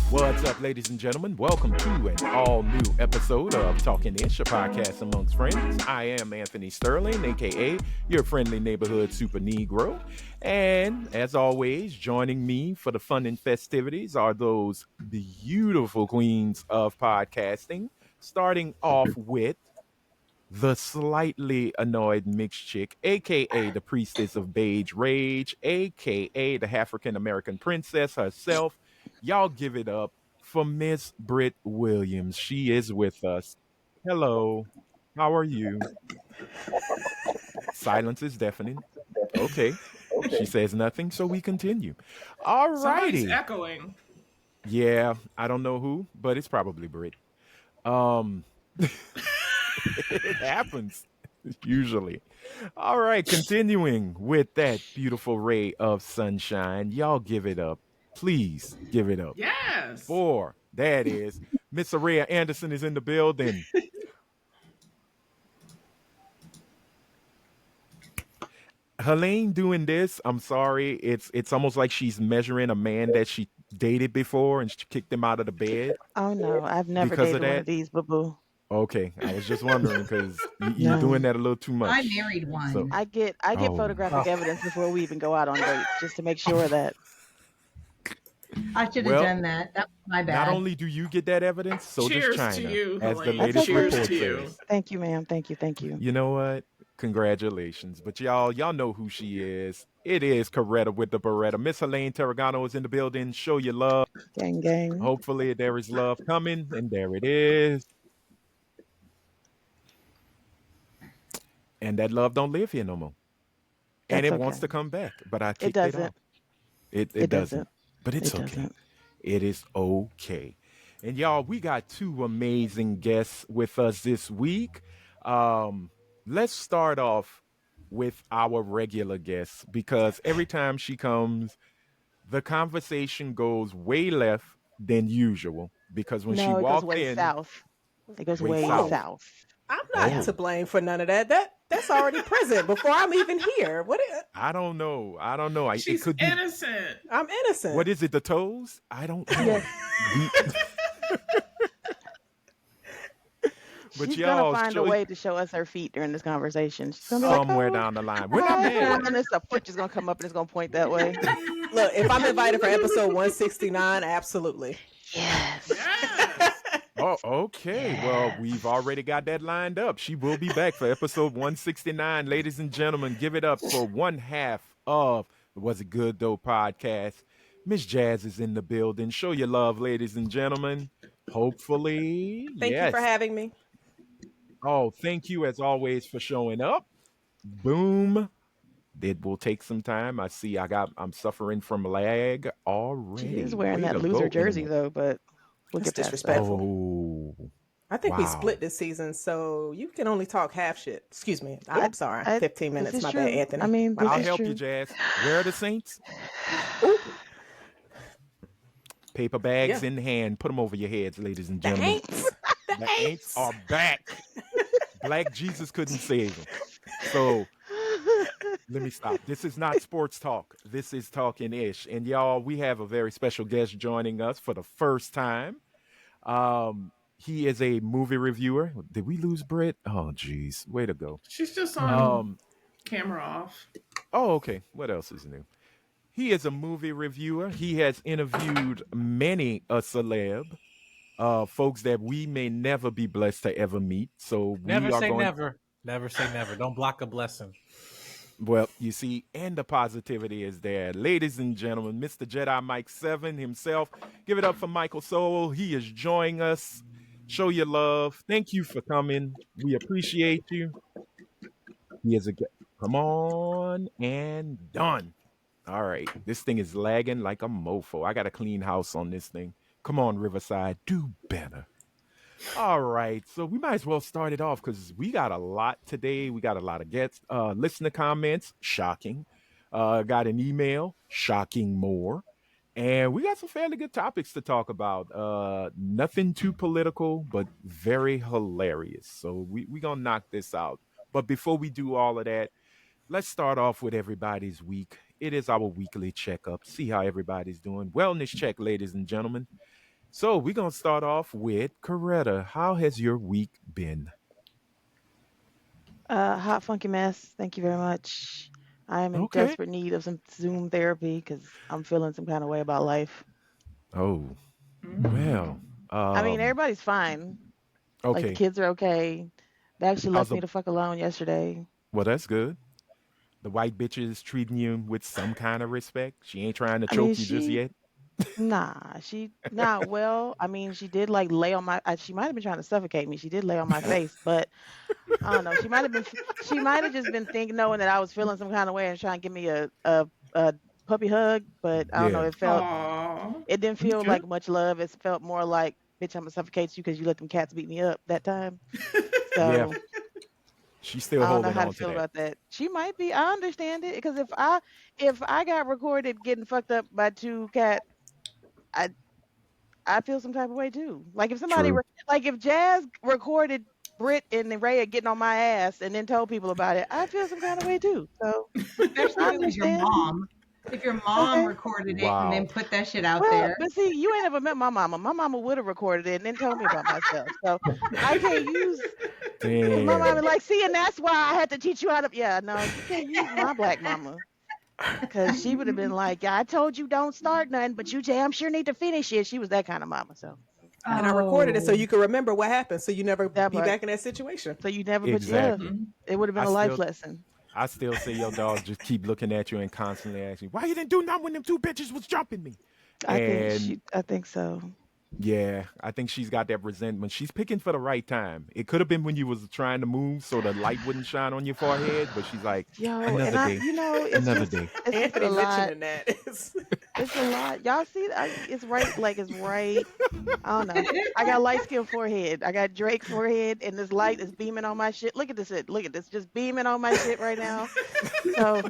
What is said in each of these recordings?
What's up, ladies and gentlemen? Welcome to an all-new episode of Talkin, a podcast amongst friends. I am Anthony Sterling, aka your friendly neighborhood super Negro. And as always, joining me for the fun and festivities are those beautiful queens of podcasting, starting off with the slightly annoyed mixed chick, aka the priestess of beige rage, aka the African American princess herself. Y'all give it up for Miss Britt Williams. She is with us. Hello. How are you? Silence is deafening. Okay. She says nothing, so we continue. All Somebody's righty. echoing. Yeah, I don't know who, but it's probably Britt. Um it happens usually. All right, continuing with that beautiful ray of sunshine. Y'all give it up. Please give it up. Yes. For that is Miss Araya Anderson is in the building. Helene doing this, I'm sorry. It's almost like she's measuring a man that she dated before and she kicked him out of the bed Oh no, I've never because of dated one that. of these, boo boo. Okay, I was just wondering because you're No. doing that a little too much. I married one. So, I get Oh. photographic evidence before we even go out on dates, just to make sure that I should have Well, done that. That was my bad. not only do you get that evidence, so Cheers does to China, you, as the Helene. latest Cheers report to you. says. thank you, ma'am. Thank you. You know what? Congratulations. But y'all know who she is. It is Coretta with the Beretta. Miss Helene Terragano is in the building. Show your love. Gang gang. Hopefully there is love coming, and there it is. And that love don't live here no more. And That's it wants okay. to come back, but I It kicked it doesn't. off. It It doesn't. doesn't. But it's It okay. doesn't. It is okay. And y'all, we got two amazing guests with us this week. Let's start off with our regular guest because every time she comes, the conversation goes way left than usual. Because when she No, it goes walked way in, south. It goes way way south. south. I'm not Oh. to blame for none of that. That's already present before I'm even here. I don't know. It She's could be. innocent. I'm innocent. What is it? The toes? I don't know. Yes. But She's y'all, gonna find show- a way to show us her feet during this conversation. She's gonna be like, somewhere "Oh, down the line. We're not hi," mad. and then a foot is gonna come up and it's gonna point that way. Look, if I'm invited for episode 169, absolutely. Yes. Yes. Oh, okay. Well, we've already got that lined up. She will be back for episode 169. Ladies and gentlemen, give it up for one half of the Was It Good Though podcast. Miss Jazz is in the building. Show your love, ladies and gentlemen. Hopefully, Thank yes. you for having me. Oh, thank you as always for showing up. Boom. It will take some time. I see I'm suffering from lag already. She is wearing Way that to loser go, jersey Internet. though, but we'll That's get past that. disrespectful. Oh. I think we Wow. split this season, so you can only talk half shit. Excuse me. I'm sorry. 15 This minutes. is My true. bad, Anthony. I mean, My this I'll bad. is help true. you, Jazz. Where are the Saints? Ooh, Paper bags Yeah. in hand. Put them over your heads, ladies and the gentlemen. Aints. The Aints are back. Black Jesus couldn't save them. So let me stop. This is not sports talk. This is talking ish. And y'all, we have a very special guest joining us for the first time. He is a movie reviewer. Did we lose Britt? Oh, geez. Way to go. She's just on Um, camera off. oh, okay. What else is new? He is a movie reviewer. He has interviewed many a celeb, folks that we may never be blessed to ever meet. So Never we are say going. never. Never say never. Don't block a blessing. Well, you see, and the positivity is there. Ladies and gentlemen, Mr. Jedi Mike 7 himself. Give it up for Michael Soul. He is joining us. Show your love. Thank you for coming. We appreciate you. He is a guest. Come on and done. All right. This thing is lagging like a mofo. I got a clean house on this thing. Come on, Riverside. Do better. All right. So we might as well start it off because we got a lot today. We got a lot of guests. Listener comments, shocking. Got an email, shocking more. And we got some fairly good topics to talk about. Nothing too political, but very hilarious. So we going to knock this out. But before we do all of that, let's start off with everybody's week. It is our weekly checkup. See how everybody's doing. Wellness check, ladies and gentlemen. So we're gonna start off with Coretta. How has your week been? Hot funky mess. Thank you very much. I am in Okay. desperate need of some Zoom therapy because I'm feeling some kind of way about life. Oh, well. Mm. I mean, Um, everybody's fine. Like the okay. kids are okay. They actually How's left the me the fuck alone yesterday. well, that's good. The white bitch is treating you with some kind of respect. She ain't trying to I mean, choke you just yet. well, I mean, she did like lay on my, she might have been trying to suffocate me. She did lay on my face, but I don't know. She might have just been thinking, knowing that I was feeling some kind of way and trying to give me a puppy hug, but I don't know. Yeah. Aw. It didn't feel Okay. like much love. It felt more like, bitch, I'm gonna suffocate you because you let them cats beat me up that time. Yeah. So She's still I don't know holding how to on to feel that. about that. She might be. I understand it because if I got recorded getting fucked up by two cats, I I feel some type of way too. Like if True. like if Jazz recorded Britt and Raya getting on my ass and then told people about it, I feel some kind of way too. So Especially I if it was your understand. mom. If your mom Okay. recorded it and then Wow. put that shit out Well, there. but see, you ain't never met my mama. My mama would have recorded it and then told me about myself. So I can't use because my mama Damn. like, see, and that's why I had to teach you how to. Yeah, no, you can't use my black mama because she would have been like, yeah, I told you don't start nothing, but you damn sure need to finish it. She was that kind of mama. So And I recorded it so Oh, you can remember what happened, so you never that be part. back in that situation. So you never put, yeah, Exactly. Mhm. it would have been I a life still lesson. I still say your dog just keep looking at you and constantly asking, why you didn't do nothing when them two bitches was jumping me? And I think so. yeah, I think she's got that resentment. She's picking for the right time. It could have been when you was trying to move so the light wouldn't shine on your forehead, but she's like, Yo, and another day, it's another just, day. it's just a Anthony lot. mentioning that is It's a lot. Y'all see, it's right, like it's right. I don't know. I got light skinned forehead. I got Drake forehead, and this light is beaming on my shit. Look at this. Look at this. Just beaming on my shit right now. So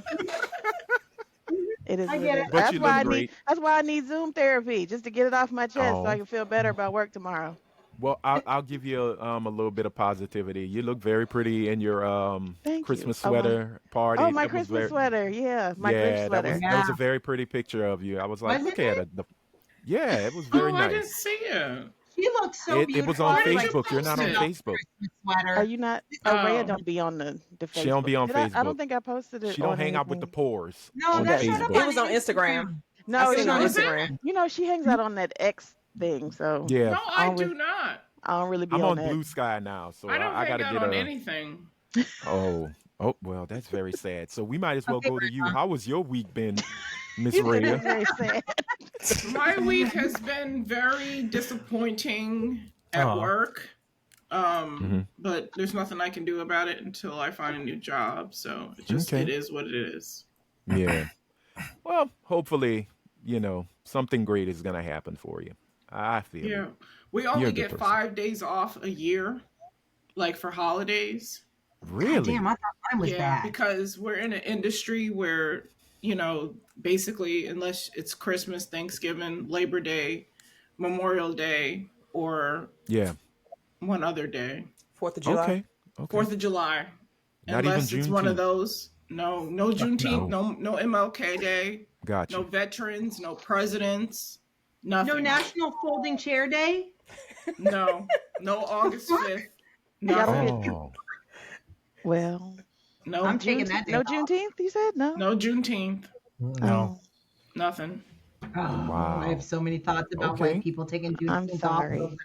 it is I what it get it. is. But you look great. That's why I need Zoom therapy, just to get it off my chest so I Oh, can feel better about work tomorrow. well, I'll give you a little bit of positivity. You look very pretty in your Thank you. Christmas sweater party. My That was Christmas very sweater. Yeah, my Grinch yeah, sweater. that was Yeah. a very pretty picture of you. I was like, Wasn't look at it? it. Yeah, it was very Oh, I didn't nice. see it. She looks so It was beautiful. on I Where was did like, you Facebook. You're post not on it? Facebook. Christmas Are sweater. you not? Rhea Oh. don't be on the She don't Facebook. be on I Facebook. don't think I posted it She don't on hang out with the anything. pores No, on Okay. that showed up Facebook. it on was on Instagram. Instagram. I No, seen it on Was it? Instagram. she hangs out on that X thing, so Yeah, No, I I don't do really, not. I don't really be I'm on on that. Blue Sky now, so I don't I got hang to out get on a. anything. Oh, oh, well, that's very sad. So we might as well Okay, go to you. How was your week been, Miss You said Rhea? that's very sad. My week has been very disappointing at Oh, work. Hmm. But there's nothing I can do about it until I find a new job. So it Okay. is what it is. Yeah. Well, hopefully, something great is gonna happen for you. I feel you. Yeah. We You're only a good get person. 5 days off a year, like for holidays. God damn, Really? I thought mine was Yeah, bad. because we're in an industry where, basically, unless it's Christmas, Thanksgiving, Labor Day, Memorial Day, or Yeah. one other day, 4th of July. Okay. Okay. 4th of July, Not even unless it's one of Juneteenth. those. No Juneteenth, No. no MLK Day, Got no you. veterans, no presidents, No nothing. National Folding Chair Day? No August 5th, Y'all don't get nothing. Oh. well. No I'm taking that day No off. Juneteenth. You said no. no Juneteenth, no. Oh, nothing. Oh, I have Wow. so many thoughts about white Okay. people taking I'm Juneteenth off. sorry.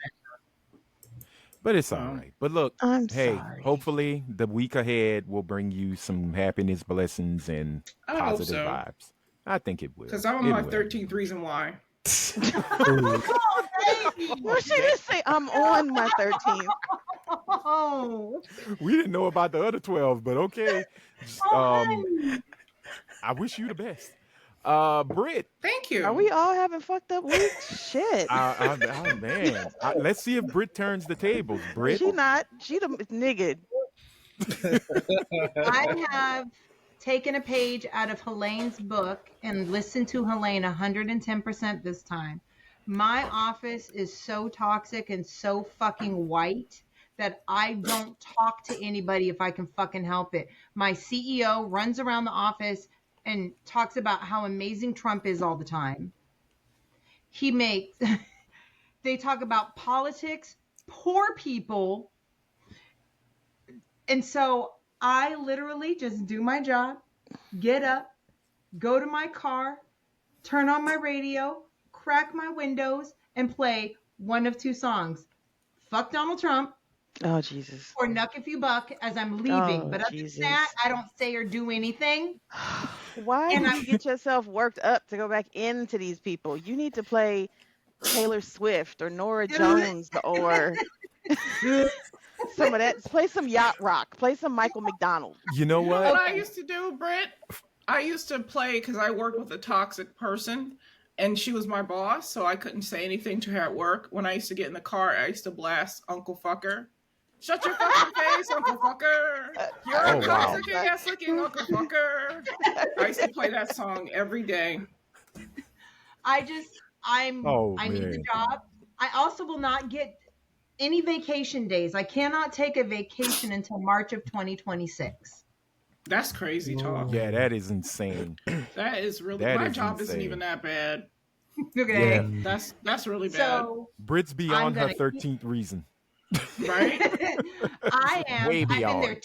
But it's all Well, right. But look, I'm hey, sorry. hopefully the week ahead will bring you some happiness, blessings, and I hope positive so, vibes. I think it will. because I'm on It my will. 13th reason why. Ooh, Well, she didn't say I'm on my 13th. Oh, We didn't know about the other 12, but okay. oh, Um, honey. I wish you the best. Britt, Thank Are you. we all having fucked up weeks? Shit. oh man, let's see if Britt turns the tables. Britt, She not. She the nigga. I have taken a page out of Helene's book and listened to Helene 110% this time. My office is so toxic and so fucking white that I don't talk to anybody if I can fucking help it. My CEO runs around the office and talks about how amazing Trump is all the time. He makes, they talk about politics, poor people. And so I literally just do my job, get up, go to my car, turn on my radio, crack my windows, and play one of two songs. Fuck Donald Trump. Oh, Jesus. Or Nuck If You Buck as I'm leaving. Oh, but other Jesus. than that, I don't say or do anything. Why do you get yourself worked up to go back into these people? You need to play Taylor Swift or Nora Jones or some of that. Play some yacht rock. Play some Michael McDonald. You know What what? I used to do, Britt? I used to play because I worked with a toxic person and she was my boss, so I couldn't say anything to her at work. When I used to get in the car, I used to blast Uncle Fucker. Shut your fucking face, Uncle Fucker. You're a toxic ass looking Uncle Fucker. I used to play that song every day. I need the job. I also will not get any vacation days. I cannot take a vacation until March of 2026. That's crazy talk. Yeah, that is insane. That is really, That my is job insane. isn't even that bad. Okay. Yeah. That's really bad. So Brit's beyond her gonna 13th reason. Right? I am. Way I've been beyond. there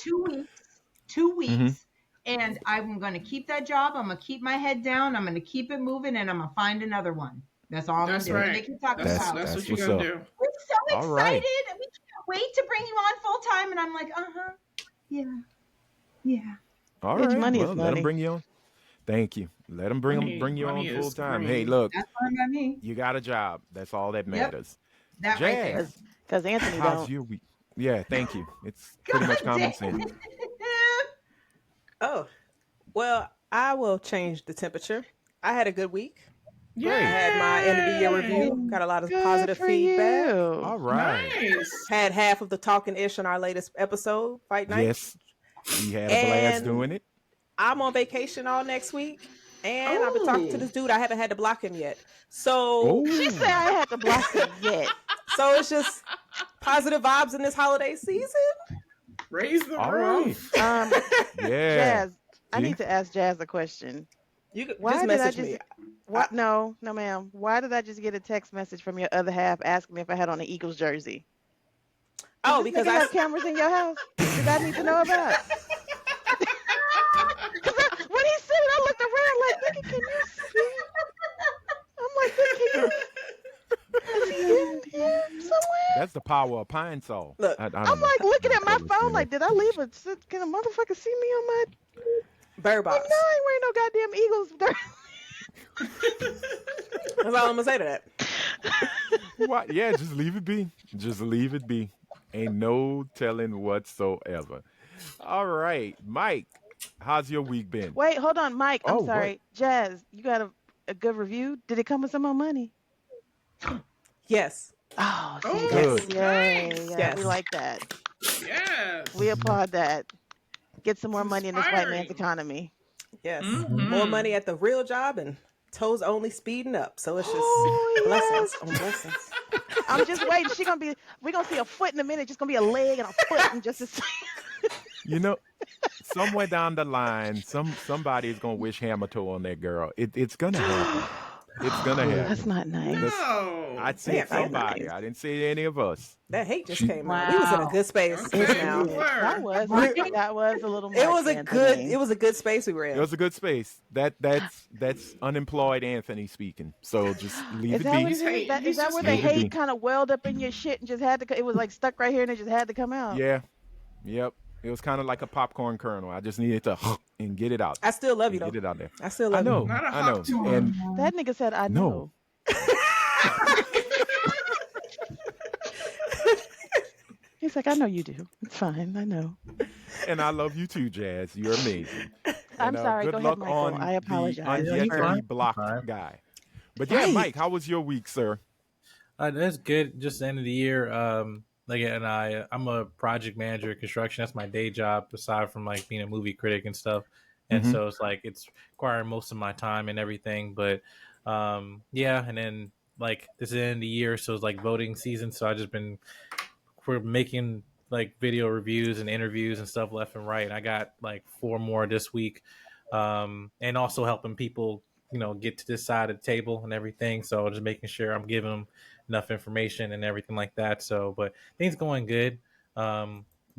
2 weeks, and I'm going to keep that job. I'm going to keep my head down. I'm going to keep it moving, and I'm going to find another one. That's all I'm going to do. Right. They keep talking That's- about. That's what what's you're going up. to do. We're so All excited. right. And we can't wait to bring you on full time. And I'm like, yeah. All Bitch, right. money is Well, let money. them bring you on. Thank you. Let them bring you on money is full time. green. Hey, look, That's fine by me. you got a job. That's all that matters. That right there. Jazz, Because Anthony how's don't. your week? Yeah, thank you. It's pretty much common sense. Oh, well, I will change the temperature. I had a good week. I had my end of the year review. Got a lot of Good positive for feedback. you. All right. Nice. Had half of the talking ish on our latest episode, Fight Night. Yes, we had a blast And- doing it. I'm on vacation all next week. And I've been talking to this dude. I haven't had to block him yet. So She said I had to block him yet. so it's just positive vibes in this holiday season. Raise the All roof. right. Yeah. Jazz, I See? need to ask Jazz a question. You could Why just did I message just me. what? No, ma'am. Why did I just get a text message from your other half asking me if I had on an Eagles jersey? Oh, Does this because nigga I have cameras in your house that I need to know about? 'Cause when he said it, I looked around like, nigga, can you see? I'm like, is he in here somewhere? That's the power of pine sol. Look, I don't I'm know. like looking at my Totally phone, kidding. like, did I leave a? Can a motherfucker see me on my? Bird Like, Box. no, I ain't wearing no goddamn Eagles. That's all I'm gonna say to that. What? Yeah, just leave it be. Just leave it be. Ain't no telling whatsoever. All right, Mike, how's your week been? Wait, hold on, Mike. I'm Oh, what? sorry, Jazz. You got a good review? Did it come with some more money? Yes. Oh, see, Oh, Good. Yay, nice. yeah, Yes. we like that. Yes. We applaud that. Get some more money in this white man's Inspiring. economy. Yes. Mhm. More money at the real job and toes only speeding up. So it's just Oh, blessings yes. on blessings. I'm just waiting. We're gonna see a foot in a minute. Just gonna be a leg and a foot in just a second. You know, somewhere down the line, somebody is gonna wish hammer toe on that girl. It's gonna happen. It's gonna happen. That's not nice. No. I'd say Yeah, somebody. nice. I didn't say any of us. That hate just She- came out. We was in a Wow. good space Okay. just It now. we were. that was a little. It was much, a good Anthony. it was a good space we were in. It was a good space. That's unemployed Anthony speaking. So just leave Is it that what be. it is? hate. Is He's that just where the hating. hate kind of welled up in your shit and just had to? It was like stuck right here and it just had to come out. Yeah. Yep. It was kind of like a popcorn kernel. I just needed to and get it out. I still love you And though. get it out there. I still I love know. you. Not a I know. hot tune. And That nigga said, "I No. know." He's like, "I know you do. It's fine. I know." and I love you too, Jazz. You're amazing. I'm And, sorry. good Go ahead, luck Michael. on I apologize. The Yeah, unyet you're to fine. be blocked Fine. guy. But yeah, Right. Mike, how was your week, sir? That's good. Just the end of the year. I'm a project manager at construction. That's my day job, aside from like being a movie critic and stuff. And Mhm. so it's like it's requiring most of my time and everything. But yeah, and then like this is the end of the year, so it's like voting season. So I just been we're making like video reviews and interviews and stuff left and right. And I got like 4 more this week, and also helping people, get to this side of the table and everything. So just making sure I'm giving them enough information and everything like that. So, but things going good. But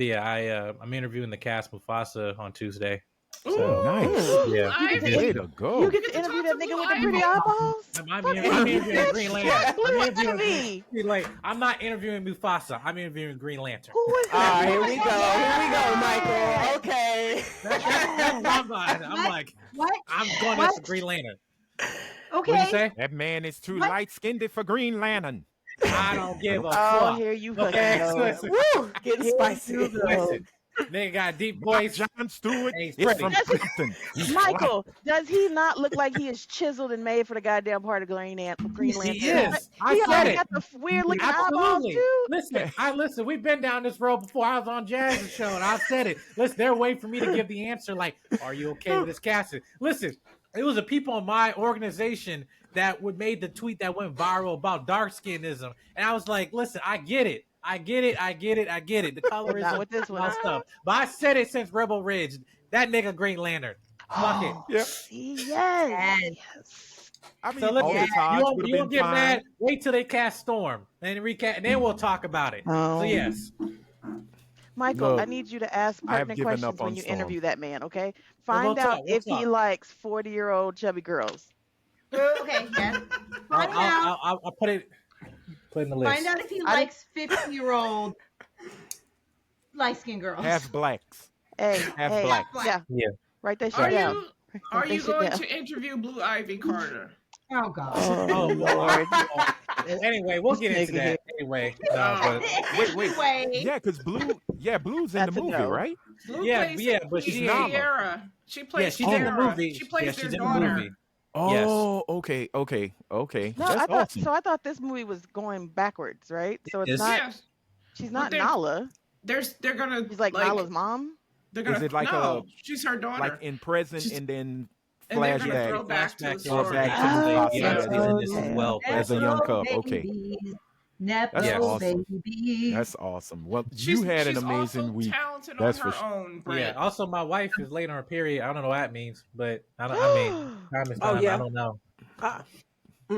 yeah, I'm interviewing the cast Mufasa on Tuesday. So, nice. Yeah. Way to go. You get to interview that nigga with the pretty eyeballs? I'm interviewing Green Lantern. Blue Ivy. I'm not interviewing Mufasa. I'm interviewing Green Lantern. Who is All that? right, here we go, Michael. Okay. I'm like, What? I'm going What? after Green Lantern. Okay. What do you say? That man is too What? light-skinned for Green Lantern. I don't give a Oh, fuck. here you fucking Okay, go. listen. Woo, getting spicy. Listen, nigga got a deep voice. John Stewart Hey, he's is pretty. from Princeton. He's Michael, does he not look like he is chiseled and made for the goddamn part of Green Lantern? He is. I He said already it. got the weird looking eyeballs Absolutely. too. Listen. We've been down this road before. I was on Jazz's show, and I said it. Listen, they're waiting for me to give the answer. Like, are you okay with this casting? Listen, it was the people in my organization that would made the tweet that went viral about dark skinism, and I was like, listen, I get it. The colorism, Not with this one. all stuff. But I said it since Rebel Ridge. That nigga Green Lantern. Fuck it. Yeah. Yes. I mean, So look, all the you times won't, would you have won't been get fine. mad. Wait till they cast Storm and recast, and then we'll talk about it. So yes, Michael, Look, I need you to ask I have pertinent given questions up on when you Storm. interview that man, okay? Well, Find we'll out talk, we'll if he talk. likes 40-year-old chubby girls. Okay, yes. Find out. I'll put it in the list. Find out if he likes 50-year-old light-skinned girls. Half blacks. Hey, Half hey, black. yeah, Yeah. write that Are shit down. you Write that shit going down. to interview Blue Ivy Carter? Oh God. Oh Lord. Anyway, we'll get into that. Anyway, but Wait. Yeah, because Blue's in That's the a movie, no. right? Blue Yeah, plays yeah, but she's Sierra. She plays she's in the Sierra. movie. She plays she's their in daughter. the movie. Oh, okay. No, That's awesome. I thought this movie was going backwards, right? So it's Yes. not. Yes. She's not they're- Nala. They're gonna. She's like Nala's mom. They're gonna. Is it like no, she's her daughter. Like in present She's- and then and they're gonna flashback throw back to the Flashback story. to back to Oh, the yeah, process. he's in this as well. As a young cub, okay. Nepo That's awesome. babies. That's awesome. Well, She's, you had an she's amazing also week. talented That's on for her own, Brett. Yeah. Also, my wife is late on her period. I don't know what that means, but time is Oh, time. yeah. I don't know.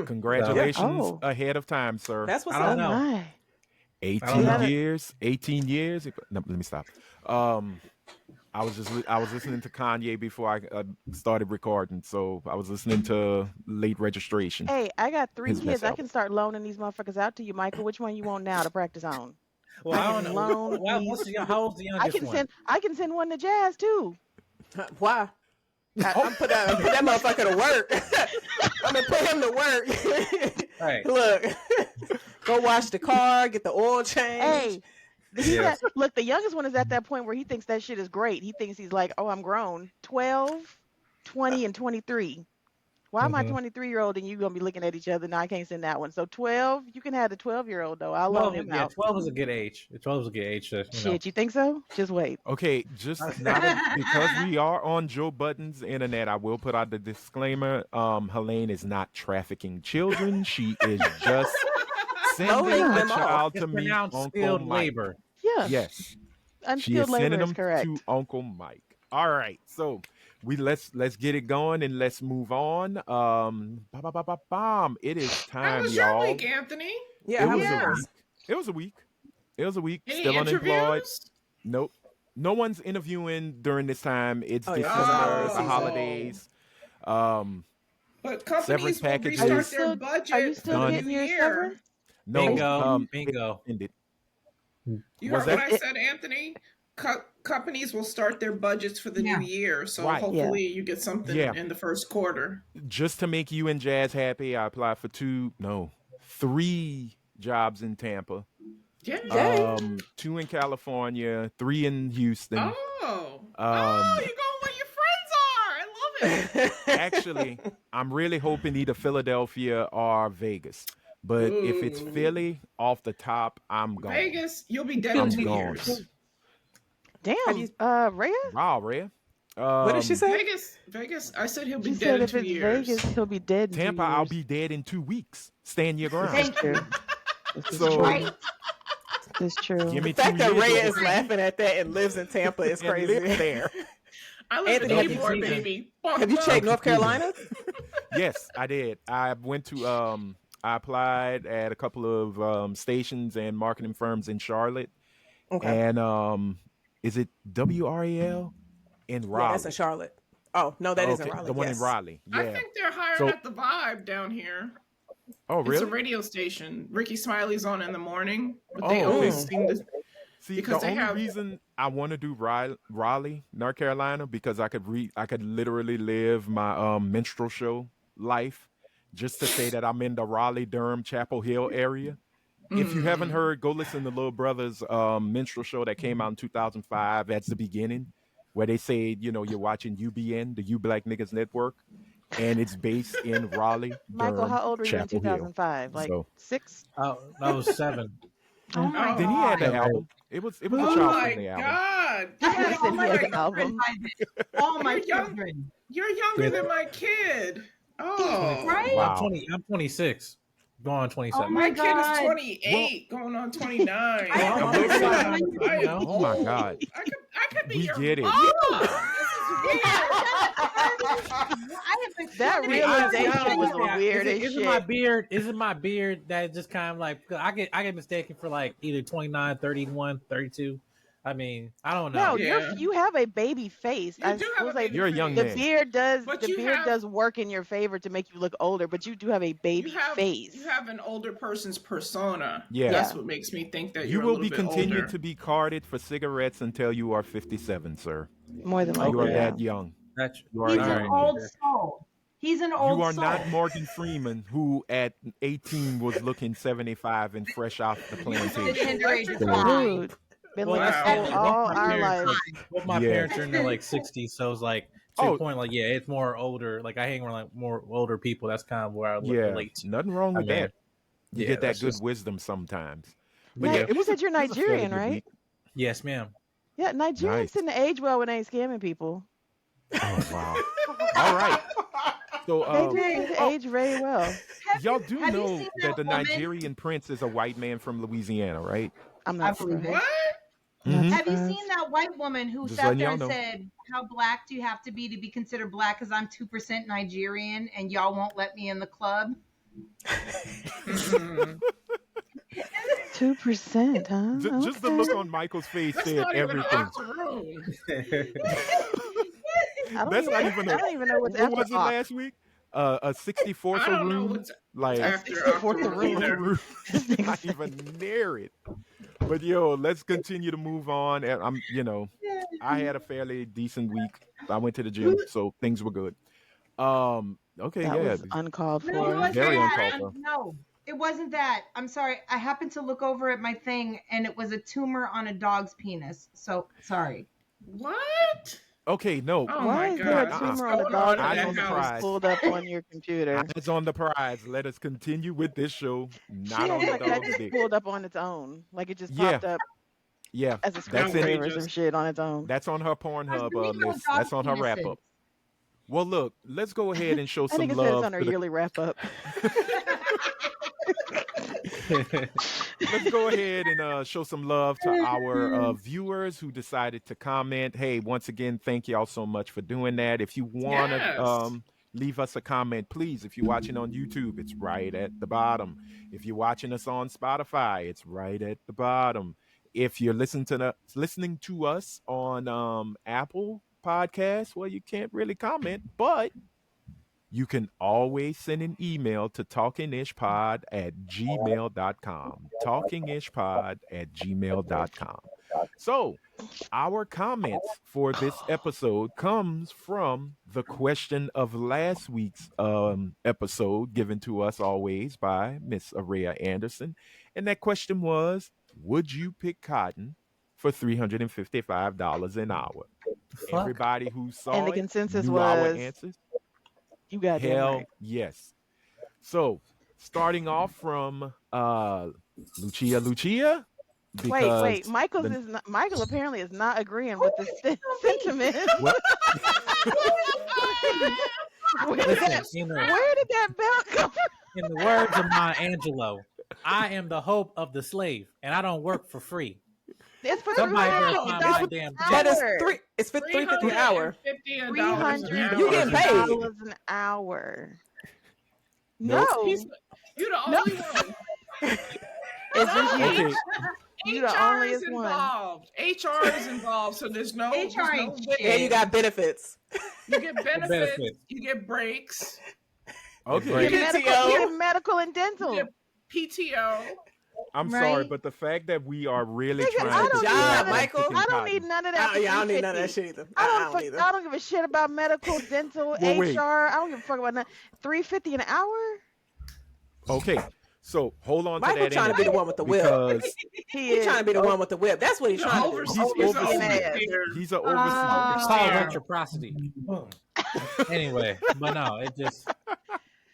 Congratulations Oh. ahead of time, sir. That's what's I don't up. know. My. 18 know. years. 18 years. No, let me stop. I was listening to Kanye before I started recording, so I was listening to Late Registration. Hey, I got 3 His kids. best I can start loaning these motherfuckers out to you, Michael. Which one you want now to practice on? Well, I I don't can know. loan Well, these- how old's the youngest one? I can send one to Jazz too. Why? I'm put that motherfucker to work. I'm gonna put him to work. Right. Look, go wash the car, get the oil change. Hey, Yeah. look, the youngest one is at that point where he thinks that shit is great. He thinks he's like, oh, I'm grown. 12, 20, and 23. Why am I Mhm. 23-year-old and you gonna be looking at each other? No, I can't send that one. So 12, you can have the 12-year-old though. I'll loan him out. 12 is a good age. 12 is a good age. Shit, you think so? Just wait. Okay, just now that, because we are on Joe Budden's internet, I will put out the disclaimer. Helene is not trafficking children. She is just sending Loading a them off. child It's to meet pronounced Uncle skilled Mike. labor. Yeah, Yes, she unskilled is sending labor is them correct. to Uncle Mike. All right, so let's get it going and let's move on. It is How time, was your y'all. week, Anthony? Yeah, It how was was a yours? week. It was a week. Any Still unemployed. interviews? Nope. No one's interviewing during this time. It's Oh, yeah. December, Oh. the holidays. But companies Severance will packages. restart Are you their still- budget Are you for still the getting new your year. severance? No, Bingo. it Bingo. ended. You Was heard what that- I said, Anthony? Companies will start their budgets for the Yeah. new year, so Right. hopefully you get something Yeah. in the first quarter. Just to make you and Jazz happy, I applied for 3 jobs in Tampa. Yeah. Yay. 2 in California, 3 in Houston. Oh. Um, Oh, you're going where your friends are. I love it. Actually, I'm really hoping either Philadelphia or Vegas. But if it's Ooh. Philly, off the top, I'm gone. Vegas, you'll be dead I'm in 2 gone. years. Damn. you- Rhea? Wow, Rhea. What did she say? Vegas. I said he'll be She dead said in if 2 it's years. Vegas, he'll be dead in 2 Tampa, I'll years. be dead in 2 weeks. Stand your ground. Thank you. This is So- true. Right. This is true. Give me The fact 2 that years Rhea over is here laughing at that and lives in Tampa is and crazy. live there. I live Anthony, in have you Newport, seen it? baby. Have you checked North Carolina? Yes, I did. I went to I applied at a couple of stations and marketing firms in Charlotte, Okay. and is it WREL in Raleigh? Yeah, that's in Charlotte. Oh, no, that is in Raleigh. the one in yes. Raleigh. Yeah. I think they're hiring So- at the Vibe down here. Oh, It's a really? radio station. Ricky Smiley's on in the morning, but they Oh, always okay. seem to. See, because the they only have- reason I want to do Raleigh, North Carolina, because I could literally live my minstrel show life, just to say that I'm in the Raleigh, Durham, Chapel Hill area. If you haven't heard, go listen to Little Brother's minstrel show that came out in 2005. That's the beginning, where they say, you're watching UBN, the You Black Niggas Network, and it's based in Raleigh, Michael, Durham, how old were you in Chapel Hill. 2005? Like So- 6? Oh, that was 7. Oh my Then he had god. the album. It was a Oh child my friendly album. God! He You're said he has an album. All my You're young. children. You're younger than my kid. Oh, Right? Wow. I'm 26. Going on 27. Oh My my kid is God. 28, going on 29. I Well, know. I'm It's excited, like- you know? Oh my God. I could be We your get it. mom. This is That weird. realization was the weirdest Isn't shit. my beard? Isn't my beard that just kind of like I get mistaken for like either 29, 31, 32. I mean, I don't know. No, Yeah. you have a baby face. You do have was a baby You're a young the man. beard does But the you beard have- does work in your favor to make you look older, but you do have a baby face. You have an older person's persona. Yeah. That's what makes me think that You you're a will little be bit continued older. to be carded for cigarettes until you are 57, sir. More than You likely. are yeah. that young. That's You are He's a an young Alright. man. old soul. He's an old You are soul. not Morgan Freeman, who at 18 was looking 75 and fresh off the The plantation. tender age of Wow. 5. Dude, been Well, looking that's old both all my our parents lives. both my Yeah. parents are in their like 60s, so it's like to Oh. the point like it's more older. Like I hang around like more older people. That's kind of where I Yeah, relate to. nothing wrong with I mean, that. You yeah, get that that's good just- wisdom sometimes. Now, yeah, you said you're it was a fairly Nigerian, good right? week. Yes, ma'am. Yeah, Nigerians Nice. tend to age well when they ain't scamming people. Oh wow! All right, so They tend to age very well. y'all do Have you know seen that the woman? Nigerian prince is a white man from Louisiana, right? I'm I not believe it. What? Mhm. Have you seen that white woman who Just sat letting there y'all and know. said, "How black do you have to be considered black? Because I'm 2% Nigerian, and y'all won't let me in the club." Mm-mm. 2%, huh? Just the Okay. look on Michael's face That's said not even everything. off the room. I don't, That's even, not even I don't even know what's What after was it Ox. last week? A 64th I don't know room, what's like after Fourth the of room. room. either. not even near it. But yo, let's continue to move on. And I had a fairly decent week. I went to the gym, so things were good. Okay, That yeah. was uncalled No, it for. wasn't Very that. uncalled for. No, it wasn't that. I'm sorry. I happened to look over at my thing, and it was a tumor on a dog's penis. So sorry. What? Okay, no. Oh Why my is there a God. tumor What's on the going dog on Eyes in on that the house? prize. pulled up on your computer? Eyes on the prize. Let us continue with this show. Not Shit, on the like that dog's just dick. pulled up on its own. Like it just Yeah. popped up Yeah, as a That's screensaver or it. some shit on its own. that's on her How's Pornhub the meaning of list. dog That's on her wrap penises? up. Well, look, let's go ahead and show I some think it says love. on her to the- yearly wrap up. Let's go ahead and show some love to our viewers who decided to comment. Hey, once again, thank y'all so much for doing that. If you want to Yes. leave us a comment, please. If you're watching on YouTube, it's right at the bottom. If you're watching us on Spotify, it's right at the bottom. If you're listening to us on Apple Podcasts, well, you can't really comment, but you can always send an email to talkingishpod@gmail.com. Talkingishpod@gmail.com. So, our comments for this episode comes from the question of last week's episode given to us always by Miss Araya Anderson. And that question was, would you pick cotton for $355 an hour? Fuck. Everybody who saw And the it consensus knew our was answers. you got it Hell right. yes. So starting off from Lucia. Wait. Michael the- apparently is not agreeing with this sentiment. What? Where did Listen, that in the, where did that belt come from? in the words of my Angelo, I am the hope of the slave, and I don't work for free. It's for Somebody better $350 find my damn That is job. it's for $3.50 an hour. $350 You getting paid. $300 an hour. Nope. No, You're the only one. it's just you. Okay. You the HR only is one. involved. HR is involved, so there's no. HR ain't shit. And you got benefits. You get benefits. Benefits. You get breaks. Okay. You get medical, PTO. you get medical and dental. You get PTO. I'm Right. sorry, but the fact that we are really Nigga, trying I to don't figure need out job, none what's Michael. picking I don't cotton. need none of that. Yeah, I don't need $350. none of that shit either. I either. don't give a shit about medical, dental, Well, wait. HR. I don't give a fuck about nothing. $350 an hour? Okay, so hold on to Michael that trying to be the energy one with the whip. because He's trying to be the one with the whip. That's what he's trying to do. He's He's an overseer. overseer. He's an Ah. It's overseer. called reciprocity. Boom. Anyway, but no, it just.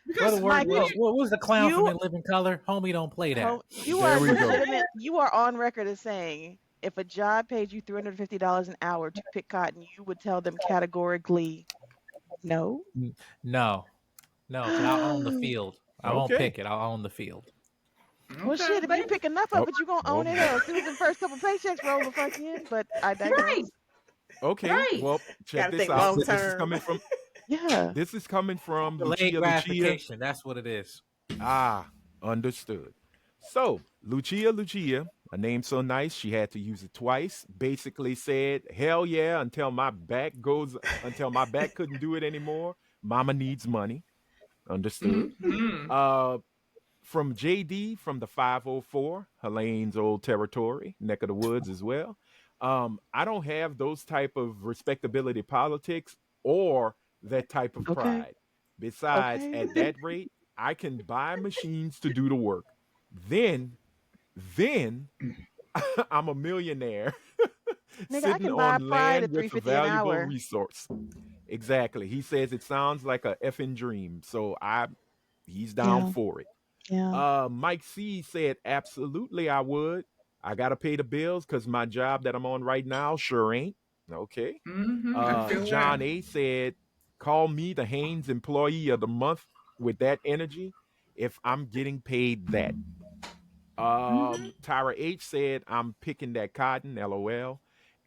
Because Mike, What was the clown you- from In Living Color? Homie, don't play that. Oh, you There are we go. legitimate. You are on record as saying if a job paid you $350 an hour to pick cotton, you would tell them categorically no. No, 'cause I'll own the field. I won't Okay. pick it. I'll own the field. Well, shit, if you pick enough of it, you gonna own it as soon as the first couple paychecks roll the fuck in. But I digress. Right. Okay, Right. well, check Gotta this think out. long This is term. coming from Yeah. Delayed Lucia. gratification. That's what it is. Ah, understood. So, Lucia, a name so nice she had to use it twice, basically said, hell yeah, until my back couldn't do it anymore. Mama needs money. Understood. Mhm. From JD from the 504, Helene's old territory, neck of the woods as well. I don't have those type of respectability politics or that type of Okay. pride. Besides, Okay. at that rate, I can buy machines to do the work. Then I'm a millionaire Nigga, I sitting can buy on pride land at with a $350 an valuable hour. resource. Exactly. He says it sounds like a effing dream. So he's down Yeah. for it. Yeah. Mike C said, absolutely, I would. I got to pay the bills because my job that I'm on right now sure ain't. Okay. I feel John that. A said, call me the Haynes Employee of the Month with that energy if I'm getting paid that. Tyra H said, I'm picking that cotton, LOL.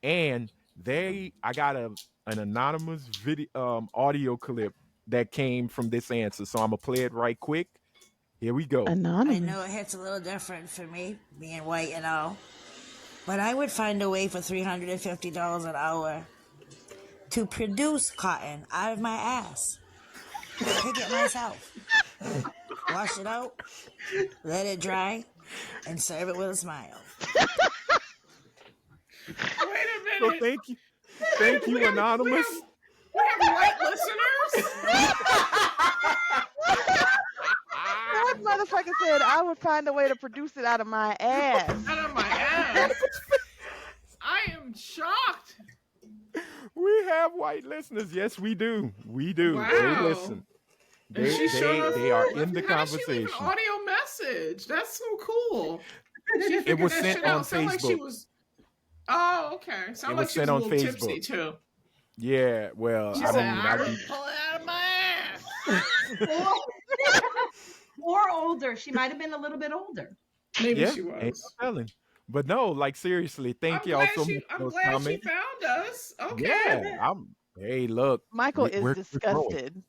And I got an anonymous video audio clip that came from this answer. So I'm gonna play it right quick. Here we go. I Anonymous. know it hits a little different for me, being white and all, but I would find a way for $350 an hour to produce cotton out of my ass. Pick it myself. Wash it out, let it dry, and serve it with a smile. Wait a So minute. thank you, Anonymous. We have white listeners. That motherfucker said I would find a way to produce it out of my ass. Out of my ass. I am shocked. We have white listeners. Yes, we do. We do. Wow. They listen. And They, she showed us. they are in the How did she leave conversation. an audio message? That's so cool. She It figured was that sent shit out. on Sound like she Facebook. was. Oh, okay. Sound It like was she was sent a on little tipsy Facebook. too. Yeah, well, She I said, mean, "I I'd would be, pull it out of my ass." Or older. She might have been a little bit older. Maybe yeah, she ain't was. no telling. But no, like seriously, thank I'm y'all glad so she. much for I'm those glad she comments. found us. Okay. Yeah, hey, look, Michael is we're growing. disgusted.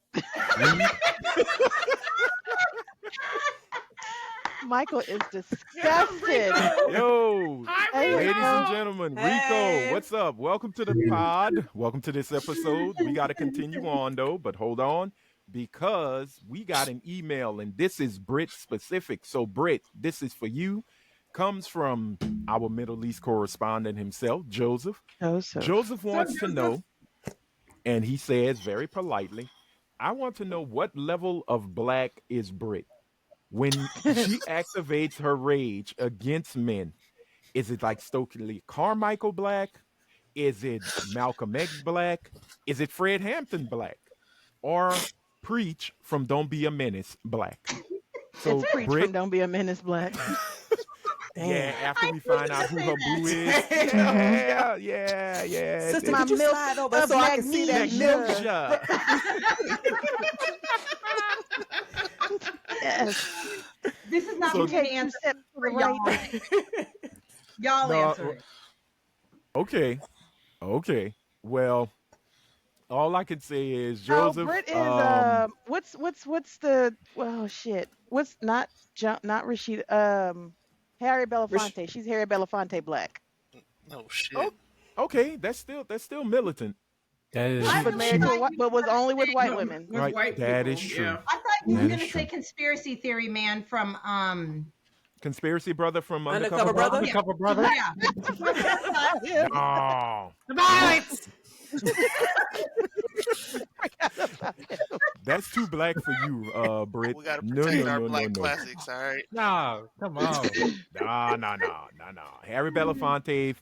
Michael is disgusted. Yo, Hi, Hey, ladies Rico. and gentlemen, Hey. Rico, what's up? Welcome to the pod. Welcome to this episode. We got to continue on though, but hold on because we got an email and this is Brit specific. So, Brit, this is for you. Comes from our Middle East correspondent himself, Joseph. Joseph. Joseph wants to know, and he says very politely, I want to know what level of black is Brit when she activates her rage against men. Is it like Stokely Carmichael black? Is it Malcolm X black? Is it Fred Hampton black? Or Preach from Don't Be a Menace black? So It's preach Brit, from Don't Be a Menace Black. yeah, after we find out who her boo is, Damn. yeah. Sister, My could you milk slide over of so I can see that magnesia. milk? Ninja. Yes. This is not not So- for me to Take 2 answer steps to for the right. y'all No, answer it. Okay. Okay. Well, all I can say is Oh, Joseph. Brit is what's the shit? What's not Rashida Harry Belafonte. She's Harry Belafonte black. Oh shit. Oh, okay, that's still militant. That is I But thought married to a you white, but was only with white No, women. with Right, white that people. is true. Yeah. I thought you were That going is to say true. conspiracy theory man from Conspiracy brother from Undercover Undercover Brother? Undercover brother. yeah. No, The violence. that's too black for you, Brit. We gotta No, protect no, our no, no, black no. classics. All right. No, come on. No. Harry Belafonte,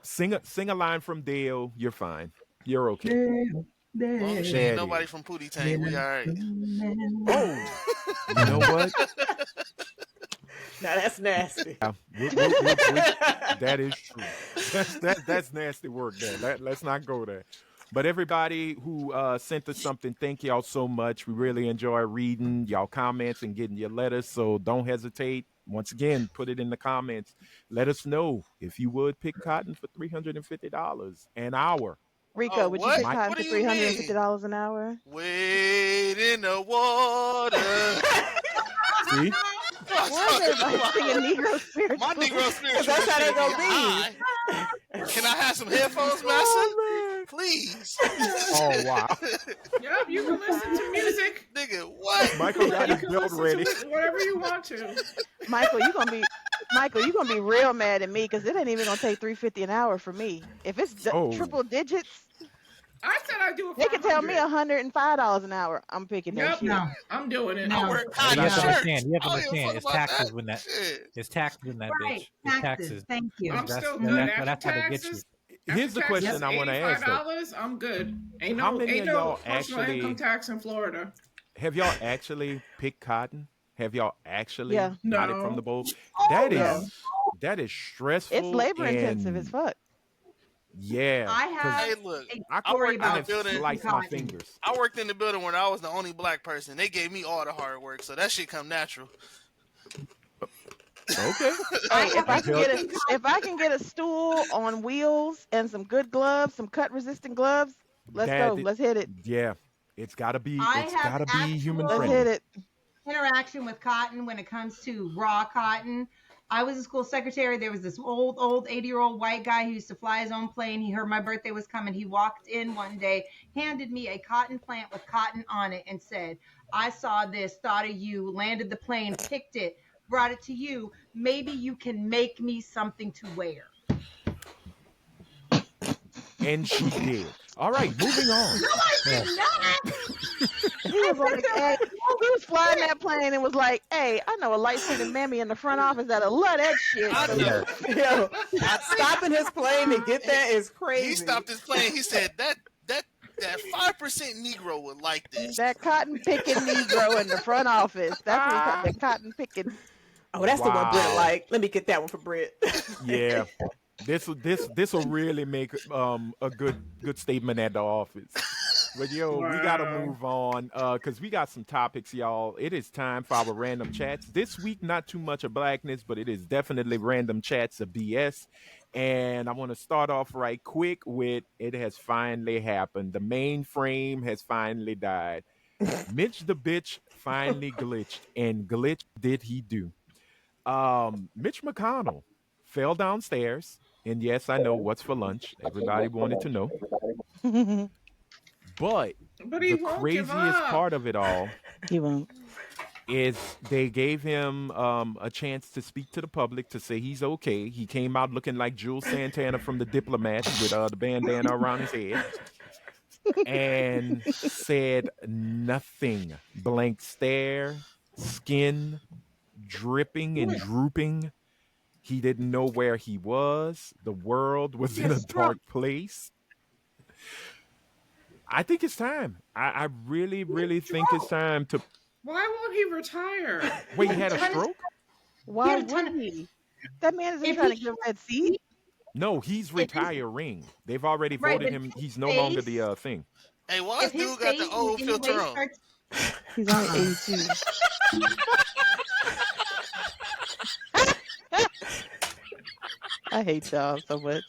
sing a line from Dale. You're fine. You're okay. As long as she There ain't it nobody is. from Pootie Tang, we all right. Oh, you know what? Now that's nasty. Yeah, that is true. That's nasty work there. Let's not go there. But everybody who sent us something, thank y'all so much. We really enjoy reading y'all comments and getting your letters. So don't hesitate. Once again, put it in the comments. Let us know if you would pick cotton for $350 an hour. Rico, Oh, would you what? pick Mike- cotton What for do you mean? $350 an hour? Wade in the water. See? Why is everybody singing Negro spiritual? My Negro spiritual. That's how they shit gonna get be. high. Can I have some headphones, Master? Oh, man. Please. Oh, wow. Yep, you can listen to music. Nigga, what? Michael got You his can belt listen ready. to whatever you want to. Michael, you gonna be real mad at me because it ain't even gonna take $350 an hour for me. If it's Oh. triple digits, I said I'd do it. they can tell me $105 an hour. I'm picking that Yep, shit. No. I'm doing it. No. I wear You cotton have to shirts. understand. You have to I don't give a understand. fuck It's about taxes that. when that. Shit. It's taxes in that Right. bitch. It's Taxes. Thank you. I'm That's- still that- good that- after that's how they get you. taxes. Here's the After taxes, question I want to ask, though. $85, I'm good. Ain't How no, many ain't of no y'all personal actually- income tax in Florida. Have y'all actually picked cotton? Have y'all actually Yeah. got it No. from the bowl? Oh, That is stressful. It's labor intensive and- as fuck. Yeah. I 'cause have Hey, look. a I story worked in the about building. slice my cotton. fingers. I worked in the building where I was the only black person. They gave me all the hard work, so that shit come natural. Okay. Hey, if have I can get a stool on wheels and some good gloves, some cut resistant gloves, let's go. Let's hit it. Yeah. It's gotta be. I It's have gotta be human actual- Let's friendly. hit it. Interaction with cotton when it comes to raw cotton. I was a school secretary. There was this old 80-year-old white guy who used to fly his own plane. He heard my birthday was coming. He walked in one day, handed me a cotton plant with cotton on it and said, I saw this, thought of you, landed the plane, picked it, brought it to you. Maybe you can make me something to wear. And she did. All right, moving on. He was like, hey, he was flying that plane and was like, hey, I know a light-skinned mammy in the front office that'll love that shit. I know. Yo, stopping his plane to get that is crazy. He stopped his plane. He said that 5% Negro would like this. That cotton picking Negro in the front office. That's what he called the cotton picking. Oh, that's the one Britt Wow. like. Let me get that one for Britt. Yeah. This will really make a good statement at the office. But yo, we gotta Wow. move on because we got some topics, y'all. It is time for our random chats. This week, not too much of blackness, but it is definitely random chats of BS. And I want to start off right quick with it has finally happened. The mainframe has finally died. Mitch the bitch finally glitched, and glitch did he do? Mitch McConnell fell downstairs, and yes, I know what's for lunch. Everybody wanted to know. But But he the won't give craziest up. part of it all He won't. is they gave him a chance to speak to the public to say he's okay. He came out looking like Jules Santana from The Diplomat with the bandana around his head and said nothing. Blank stare, skin dripping and drooping. He didn't know where he was. The world was in a dark place. I think it's time. I really, really think it's time to. Why won't he retire? Wait, he had a stroke? Why had a ton would he? That man isn't If trying to he- give him that seat. No, he's retiring. They've already Right, voted but him. He's his no longer face- the thing. Hey, why If this his dude got face the old in any way filter on? starts- He's only 82. I hate y'all so much.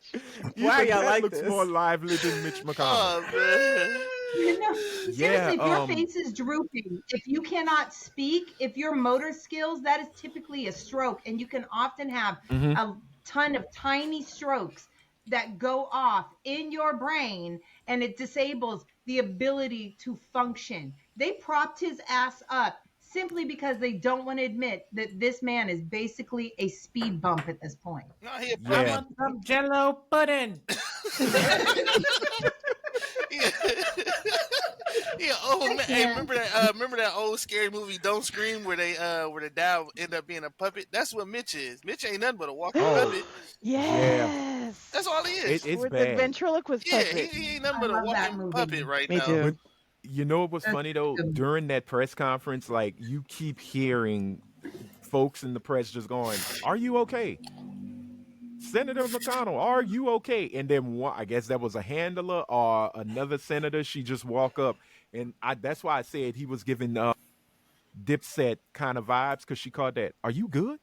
Why Even y'all that like looks this? more lively than Mitch McConnell. Oh man. You know, Yeah, seriously, if your face is drooping, if you cannot speak, if your motor skills, that is typically a stroke. And you can often have mhm. a ton of tiny strokes that go off in your brain and it disables the ability to function. They propped his ass up simply because they don't want to admit that this man is basically a speed bump at this point. No, he a I Yeah. puppet. want some Jello pudding. Yeah. Yeah. Oh man. Hey, Yeah. remember that old scary movie Don't Scream where the dad end up being a puppet? That's what Mitch is. Mitch ain't nothing but a walking Oh, puppet. yeah. Yes. That's all he is. It's With the bad. ventriloquist Yeah, puppet. he ain't nothing I but a love that walking movie. puppet right Me now. too. But you know what was That's funny though? good. During that press conference, like you keep hearing folks in the press just going, "Are you okay, Senator McConnell? Are you okay?" And then one, I guess that was a handler or another senator. She just walk up, and that's why I said he was giving Dipset kind of vibes because she called that, "Are you good?"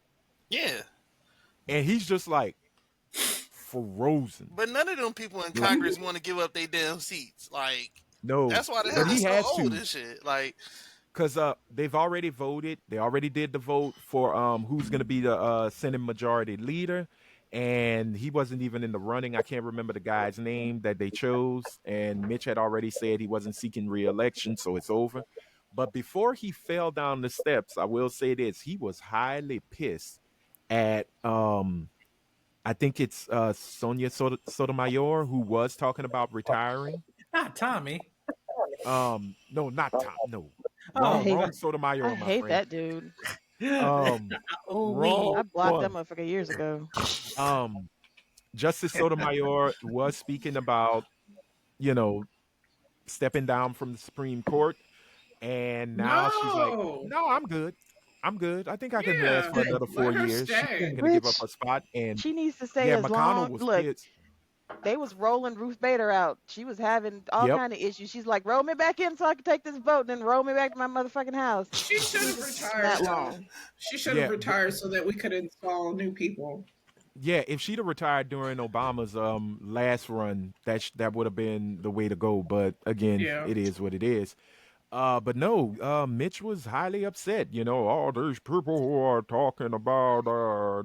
Yeah. And he's just like frozen. But none of them people in Like, Congress want to give up their damn seats. Like no, that's why the but hell he is so has old to. and shit. Like Because they've already voted. They already did the vote for who's going to be the Senate Majority Leader, and he wasn't even in the running. I can't remember the guy's name that they chose. And Mitch had already said he wasn't seeking re-election, so it's over. But before he fell down the steps, I will say this: he was highly pissed at I think it's Sonia Sotomayor who was talking about retiring. Not Tommy. No, not Tom. No, I Oh, hate wrong Sotomayor, I my hate friend. that dude. Um, oh wrong I blocked that one. motherfucker years ago. Um, Justice Sotomayor was speaking about, you know, stepping down from the Supreme Court, and now she's like, No. "No, I'm good. I'm good. I think I can last Yeah. for another Let her 4 years." She's stay. not gonna give up Rich, her spot, and she needs to stay yeah, as McConnell long. was Look, pissed. they was rolling Ruth Bader out. She was having all Yep. kind of issues. She's like, roll me back in so I can take this vote, and then roll me back to my motherfucking house. She should have Jesus, retired that though. long. She should have Yeah, retired so that we could install new people. yeah. If she'd have retired during Obama's last run, that would have been the way to go. But again, Yeah. it is what it is. But no, Mitch was highly upset. You know, all these people who are talking about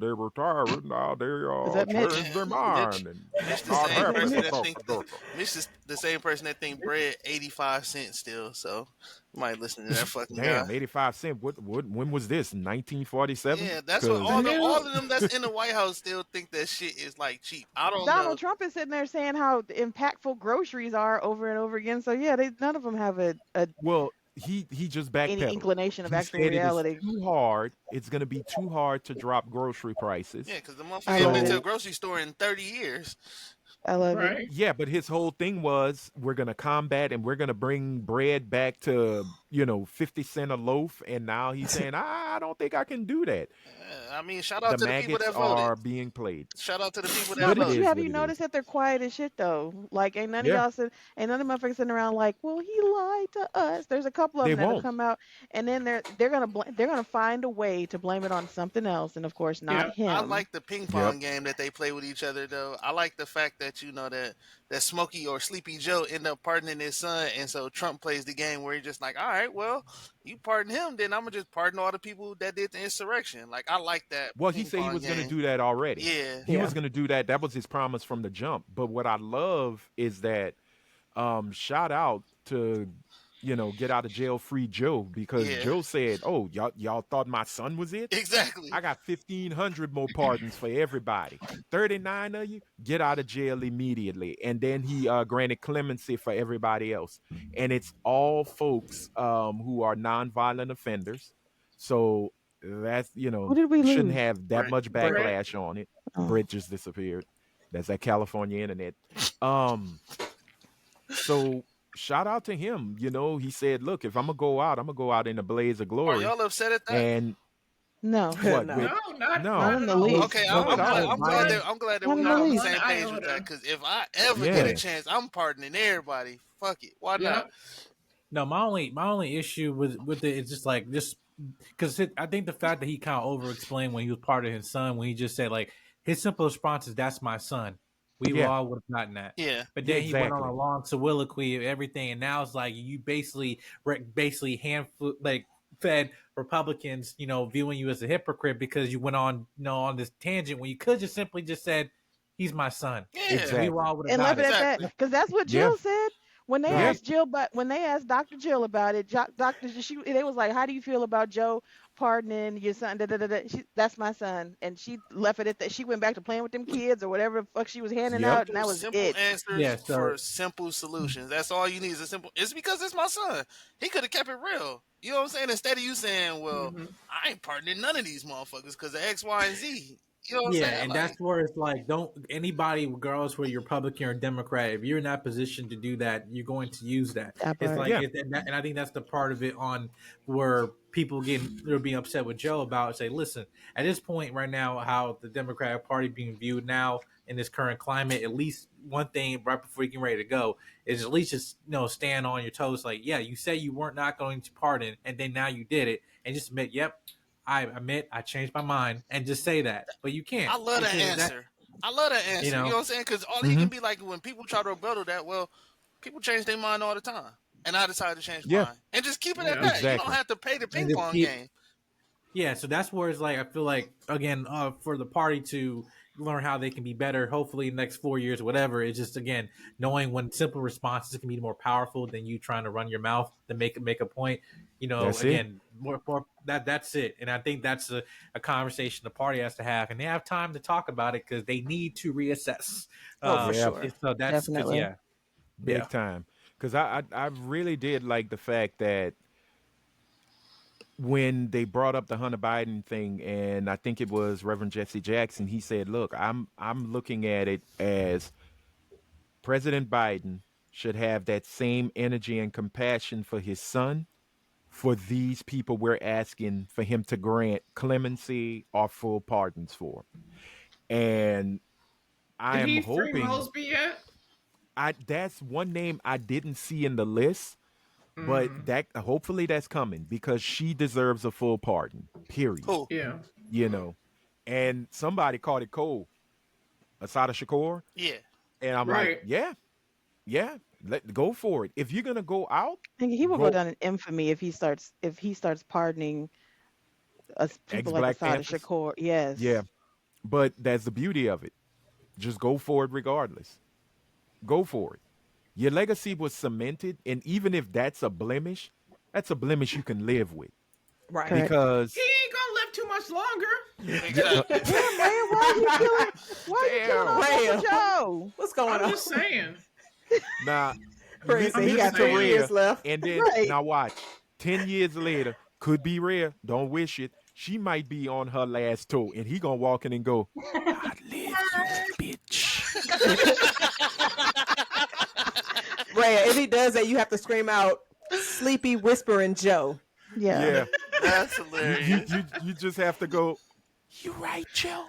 they're retiring now, they Is that Mitch? changed their Mitch, mind and Mitch the not same Is that person happening. that Mitch? think Mitch is the same person that think bread 85 cents still. So you might listen to that fucking guy. Damn, 85 cents. What? When was this? 1947? Yeah, that's what Because all of them that's in the White House still think that shit is like cheap. I don't know. Donald Trump is sitting there saying how impactful groceries are over and over again. So yeah, none of them have a well, he just any backpedaled. inclination of He actual said it is reality. too hard. It's going to be too hard to drop grocery prices. Yeah, because the I motherfucker ain't love been to a it. grocery store in 30 years. I love it. Right. Yeah, but his whole thing was we're gonna combat and we're gonna bring bread back to 50 cents a loaf, and now he's saying I don't think I can do that. I mean, shout out The to the people maggots that voted. are being played, Shout out to the people No, that but it but voted. you is have what you it is. noticed that they're quiet as shit though? Like ain't none of Yeah, y'all said, ain't none of the motherfuckers sitting around like, well, he lied to us. There's a couple of they them that have won't. come out, and then they're gonna find a way to blame it on something else, and of course not Yeah. I him. like the ping Yep. pong game that they play with each other, though. I like the fact that that Smokey or Sleepy Joe end up pardoning his son, and so Trump plays the game where he's just like, all right, well, you pardon him, then I'm gonna just pardon all the people that did the insurrection. Like I like that Well, he ping said he pong was going to game. do that already. Yeah, He was Yeah. going to do that. That was his promise from the jump. But what I love is that shout out to get out of jail free Joe, because yeah, Joe said, "Oh, y'all thought my son was it? exactly. I got 1,500 more pardons for everybody. 39 of you get out of jail immediately." And then he granted clemency for everybody else, and it's all folks who are nonviolent offenders. So that's Who did we shouldn't lose? have that Brett, much Brett. backlash on it. Oh. Brett just disappeared. That's that California internet. Um, so shout out to him. He said, "Look, if I'm gonna go out, I'm gonna go out in a blaze of Are glory." y'all upset at that? And No, what No. with No, not no? not at in the all. least. Okay, Not at all. I'm glad that Not in we the all on the least. same One page with iota. that. Because if I ever get Yeah. a chance, I'm pardoning everybody. Fuck it, why not? Yep. No, my only issue with it is just because I think the fact that he kind of over explained when he was part of his son, when he just said like his simple response is, "That's my son." We all would have gotten that. Yeah. But then he went on exactly. a long soliloquy of everything, and now it's like you basically fed Republicans, viewing you as a hypocrite because you went on, on this tangent when you could just simply just said, "He's my son." Yeah. Exactly. We all would have And left got it it. at that, Exactly. because that's what Yeah. Jill said when they Right. asked Jill, but when they asked Dr. Jill about it, they was like, "How do you feel about Joe pardoning your son?" Da, da, da, da. That's my son, and she left it at that. She went back to playing with them kids or whatever the fuck she was handing Yep. out, and that was Simple it. answers Yeah, so- for simple solutions. That's all you need is a simple. It's because it's my son. He could have kept it real. You know what I'm saying? Instead of you saying, "Well, I ain't pardoning none of these motherfuckers because of X, Y, and Z." You know what I'm Yeah, saying? and Like, that's where it's like, don't anybody, regardless whether you're Republican or Democrat, if you're in that position to do that, you're going to use that. That It's part. like, Yeah. and I think that's the part of it on where people they're being upset with Joe about. Say, listen, at this point right now, how the Democratic Party being viewed now in this current climate, at least one thing right before you get ready to go is at least just stand on your toes. Like, yeah, you said you weren't not going to pardon, and then now you did it, and just admit, yep. I admit I changed my mind, and just say that, but you can't. I love that answer. I love that answer. You know what I'm saying? Because all you can be like when people try to rebuttal that, well, people change their mind all the time, and I decided to change mine, and just keep it at that. Exactly. You don't have to pay the ping pong game. Yeah, so that's where it's like I feel like again for the party to learn how they can be better. Hopefully, in the next 4 years, whatever. It's just again knowing when simple responses can be more powerful than you trying to run your mouth to make a point. That's again, more that's it. And I think that's a conversation the party has to have, and they have time to talk about it because they need to reassess. For sure. So that's Definitely. Big time. Because I really did like the fact that when they brought up the Hunter Biden thing, and I think it was Reverend Jesse Jackson, he said, "Look, I'm looking at it as President Biden should have that same energy and compassion for his son, for these people we're asking for him to grant clemency or full pardons for." And I Did am he free hoping Mosby yet? that's one name I didn't see in the list. But that hopefully that's coming because she deserves a full pardon. Period. Cool. Yeah. And somebody called it cold. Asada Shakur. Yeah. And I'm like, yeah, go for it. If you're gonna go out, I think he will go down in infamy if he starts pardoning people like Ex-Black Asada Panthers. Shakur. Yes. Yeah. But that's the beauty of it. Just go for it regardless. Go for it. Your legacy was cemented, and even if that's a blemish you can live with. Right. Correct. Because He ain't gonna live too much longer. Exactly. Damn, Ray, why you killing Ray. Uncle Joe? What's going I'm on? just saying. nah, Ray said he listen got to 2 Rhea, years left. and then Right. now watch. 10 years later, could be rare. Don't wish it. She might be on her last toe, and he gonna walk in and go, "I live, you bitch." Ray, if he does that, you have to scream out, "Sleepy Whispering Joe." Yeah. That's hilarious. You just have to go, "You right, Joe.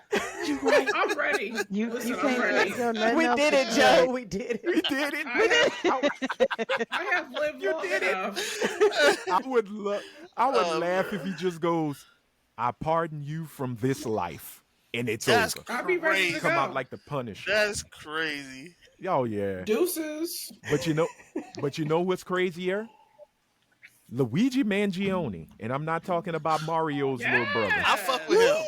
You right." I'm ready. Listen, You I'm can't ready. tell nothing We else did to it, say. Joe. We did it. We did it. I have lived long did it. enough. I would laugh if he just goes, "I pardon you from this life," and it's That's over. I'll be ready to Come go. out like the Punisher. That's crazy. Oh yeah. Deuces. But you know what's crazier? Luigi Mangione, and I'm not talking about Mario's little brother. I fuck with him.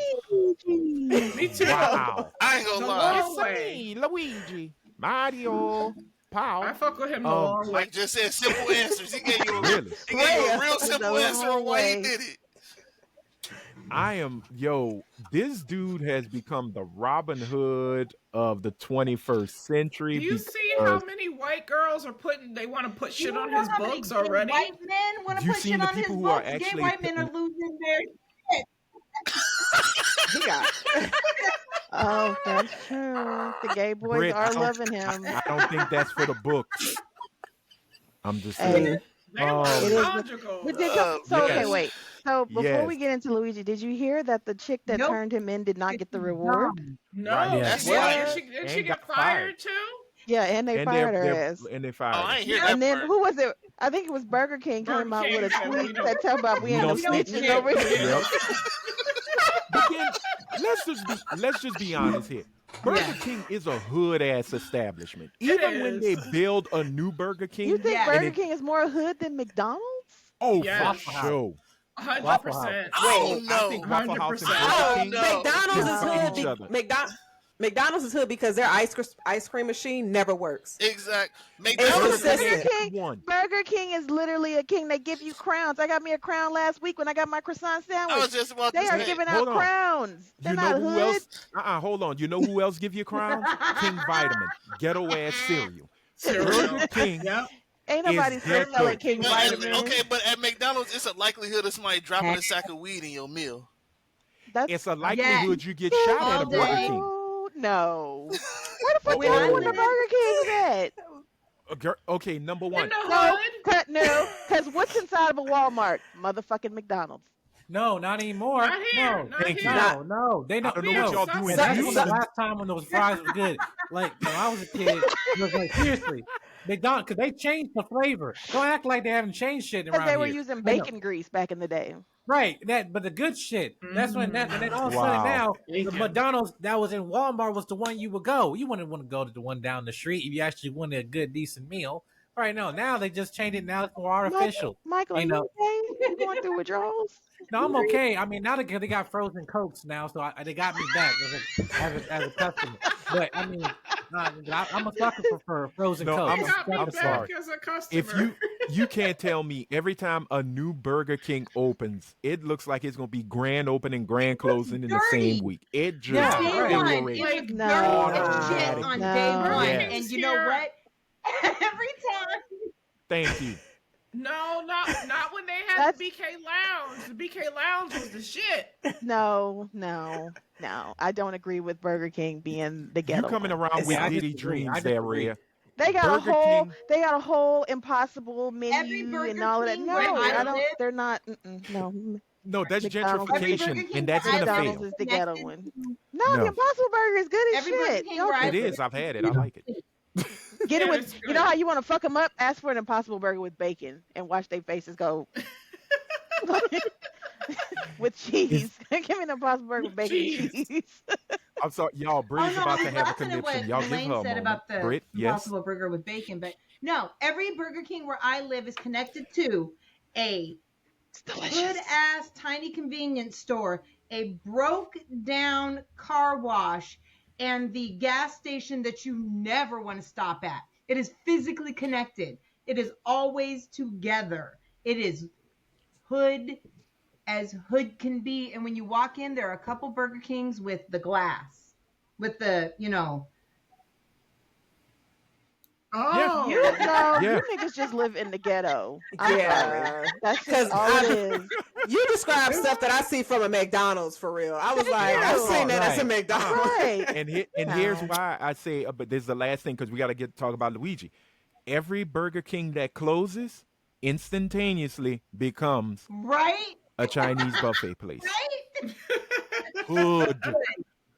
Me too. Wow. I ain't gonna The lie. long way. Luigi, Mario, Pow. I fuck with him the long way. Mike just said simple answers. He gave you a Really? real simple The answer of long why he way. did it. This dude has become the Robin Hood of the 21st century. Do you see how many white girls they want to put shit on his books already? White men want to You put seen shit the on his people who are books. Gay actually white men are losing their shit. He got Oh, that's true. The gay boys Britt, are loving him. I don't think that's for the books. I'm just Hey. saying. They were Oh. It is- conjugal. But okay, Yes. wait. So before Yes. we get into Luigi, did you hear that the chick that Nope. turned him in did not get the reward? No, Right. Yeah. she did. What? Didn't she And get got fired too? Yeah, and they fired her ass. And they Oh, fired I her. ain't hear that And then part. who was it? I think it was Burger King Burger came out King with a said, tweet that talked about we We ain't no don't snitch. snitching over here. Yep. But let's just be honest here. Burger Yeah. King is a hood ass establishment. It Even when they is. build a new Burger You King, think Yeah. Burger King is more hood than McDonald's? oh Yes. for sure. 100%. Oh, I think no. Waffle House and 100%. Burger Oh, King no. McDonald's is fight hood. each other. McDonald's is hood because their ice cream machine never works. Exact. It's McDonald's. consistent. Burger King won. Burger King is literally a king. They give you crowns. I got me a crown last week when I got my croissant I was sandwich. just about They to are say. giving out Hold on. crowns. They're You know not who hood. else? Hold on. You know who else give you crowns? King Vitamin, ghetto ass cereal. Burger King Yep. Ain't is nobody still ghetto. selling King But Vitamin. okay, but at McDonald's, it's a likelihood of somebody dropping a sack of weed in your meal. That's It's a likelihood you get shot at a All Burger day. King. No. Where the fuck Oh, you oh. where the Burger King's at? Okay, number In one. the No, hood. because what's inside of a Walmart? Motherfucking McDonald's. No, not anymore. Not here. No, Not thank here. you. no, they I don't. don't know Yeah, what y'all some- doing. That's Some- when Houston. the last time when those fries was good. Like when I was a kid, it was like seriously, McDonald's because they changed the flavor. Don't act like they haven't changed shit Because around they were here. using They know. bacon grease back in the day. Right, but the good shit. That's when that, and then all of a Wow. sudden now the Bacon. McDonald's that was in Walmart was the one you would go. You wouldn't want to go to the one down the street if you actually wanted a good decent meal. Right now they just changed it. Now it's more artificial. Michael, are You you know. okay? You going through withdrawals? No, I'm okay. I mean, now they got frozen Cokes now, so they got me back as a customer. But I mean, I'm a sucker for frozen No, Coke. They got me I'm back sorry. as a customer. If you can't tell me every time a new Burger King opens, it looks like it's gonna be grand opening, grand closing in the dirty. same week. It just Yeah, Day right. one, deteriorates. it was No. dirty as shit Automatic. on No. day one. Yes. And you know what? Every time. Thank you. No, not when they had the BK Lounge. The BK Lounge was the shit. No. I don't agree with Burger King being the ghetto. You coming one. around with I Diddy disagree. dreams I there, disagree. Rhea. They got Burger a whole King- they got a whole impossible Every menu Burger and all of that. King No, where I I don't. live- They're not. No, No, that's McDonald's- Every Burger gentrification, King and that's where I gonna live McDonald's fail. is the ghetto connected one. to- No, No. the Impossible Burger is good as Every Burger shit. King Y'all where I It live- is. I've had it. I like it. get it Yeah, with. it's You know good. how you want to fuck them up? Ask for an Impossible Burger with bacon and watch their faces go. With cheese. Give me an Impossible Burger with bacon and Cheese. cheese. I'm sorry, y'all. Britt's no, about I to was have a laughing at what conniption. Y'all give Elaine her a said moment. about the Britt, yes. Impossible Burger with bacon, but no, every Burger King where I live is connected to a good ass tiny convenience store, a broke down car wash, and the gas station that you never want to stop at. It is physically connected. It is always together. It is hood as hood can be. And when you walk in, there are a couple Burger Kings with the glass, with the, Oh, You know, Yeah. you niggas just live in the ghetto. I'm sorry. Yeah. That's Because just all it is. you describe stuff that I see from a McDonald's for real. I was like, Yeah. I've seen that as a Right. McDonald's. Right. And here's No. why I say, but this is the last thing because we got to talk about Luigi. Every Burger King that closes instantaneously becomes right? a Chinese buffet place. Right?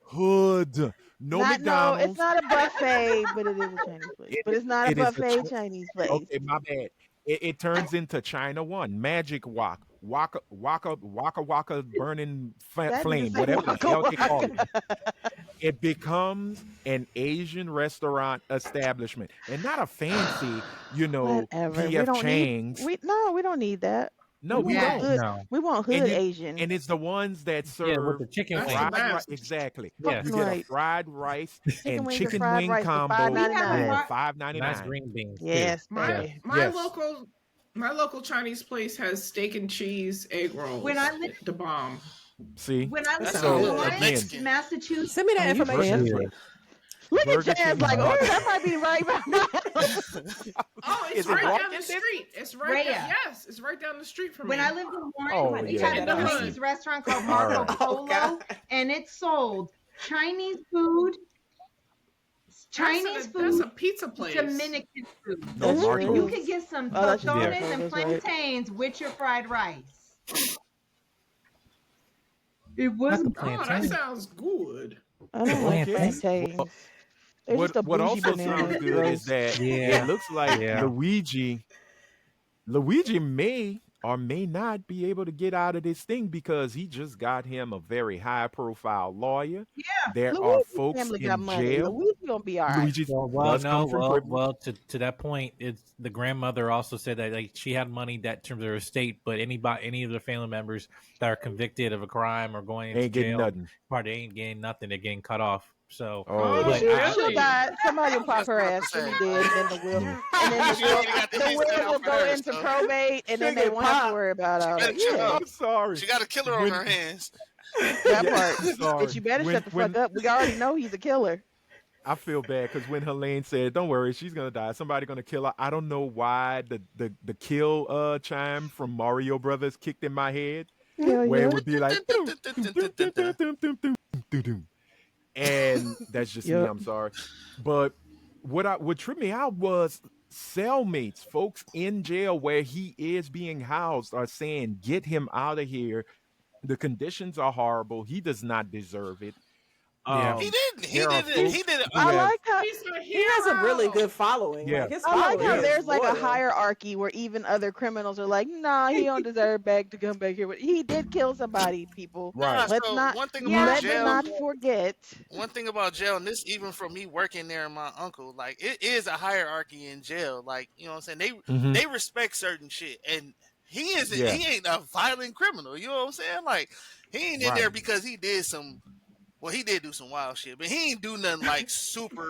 Hood. No No, McDonald's. it's not a buffet, but it is a Chinese place. But it's not a It is a buffet Chi- Chinese place. Okay, my bad. It turns into China One, Magic Wok, Waka burning That flame, nigga say whatever the Waka hell they call Waka. it. It becomes an Asian restaurant establishment, and not a fancy, Whatever. We PF don't Chang's. need. We don't need that. No, we Yeah. don't. Hood, No. We want hood And it- Asian. And it's the ones that Yeah, serve with the chicken That's wings. the fried best. rice. Exactly. Yeah. You get a Right. fried rice and wings chicken fried wing rice for combo $5.99. for $5.99. Nice green beans. too. Yes, my baby. Yes. local Chinese place has steak and cheese egg rolls. When I lived- the bomb. See, When I lived So, in again- Lawrence, Massachusetts, Send me that Oh, you information. fancy. Look at Burger Jazz King like, Walk- oh, that might be right by my house. Oh, it's Is it right down walking the distance? street. It's right Rhea. there. Yes, it's right down the street from when me. I lived in Lawrence, Oh, we yeah. had a In the hood. Chinese restaurant called All Marco right. Polo, Oh, God. and it sold Chinese food, Chinese that's a food, picca place. Dominican food. No, That's Marco. true. You could get some Oh, that's tostones right. and That's right. plantains with your fried rice. It was Not the Oh, that plantain. sounds good. I don't like Okay. plantains. They're just a What bougie also banana. sounds good is that Yeah. it looks like Yeah. Luigi may or may not be able to get out of this thing because he just got him a very high profile lawyer. Yeah. There are Luigi folks family got in money. jail. Luigi gonna be all right. Luigi Well, does no, come from privilege. to that point, it's the grandmother also said that like she had money that in terms of her estate, but any of the family members that are convicted of a crime or going into Ain't getting jail, nothing. part they ain't getting nothing. They're getting cut off. So, Oh, but She'll die. Somebody will pop Just her about to ass. She'll say. be dead, and then the will, Yeah. and then She already got the the hit will set will out for go her, into so probate, and then She'll they get won't have to popped. worry about all that. She better Yeah, I'm sorry. She got a killer on When- her hands. that Yeah, part. I'm sorry. Bitch, you better When- shut the fuck up. We already know he's a killer. I feel bad because when Helene said, "Don't worry, she's gonna die. Somebody gonna kill her." I don't know why the kill chime from Mario Brothers kicked in my head, Hell where yeah. it would be like, "Dum, dum, dum, dum, dum, dum, dum, dum, dum, dum." And that's just me. Yep. I'm sorry, but what tripped me out was cellmates, folks in jail where he is being housed, are saying, "Get him out of here. The conditions are horrible. He does not deserve it." Yeah. He didn't. He there are did it. He folks did it. who I have- like how He's a He has a really hero. good following. Yeah. Like his I like following how is there's like a loyal. hierarchy where even other criminals are like, nah, he don't deserve back to come back here. He did kill somebody, people. Right. Let's So not one thing Yeah, about let's jail, not forget. one thing about jail, and this even from me working there and my uncle, like it is a hierarchy in jail. Like, you know what I'm saying? Mhm. They respect certain shit. And he isn't Yeah. he ain't a violent criminal. You know what I'm saying? Like he ain't in Right. there because he did some well, he did do some wild shit, but he ain't do nothing like super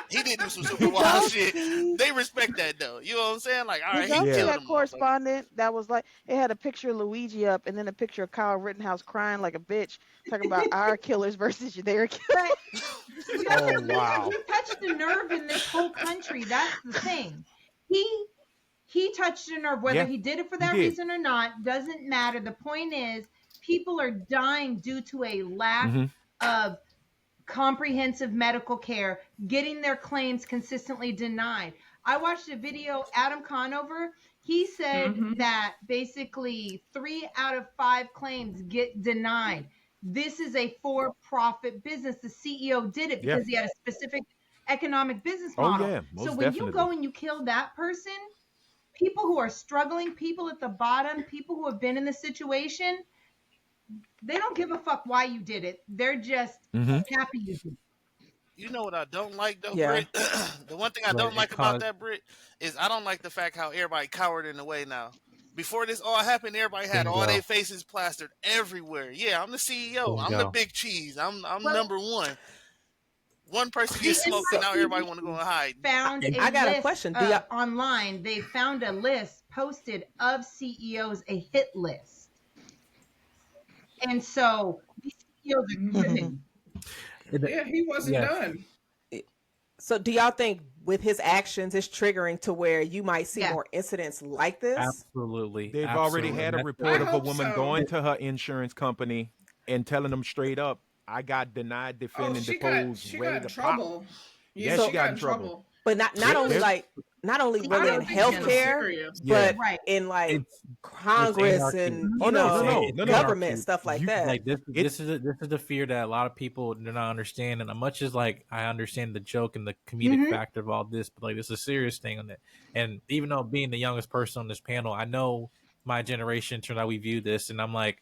he did do some super Did y'all wild shit. see? They respect that though. You know what I'm saying? Like, all right, Did he y'all see Yeah. killed that him. correspondent that was like it had a picture of Luigi up and then a picture of Kyle Rittenhouse crying like a bitch, talking about our killers versus their killers. But Oh wow. he touched a nerve in this whole country. That's the thing. He touched a nerve. Whether Yeah, he did it for he that did. reason or not doesn't matter. The point is, people are dying due to a lack Mhm. of comprehensive medical care, getting their claims consistently denied. I watched a video, Adam Conover. He said that basically 3 out of 5 claims get denied. This is a for-profit business. The CEO did it Yeah. because he had a specific economic business Oh model. yeah, So most when you definitely. go and you kill that person, people who are struggling, people at the bottom, people who have been in the situation, they don't give a fuck why you did it. They're just Mhm. happy you did it. You know what I don't like though, Yeah. Britt? The one thing I Right, don't it like about caused- that, Britt, is I don't like the fact how everybody cowered in the way now. Before this all happened, everybody had all Bingo. their faces plastered everywhere. Yeah, I'm the CEO. I'm the Bingo. big cheese. I'm Well- number one. One person The gets smoked and now everybody NYPD want to go and hide. found a I got a list, question. Do y'all- online. They found a list posted of CEOs, a hit list. And so these CEOs are driven. Yeah, he wasn't Yes. done. So do y'all think with his actions it's triggering to where you might see Yeah. more incidents like this? Absolutely. They've already absolutely. had a That's- report I of a hope woman so. going to her insurance company and telling them straight up, "I got denied, Oh, defending, she got deposed, she ready got in to pop." trouble. Yeah, So- she got in trouble. But not Yeah, only there's- like not only See, really I in don't think she was healthcare, serious. Yeah. but Right. in like It's Congress anarchy. and Oh, you no, know no, no, no. government stuff like You- that. like this It's- this is the fear that a lot of people do not understand, and as much as like I understand the joke and the comedic factor of all this, but like this is a serious thing on it. And even though being the youngest person on this panel, I know my generation in terms of how we view this, and I'm like,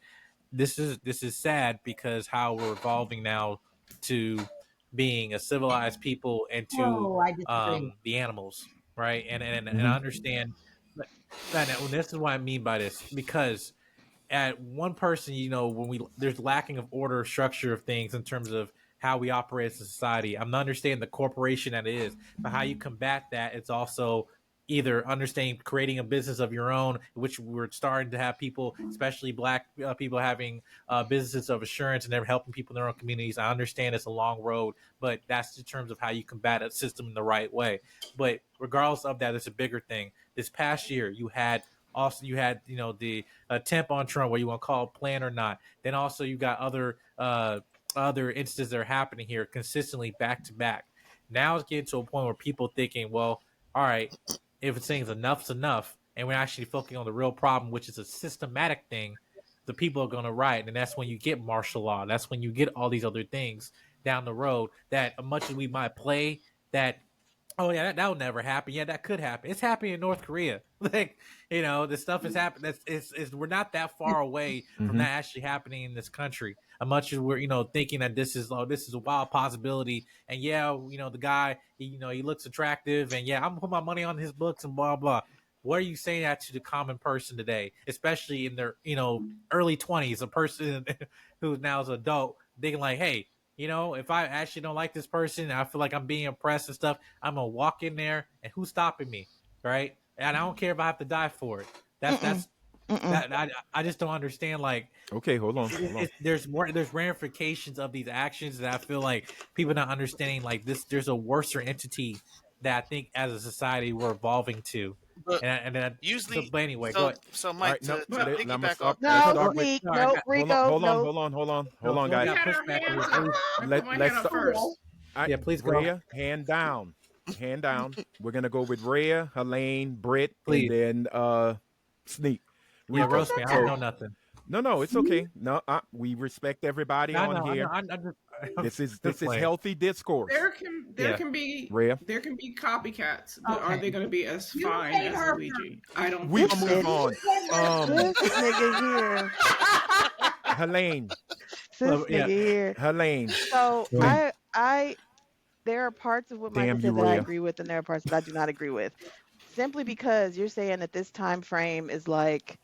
this is sad because how we're evolving now to being a civilized people and to Oh, I disagree. the animals, right? And Mhm. I understand that, and this is what I mean by this, because at one person, you know, when there's lacking of order, structure of things in terms of how we operate as a society. I'm not understanding the corporation that it is, but how you combat that, it's also either understanding creating a business of your own, which we're starting to have people, especially black people, having businesses of assurance and they're helping people in their own communities. I understand it's a long road, but that's in terms of how you combat a system in the right way. But regardless of that, it's a bigger thing. This past year, you had you know the temp on Trump, where you want to call it plan or not. Then also you got other instances that are happening here consistently back to back. Now it's getting to a point where people thinking, well, all right, if it's saying enough's enough, and we're actually focusing on the real problem, which is a systematic thing, the people are going to riot, and that's when you get martial law. That's when you get all these other things down the road. That much as we might play that Oh yeah, that will never happen. Yeah, that could happen. It's happening in North Korea. Like, this stuff is happening. It's we're not that far away from Mhm. that actually happening in this country. As much as we're thinking that this is a wild possibility. And yeah, the guy he looks attractive, and yeah, I'm gonna put my money on his books and blah blah. What are you saying that to the common person today, especially in their early 20s, a person who now is an adult, thinking like, hey, if I actually don't like this person, and I feel like I'm being oppressed and stuff, I'm gonna walk in there, and who's stopping me, right? And I don't care if I have to die for it. That's Mm-mm. that's Mm-mm. that I just don't understand. Like, Okay, hold on. there's ramifications of these actions that I feel like people not understanding. Like this, there's a worser entity that I think as a society we're evolving to. But And then usually, but anyway, go so ahead. so All Mike, right, no, to But I'm gonna piggyback off stop. that. Let's No, start Or, with. Zeke. no, I No, got Rico. No. Hold on, we we guys. got had our pushback. hands up. I put my hand Let's. up first. Yeah, please go. Rhea, hand down, hand down. We're gonna go with Rhea, Helene, Britt, and Please. then Sneak, Yeah, Oh, Rico. it's roast me. I don't So know okay. nothing. no, it's okay. No, we respect everybody I on know. I know. here. I'm just, This is just this is playing. healthy discourse. There Yeah. can be Rhea, copycats, but are Okay. they going to be as You fine hate as her Luigi? I don't we think This gonna move so. bitch. on. Um, This nigga here. Helene, This Yeah. nigga here. Helene. So Go ahead. I there are parts of what Michael Damn you, said that I Rhea. agree with, and there are parts that I do not agree with. Simply because you're saying that this time frame is like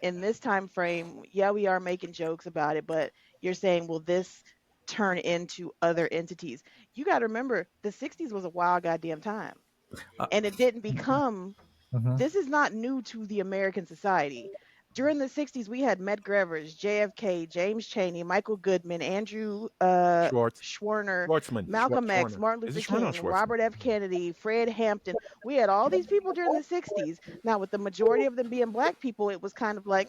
in this time frame, yeah, we are making jokes about it, but you're saying, will this turn into other entities? You got to remember, the 60s was a wild goddamn time, Uh, and it didn't become mhm. this is not new to the American society. During the 60s, we had Medgar JFK, James Chaney, Michael Goodman, Andrew Schwartz, Schwerner, Schwartzman, Malcolm X, Schwerner. Martin Is Luther it Schwerner or King, Schwartzman? Robert F. Kennedy, Fred Hampton. We had all these people during the 60s. Now, with the majority of them being black people, it was kind of like,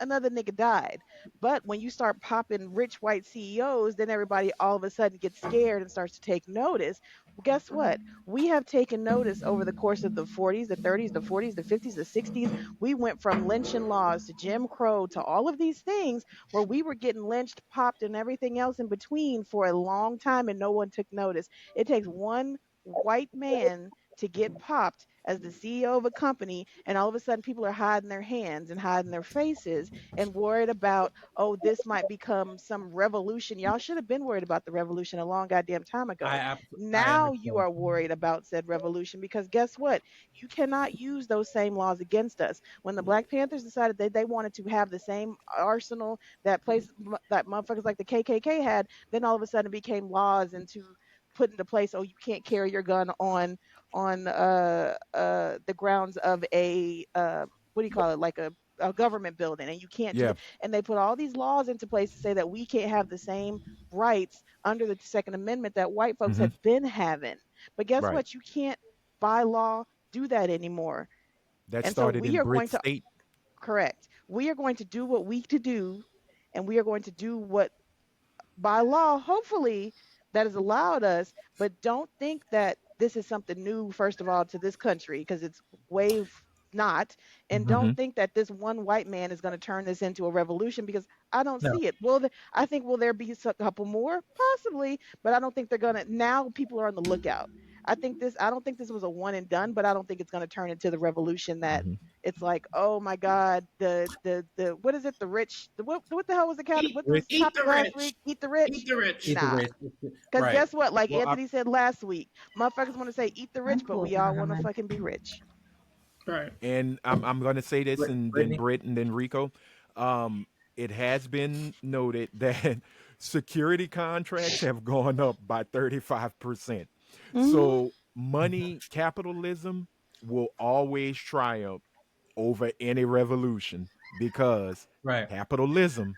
another nigga died. But when you start popping rich white CEOs, then everybody all of a sudden gets scared and starts to take notice. Well, guess what? We have taken notice over the course of the 40s, the 30s, the 40s, the 50s, the 60s. We went from lynching laws to Jim Crow to all of these things where we were getting lynched, popped, and everything else in between for a long time and no one took notice. It takes one white man to get popped as the CEO of a company, and all of a sudden people are hiding their hands and hiding their faces and worried about, oh, this might become some revolution. Y'all should have been worried about the revolution a long goddamn time ago. I Now you understand. are worried about said revolution because guess what? You cannot use those same laws against us. When the Black Panthers decided that they wanted to have the same arsenal that motherfuckers like the KKK had, then all of a sudden it became laws and to put into place. Oh, you can't carry your gun on the grounds of a what do you call it, like a government building, and you can't do Yeah. it. And they put all these laws into place to say that we can't have the same rights under the Second Amendment that white folks Hmm. had been having. But guess Right. what? You can't by law do that anymore. That And so started we in are Brit going to State. correct. We are going to do what we to do, and we are going to do what by law, hopefully, that has allowed us. But don't think that this is something new, first of all, to this country, because it's wave not. And Mhm. Hmm. don't think that this one white man is going to turn this into a revolution because I don't No. see it. I think will there be a couple more? Possibly, but I don't think they're going to. Now people are on the lookout. I don't think this was a one and done, but I don't think it's going to turn into the revolution that Hmm. it's like, oh my God, the what is it? The rich, what the hell was the Eat, what Rich, was the eat topic the last rich. week? Eat the Eat rich? the rich. either Nah. way. Because Right. guess what? Like Well, Anthony said last week, motherfuckers want to say eat the rich, I'm but cool we without all her, want to man. fucking be rich. Right. And I'm gonna say this, and then Brittany. Britt, and then Rico. Um, it has been noted that security contracts have gone up by 35%. Mm-hmm. So money capitalism will always triumph over any revolution because Right. capitalism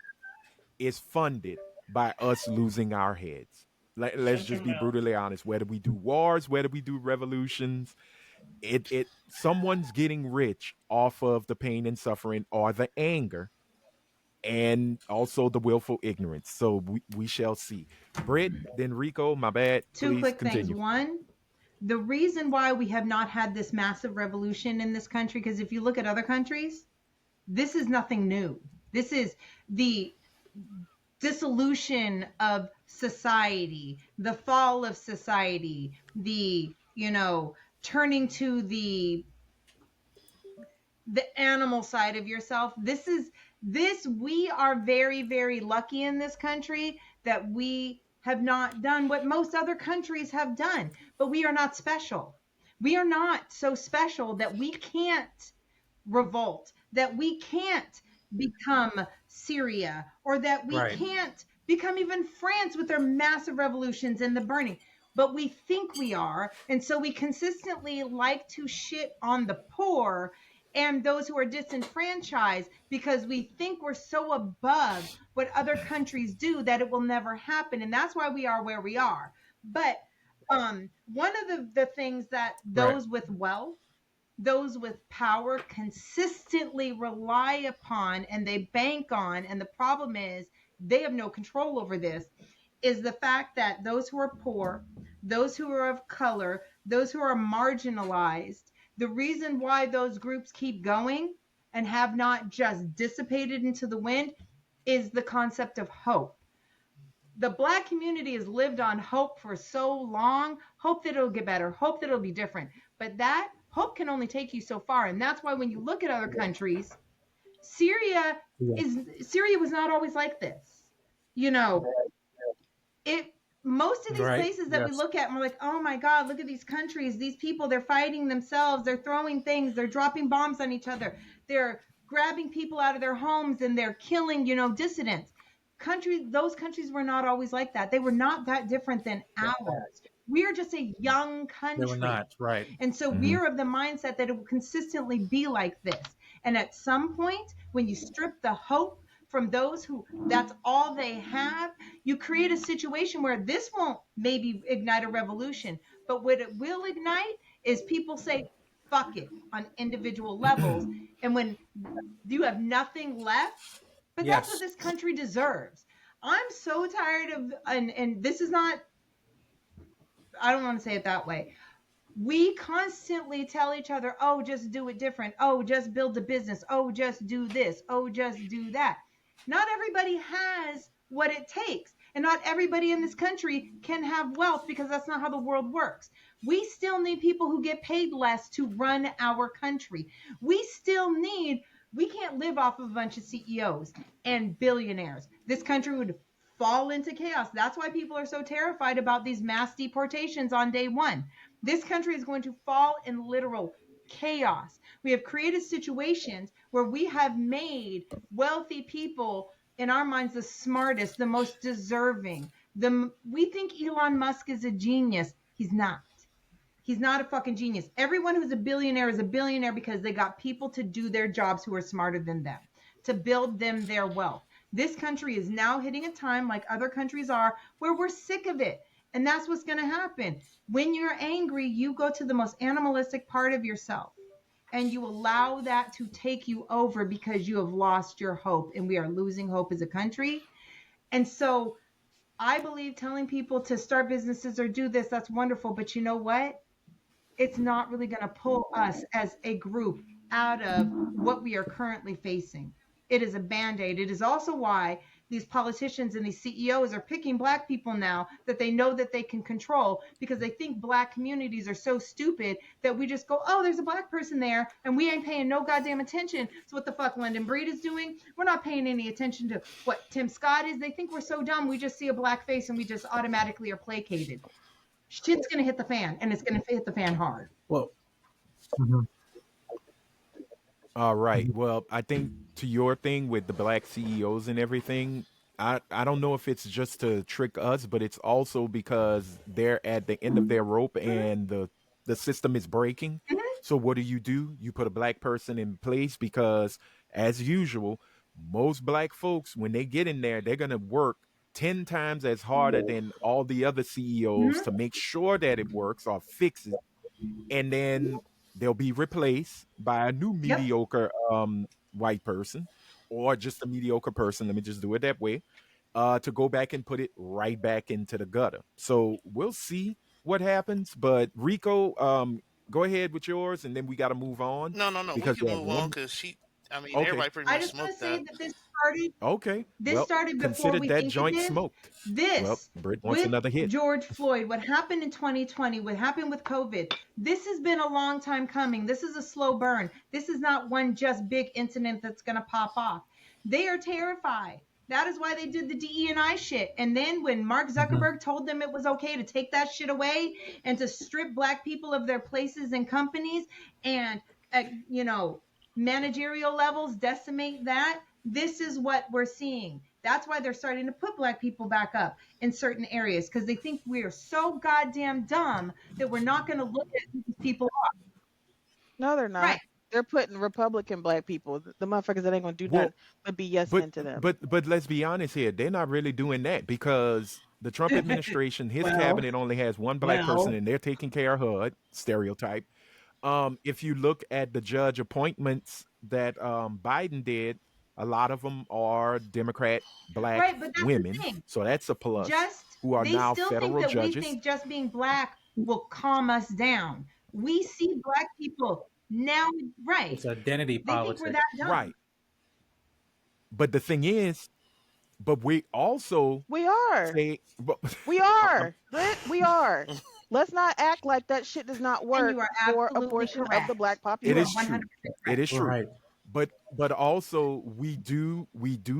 is funded by us losing our heads. Let's Shut your just be mouth. brutally honest. Whether we do wars, whether we do revolutions, it someone's getting rich off of the pain and suffering or the anger and also the willful ignorance. So we shall see. Britt, then Rico, my bad. Two Please quick things. continue. One, the reason why we have not had this massive revolution in this country, because if you look at other countries, this is nothing new. This is the dissolution of society, the fall of society, the turning to the animal side of yourself. We are very, very lucky in this country that we have not done what most other countries have done, but we are not special. We are not so special that we can't revolt, that we can't become Syria, or that we can't become even France with their massive revolutions and the burning. But we think we are. And so we consistently like to shit on the poor and those who are disenfranchised because we think we're so above what other countries do that it will never happen. And that's why we are where we are. But one of the things that those with wealth, those with power consistently rely upon and they bank on, and the problem is they have no control over this, is the fact that those who are poor, those who are of color, those who are marginalized, the reason why those groups keep going and have not just dissipated into the wind is the concept of hope. The Black community has lived on hope for so long, hope that it'll get better, hope that it'll be different. But that hope can only take you so far. And that's why when you look at other countries, Syria was not always like this. Most of these places that we look at and we're like, oh my God, look at these countries, these people, they're fighting themselves, they're throwing things, they're dropping bombs on each other, they're grabbing people out of their homes and they're killing, dissidents. Those countries were not always like that. They were not that different than ours. We are just a young country. They were not, right. And so we're of the mindset that it will consistently be like this. And at some point, when you strip the hope from those who that's all they have, you create a situation where this won't maybe ignite a revolution, but what it will ignite is people say, fuck it, on individual levels. And when you have nothing left, but that's what this country deserves. I'm so tired of, and this is not, I don't want to say it that way. We constantly tell each other, oh, just do it different. Oh, just build a business. Oh, just do this. Oh, just do that. Not everybody has what it takes. And not everybody in this country can have wealth because that's not how the world works. We still need people who get paid less to run our country. We can't live off of a bunch of CEOs and billionaires. This country would fall into chaos. That's why people are so terrified about these mass deportations on day one. This country is going to fall in literal chaos. We have created situations where we have made wealthy people, in our minds, the smartest, the most deserving. We think Elon Musk is a genius. He's not. He's not a fucking genius. Everyone who's a billionaire is a billionaire because they got people to do their jobs who are smarter than them, to build them their wealth. This country is now hitting a time, like other countries are, where we're sick of it. And that's what's going to happen. When you're angry, you go to the most animalistic part of yourself and you allow that to take you over because you have lost your hope, and we are losing hope as a country. And so I believe telling people to start businesses or do this, that's wonderful. But you know what? It's not really going to pull us as a group out of what we are currently facing. It is a Band-Aid. It is also why these politicians and these CEOs are picking Black people now that they know that they can control, because they think Black communities are so stupid that we just go, oh, there's a Black person there and we ain't paying no goddamn attention to what the fuck London Breed is doing. We're not paying any attention to what Tim Scott is. They think we're so dumb. We just see a Black face and we just automatically are placated. Shit's going to hit the fan, and it's going to hit the fan hard. Well, All right. Well, I think to your thing with the Black CEOs and everything, I don't know if it's just to trick us, but it's also because they're at the end of their rope and the system is breaking. So what do? You put a Black person in place because, as usual, most Black folks, when they get in there, they're going to work 10 times as harder than all the other CEOs to make sure that it works or fix it. And then they'll be replaced by a new mediocre white person, or just a mediocre person. Let me just do it that way, to go back and put it right back into the gutter. So we'll see what happens. But Rico, go ahead with yours, and then we got to move on. No. Because we can move on because I mean, Okay. everybody pretty I much just want to smoked say that. that Okay. this Well, started before consider we that think it joint did. smoked. Well, This Britt wants with another hit. George Floyd, what happened in 2020, what happened with COVID, this has been a long time coming. This is a slow burn. This is not one just big incident that's going to pop off. They are terrified. That is why they did the DE&I shit. And then when Mark Zuckerberg told them it was okay to take that shit away and to strip Black people of their places and companies and, you know, managerial levels, decimate that, this is what we're seeing. That's why they're starting to put Black people back up in certain areas, because they think we are so goddamn dumb that we're not going to look at who these people are. No, they're Right. not. They're putting Republican Black people, the motherfuckers that ain't gonna do nothing Well, but be yes but men to them. but let's be honest here. They're not really doing that because the Trump administration, his Well, cabinet only has one black person, well. and they're taking care of her stereotype. If you look at the judge appointments that Biden did, a lot of them are Democrat black Right, but that's the women, thing. so that's a plus. Just Who are they now still think federal that we judges. think just being Black will calm us down. We see Black people now, right? It's identity They think we're politics. that dumb. Right. But the thing is, but we also We are. say, We are. Britt, we are. Let's not act like that shit does not And work you are for a absolutely portion of correct. the Black it population. is true. 100% It is true. Right. But also we do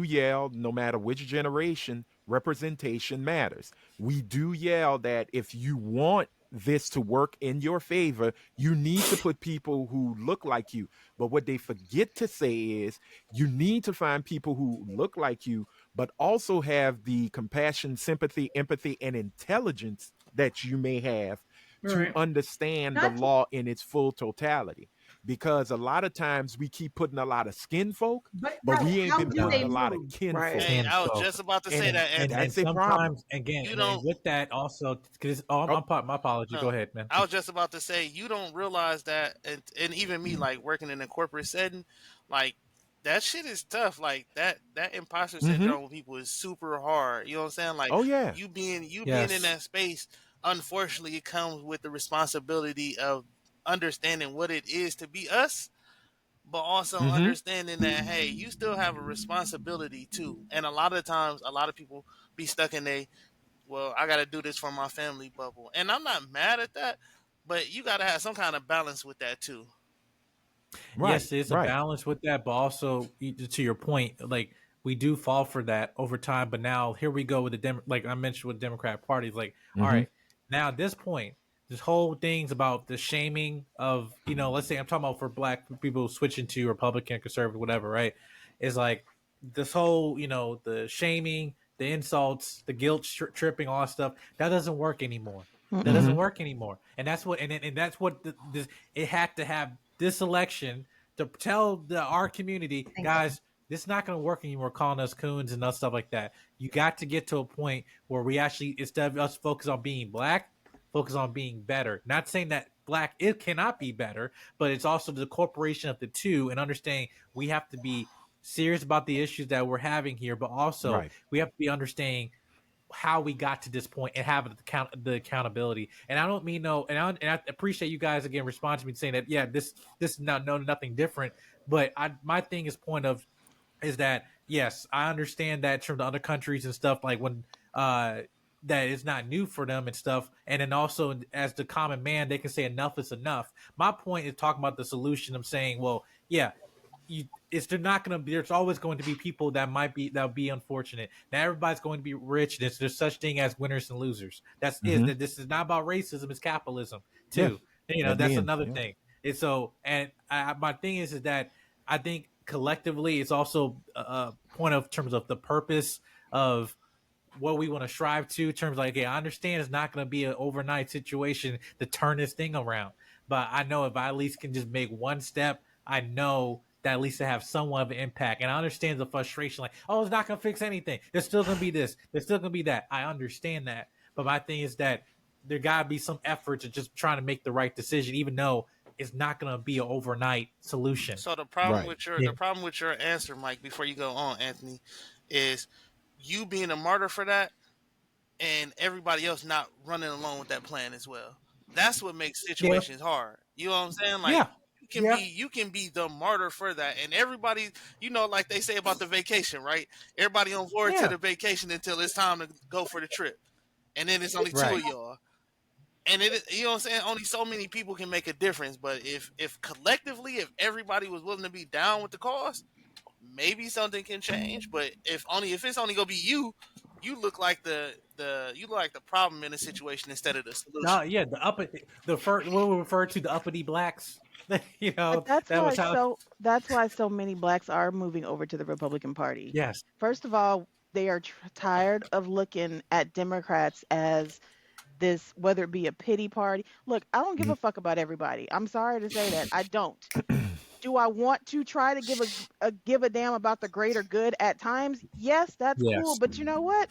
yell, no matter which generation, representation matters. We do yell that if you want this to work in your favor, you need to put people who look like you. But what they forget to say is you need to find people who look like you, but also have the compassion, sympathy, empathy, and intelligence that you may have to Right. understand the Not to, law in its full totality. Because a lot of times we keep putting a lot of skin folk, but but right, we ain't how been do putting they a lot of move? kin Right. folk. Hey, I was Kinfolk. just about to say And that, And Anthony. that's a problem. sometimes again, You and don't. with that also, because Oh, my apology. Go No, ahead, man. I was just about to say you don't realize that, and even me, like working in a corporate setting, like that shit is tough. Like that imposter mm-hmm. syndrome with people is super hard. You know what I'm saying? Like Oh yeah. you being in Yes. that space, unfortunately, it comes with the responsibility of understanding what it is to be us, but also Mm-hmm. understanding that hey, you still have a responsibility too. And a lot of times, a lot of people be stuck in a well, I got to do this for my family bubble. And I'm not mad at that, but you got to have some kind of balance with that too. Right. Yes, there's a Right. balance with that, but also to your point, like we do fall for that over time. But now here we go with like I mentioned with Democrat parties. Like, all Mm-hmm. right, now at this point, this whole thing's about the shaming of let's say I'm talking about for Black people switching to Republican, conservative, whatever, right? Is like this whole the shaming, the insults, the guilt tripping, all that stuff that doesn't work anymore. That Mm-mm. doesn't Mm-hmm. work anymore, and that's what and that's what this it had to have this election to tell our community, Thank guys, this is not going to work anymore. Calling us coons and stuff like that. You got to get to a point where we actually, instead of us focus on being Black, focus on being better. Not saying that Black it cannot be better, but it's also the corporation of the two and understanding we have to be serious about the issues that we're having here, but also Right. we have to be understanding how we got to this point and have the accountability. And I don't mean and I appreciate you guys again responding to me saying that this is not nothing different. But my thing is that yes, I understand that from the other countries and stuff like when that it's not new for them and stuff. And then also as the common man, they can say enough is enough. My point is talking about the solution. I'm saying, well, yeah, they're not going to be, there's always going to be people that'll be unfortunate. Not everybody's going to be rich. There's such thing as winners and losers. Mm-hmm. This is not about racism. It's capitalism Yeah. too. At the That's end. another Yeah. thing. And so, my thing is that I think collectively it's also a point of terms of the purpose of what we want to strive to in terms of like, hey, I understand it's not going to be an overnight situation to turn this thing around. But I know if I at least can just make one step, I know that at least to have somewhat of an impact. And I understand the frustration, like, oh, it's not going to fix anything. There's still going to be this. There's still going to be that. I understand that. But my thing is that there got to be some effort to just trying to make the right decision, even though it's not going to be an overnight solution. So the problem Right. with your Yeah. the problem with your answer, Mike, before you go on, Anthony, is you being a martyr for that and everybody else not running along with that plan as well. That's what makes Yeah. situations hard. You know what I'm saying? Like Yeah. you can be the martyr for that, and everybody, like they say about the vacation, right? Everybody on board to the vacation until it's time to go for the trip, and then it's only two of y'all. And you know what I'm saying? Only so many people can make a difference. But if collectively, if everybody was willing to be down with the cause, maybe something can change. But if it's only gonna be you, you look like the problem in a situation instead of the solution. No, yeah, the first what we refer to the uppity blacks. But that's why so many blacks are moving over to the Republican Party. Yes. First of all, they are tired of looking at Democrats as this, whether it be a pity party. Look, I don't give a fuck about everybody. I'm sorry to say that. I don't. Do I want to try to give a damn about the greater good at times? Yes, that's cool. But you know what?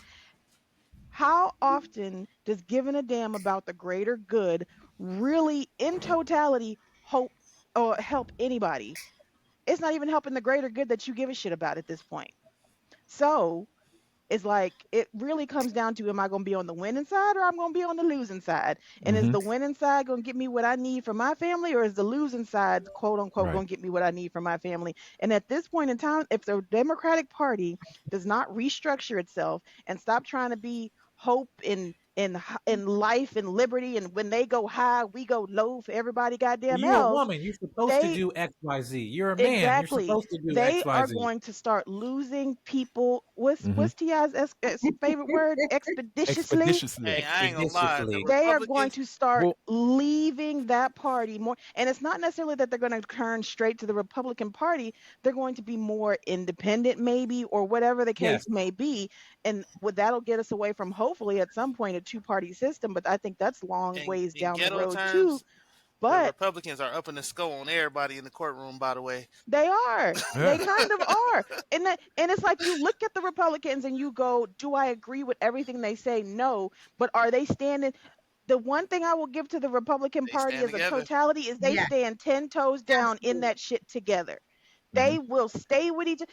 How often does giving a damn about the greater good really, in totality, hope or help anybody? It's not even helping the greater good that you give a shit about at this point. So it's like, it really comes down to, am I going to be on the winning side or I'm going to be on the losing side? And is the winning side going to get me what I need for my family, or is the losing side, quote unquote, going to get me what I need for my family? And at this point in time, if the Democratic Party does not restructure itself and stop trying to be hope in life and liberty, and when they go high, we go low for everybody goddamn You're else. a woman. You're supposed to do X, Y, Z. You're a man. Exactly. You're supposed to do they X, Y, are Z. going to start losing people. What's T.I.'s favorite word? Expeditiously. Hey, I ain't gonna lie. They are going to start leaving that party more. And it's not necessarily that they're going to turn straight to the Republican Party. They're going to be more independent, maybe, or whatever the case may be. And that'll get us away from, hopefully, at some point, a two-party system. But I think that's long ways down the road, too. But the Republicans are up in the skull on everybody in the courtroom, by the way. They are. They kind of are. And it's like, you look at the Republicans and you go, do I agree with everything they say? No. But are they standing? The one thing I will give to the Republican Party as a totality is they stand 10 toes down in that shit together. They will stay with each other.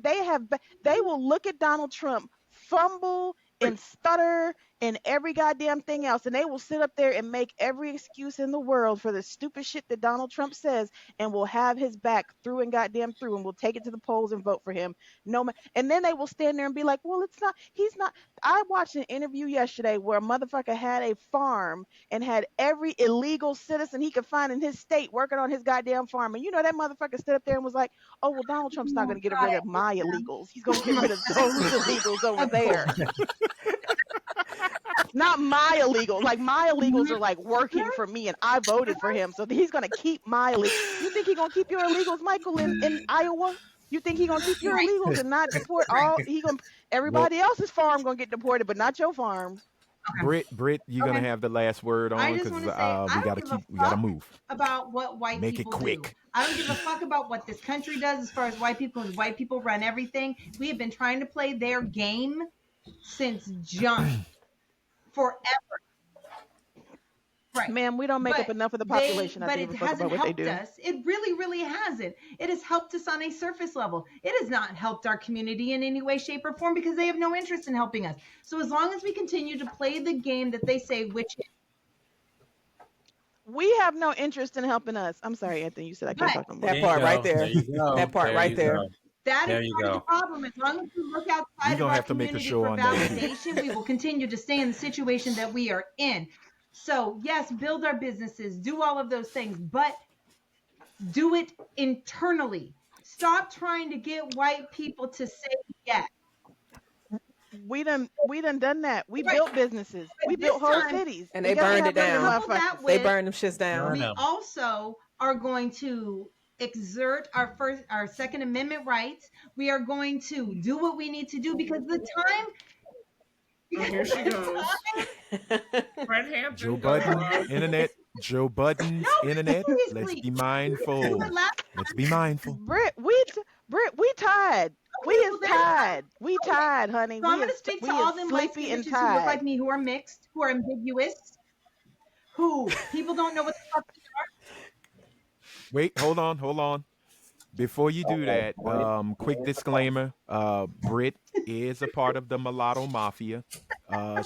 They will look at Donald Trump fumble and stutter and every goddamn thing else, and they will sit up there and make every excuse in the world for the stupid shit that Donald Trump says, and will have his back through and goddamn through, and will take it to the polls and vote for him. And then they will stand there and be like, well, he's not. I watched an interview yesterday where a motherfucker had a farm and had every illegal citizen he could find in his state working on his goddamn farm. And that motherfucker stood up there and was like, oh, well, Donald Trump's not going to get rid of my illegals. He's going to get rid of those illegals over there. Not my illegals. Like, my illegals are like working for me and I voted for him. So he's going to keep my illegals. You think he's going to keep your illegals, Michael, in Iowa? You think he's going to keep your illegals and not deport everybody else's farm going to get deported, but not your farm? Britt, you're going to have the last word on, because we got to move. About what white Make people it quick. do. I don't give a fuck about what this country does as far as white people, because white people run everything. We have been trying to play their game since jump. Forever. Right. Ma'am, we don't make up enough of the population. But it hasn't helped us. It really, really hasn't. It has helped us on a surface level. It has not helped our community in any way, shape, or form, because they have no interest in helping us. So as long as we continue to play the game that they say, which is, we have no interest in helping us. I'm sorry, Anthony, you said I can't talk no more. That part right there. That part right there. That is part of the problem. As long as we look outside of our community for validation, we will continue to stay in the situation that we are in. So, yes, build our businesses, do all of those things, but do it internally. Stop trying to get white people to say yes. We done that. We built businesses. We built whole cities. And they burned it down. They burned them shits down. We also are going to exert our Second Amendment rights. We are going to do what we need to do, because the time. Oh, here she goes. Joe Budden's internet. Joe Budden's internet. Let's be mindful. Let's be mindful. Britt, we tied. We is tied. We tied, honey. So I'm going to speak to all them white bitches who look like me, who are mixed, who are ambiguous, who people don't know what the fuck they are. Wait, hold on. Before you do that, quick disclaimer. Britt is a part of the Mulatto Mafia.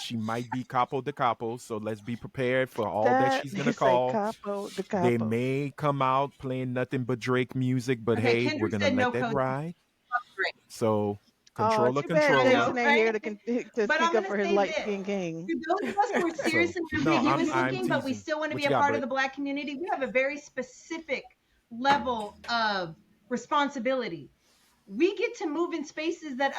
She might be capo de capo, so let's be prepared for all that That she's gonna you say call. capo de They capo. may come out playing nothing but Drake music, but Okay, hey, we're Kendrick gonna said let no that code. ride. Great. So Oh, controller, too bad I controller. know, Jason ain't here right? to to But I'm speak up gonna for his say light this. skinned king. To those of us who are So seriously no, ambiguous I'm looking, but we teasing. still want to What be you a got, part of Britt? the Black community, we have a very specific level of responsibility. We get to move in spaces that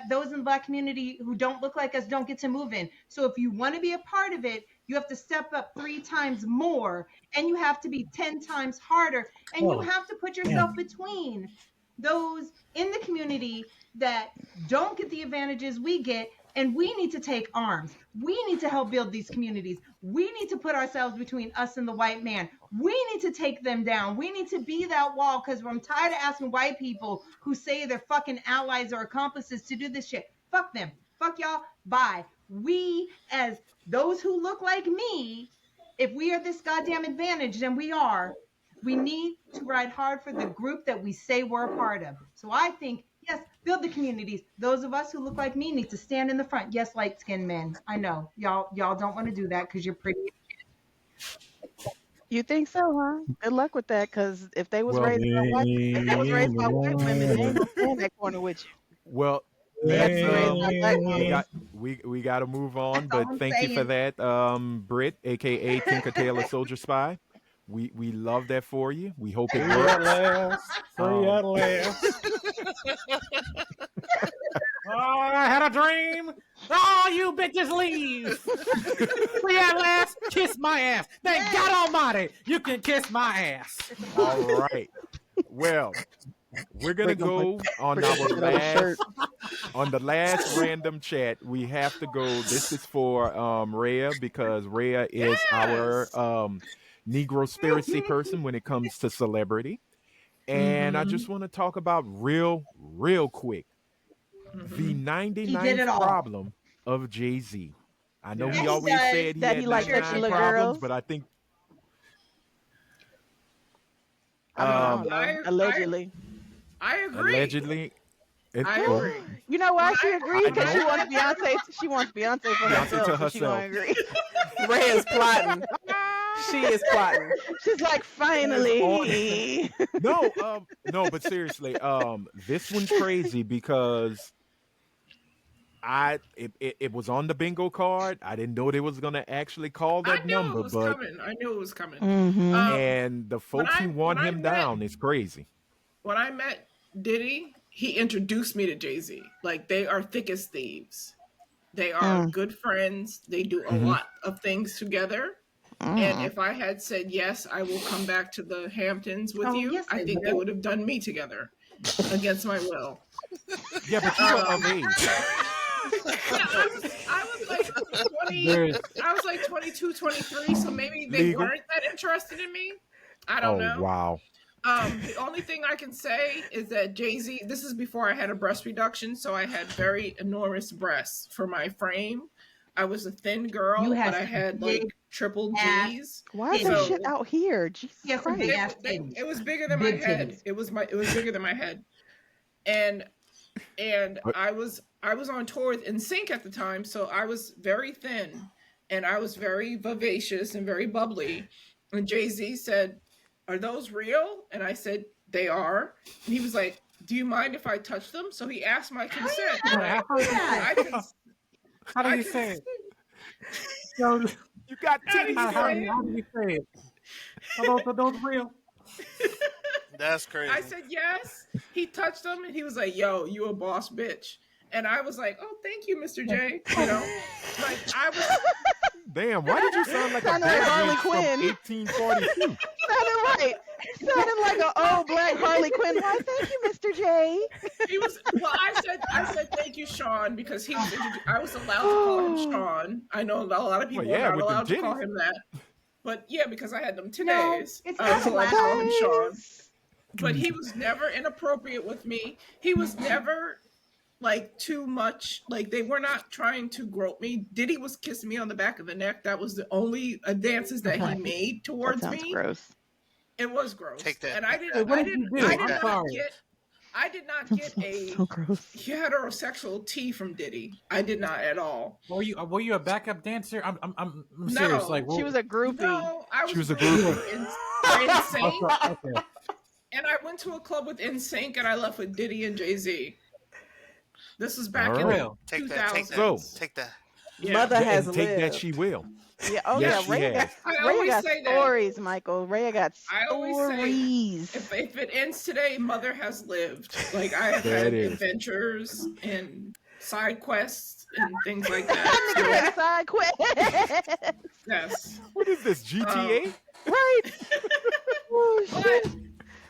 those in the Black community who don't look like us don't get to move in. So if you want to be a part of it, you have to step up 3 times more, and you have to be 10 times harder, and you Oh, have to put yeah. yourself between those in the community that don't get the advantages we get. And we need to take arms. We need to help build these communities. We need to put ourselves between us and the white man. We need to take them down. We need to be that wall, because I'm tired of asking white people who say they're fucking allies or accomplices to do this shit. Fuck them. Fuck y'all. Bye. We, as those who look like me, if we are this goddamn advantaged, and we are, we need to ride hard for the group that we say we're a part of. So I think, yes, build the communities. Those of us who look like me need to stand in the front. Yes, light-skinned men. I know y'all don't want to do that because you're pretty. You think so, huh? Good luck with that, because if they was Well, raised by if they was raised by white women, they ain't gonna stand in that corner with you. well, They have to let's be raised by black we women. got we got to move on, That's all but I'm thank you for saying. that, Britt, aka Tinker Tailor Soldier Spy. We love that for you. We hope it Free at works. last. Free Um, at last. Oh, I had a dream. Oh, you bitches leave. Free at last. Kiss my ass. Thank God Almighty. You can kiss my ass. all right. Well, we're gonna Break 'em like go on Britt gonna our put that on a shirt. on the last random chat. We have to go. This is for Rhea, because Rhea is our Yes. Negro-spiracy person when it comes to celebrity. And I just want to talk about real quick the He did it 99th all. problem of Jay-Z. I know Yeah, he Yes. he always does. said he That had he like touching 99 little problems, girls. but I think I mean, I um don't know. I Allegedly. I agree. allegedly I well, agree. You know why she agreed? I Because know she wants Beyonce for Beyonce to herself, so she gonna herself. agree. Ray is plotting. She is plotting. She's like, That is on. finally. No, but seriously, this one's crazy because it was on the bingo card. I didn't know they was gonna actually call I that knew it number, was but coming. I knew it was coming. Mm-hmm. and the folks who want him down is crazy. When I met Diddy, he introduced me to Jay-Z. Like, they are thick as thieves. They are good friends. They do a lot of things together. And if I had said yes, I will come back to the Hamptons with you, Yes, I think they would have done me together against my will. Yeah, but you were of age. Yeah, I was like 20. I was like 22, 23, so maybe they Legal. weren't that interested in me. I don't know. Wow. The only thing I can say is that Jay-Z, this is before I had a breast reduction, so I had very enormous breasts for my frame. I was a thin girl, You had but I had like triple ass. G's. Why is So- that shit out here? Jesus Yes, some big Christ. ass titties. It was bigger than Big my head. titties. It was bigger than my head. And I was on tour with NSYNC at the time, so I was very thin and I was very vivacious and very bubbly. And Jay-Z said, "Are those real?" And I said, "They are." And he was like, "Do you mind if I touch them?" So he asked my consent. Yeah. How do you say it? Yo, You got titties. how do you say it? Are those real? That's crazy. I said yes. He touched them and he was like, "Yo, you a boss bitch." And I was like, "Oh, thank you, Mr. J." You know, like I was. Damn, why did you sound like a Sounded like Harley bitch from Quinn. 1842? Sounded right. Sounded like an old black Harley Quinn. Why, thank you, Mr. J. He was. Well, I said thank you, Sean, because he was. I was allowed to call him Sean. I know a lot of people Well, yeah, are not with them allowed to call titties. him that. But yeah, because I had them titties, No, it's I was not allowed to call him Guys. Sean. But he was never inappropriate with me. He was never like too much. Like they were not trying to grope me. Diddy was kissing me on the back of the neck. That was the only advances that he made That towards sounds me. gross. It was gross. Take that. And I didn't. What I did you didn't. do? I I'm did not sorry. get. I did not get a So gross. heterosexual tea from Diddy. I did not at all. Were you a backup dancer? I'm No. serious. Like She was a groupie. No, I was She was a really groupie. for NSYNC, okay. and I went to a club with NSYNC, and I left with Diddy and Jay-Z. This was back All in right. the Take 2000s. that. Take that. So- Take that. Yeah. Mother Yeah, has and take lived. that she will. Yeah. Oh Yes, yeah. she Raya has. I Raya always got say that. stories, Michael. Raya got I always say, stories. If it ends today, Mother has lived. Like I have There had it is. adventures and side quests and things like That nigga that. had a side quest. So, yes. What is this, GTA? Right. Oh, But shit.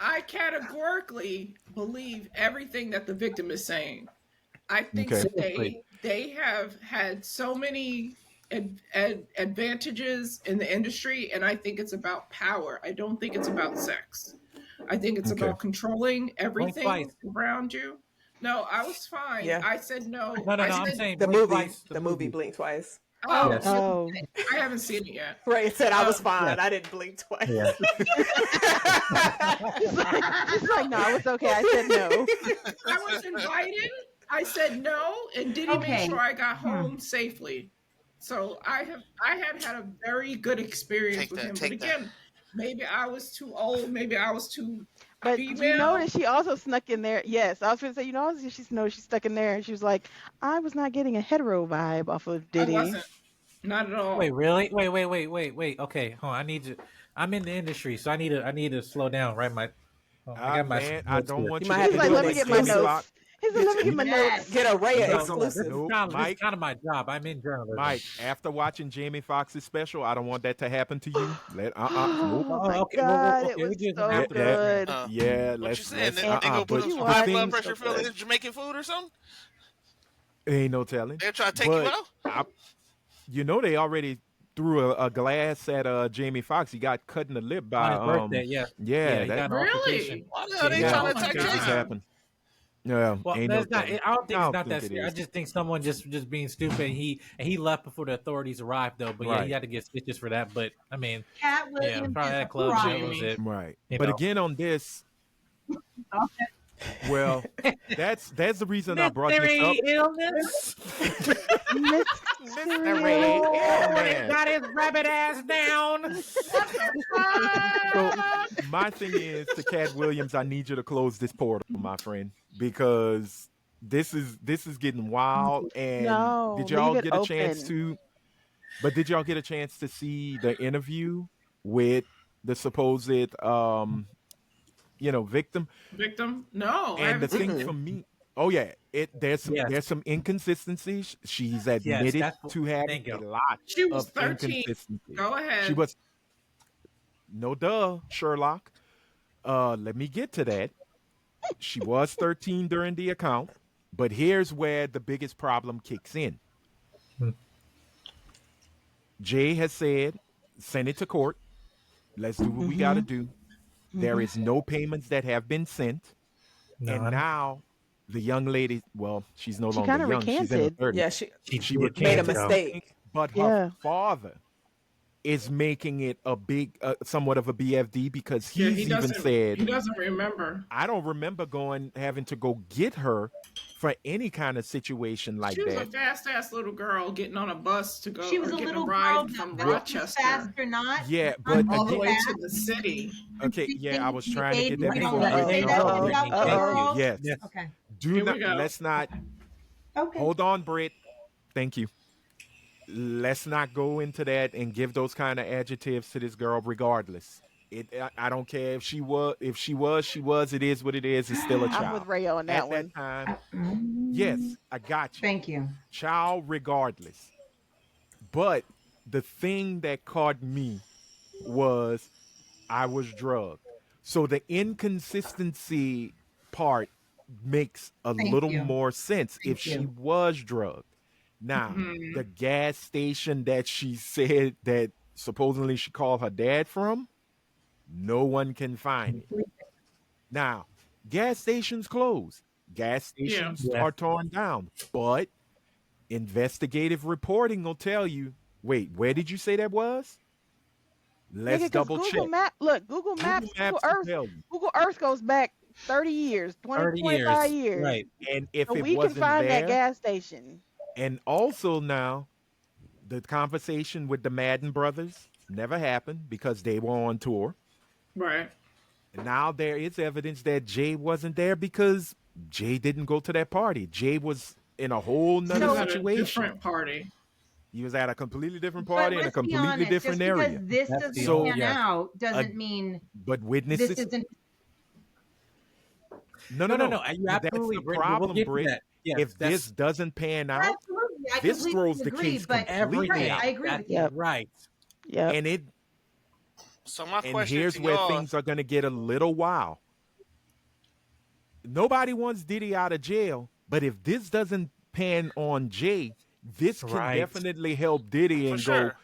I categorically believe everything that the victim is saying. I think Okay. that they have had so many advantages in the industry, and I think it's about power. I don't think it's about sex. I think it's Okay. about controlling everything twice. around you. No, I was fine. Yeah. I said no. No. I I'm said, saying The blink movie. twice, The movie Blink Twice. oh, Yes. Oh. I haven't seen it yet. Ray said I was fine. Yeah. I didn't blink twice. Yeah. She's like, no, it's okay. I said no. I was invited. I said no, and Diddy Okay. made sure I got home safely. So I had a very good experience Take with that, him. take But that. again, maybe I was too old. Maybe I was too But female. you notice she also snuck in there. Yes, I was going to say, you know, she stuck in there, and she was like, I was not getting a hetero vibe off of I Diddy. wasn't. Not at all. Wait, really? Wait. Okay, hold on. I need you. I'm in the industry, so I need to slow down. Right, I got my. Man, I don't want You you might to have He's to like, do let an me get my exclusive. notes. He's like, let me get my notes. Get a Raya No, exclusive. no. This Mike. is kind of my job. I'm in journalism. Mike, after watching Jamie Foxx's special, I don't want that to happen to you. Nope. Oh my okay, God, okay, it we was did so after good. Yeah, What let's. you saying? They Let's gonna put but up some you high watch- blood things pressure so filling good. his Jamaican food or something? ain't no telling. They're trying to take you But out? you know they already threw a glass at Jamie Foxx. He got cut in the lip by On his birthday, yeah. yeah, he that got an Really? altercation. Why the hell they yeah, trying Oh to my attack God. it just Jason? happened. Yeah, Well, ain't no that's not. telling. I don't think I it's don't not think that it serious. I is. just think someone just being stupid. And he left before the authorities arrived, though. But yeah, Right. he had to get stitches for that. But I mean, Cat yeah, Williams probably is that club. crying. That was it. Right. You But know. again on this, well, that's the reason I brought this up. illness. Mystery. Ailment. Got his rabbit ass down. So my thing is to Cat Williams, I need you to close this portal, my friend, because this is getting wild. And No, did y'all leave it get a chance open. to? But did y'all get a chance to see the interview with the supposed victim? Victim? No. I And the haven't seen thing it. for me, oh yeah, there's Yes. some inconsistencies. She's Yes, admitted that's what- to having thank you. a lot She was of 13. inconsistencies. Go ahead. She was no duh, Sherlock. Let me get to that. She was 13 during the account, but here's where the biggest problem kicks in. Hmm. Jay has said, send it to court. Let's do what we got to do. There is no payments that have been sent. And None. now the young lady, well, she's no She longer kinda young. She's in her recanted. 30s. Yeah, She made a recanted, mistake. but her Yeah. father is making it a big, somewhat of a BFD because Yeah, he's even said, he doesn't remember. I don't remember having to go get her for any kind of situation like She was a that. fast ass little girl getting on a bus to go. She was or a getting little ride girl from that was Rochester fast or not. Yeah, but all the again, way to the city. okay, yeah, I was trying to get that Baby, before. don't let me say that Uh-oh. without Uh-oh. girls. Yes, Yes. Okay. do Here not. we go. Let's not. Okay. Hold on, Britt. Thank you. Let's not go into that and give those kind of adjectives to this girl. Regardless, I don't care if she was. It is what it is. It's still a child. I'm with Ray on that At one. that time, yes, I got you. Thank you. Child, regardless. But the thing that caught me was I was drugged. So the inconsistency part makes a Thank little you. more sense if Thank she you. was drugged. Now, Mhm. the gas station that she said that supposedly she called her dad from, no one can find it. Now, gas stations close. Gas stations Yeah. are torn down. But investigative reporting will tell you, wait, where did you say that was? Let's Nigga, 'cause double Google check. Map, look, Google Maps, Google Maps will Earth, tell you. Google Earth goes back 30 years, 20, 30 25 years. years. Right. And if So it we can wasn't find that there, gas station. and also now the conversation with the Madden brothers never happened because they were on tour. Right. And now there is evidence that Jay wasn't there because Jay didn't go to that party. Jay was in a whole He nother was at a situation. different party. He was at a completely different But party in a let's be completely honest, different just because area. this That's doesn't the So- only- pan yes. out doesn't mean But this witnesses, isn't. no. You That's absolutely. the We'll problem, get to Britt. that. Yes, If that's this doesn't pan out, Absolutely, I this completely throws the agree, case but completely everything. out. I agree That's with you. Yep. right. Yep. and So my and question here's to where y'all, things are going to get a little wild. Nobody wants Diddy out of jail, but if this doesn't pan on Jay, this can Right. definitely help Diddy for and sure. go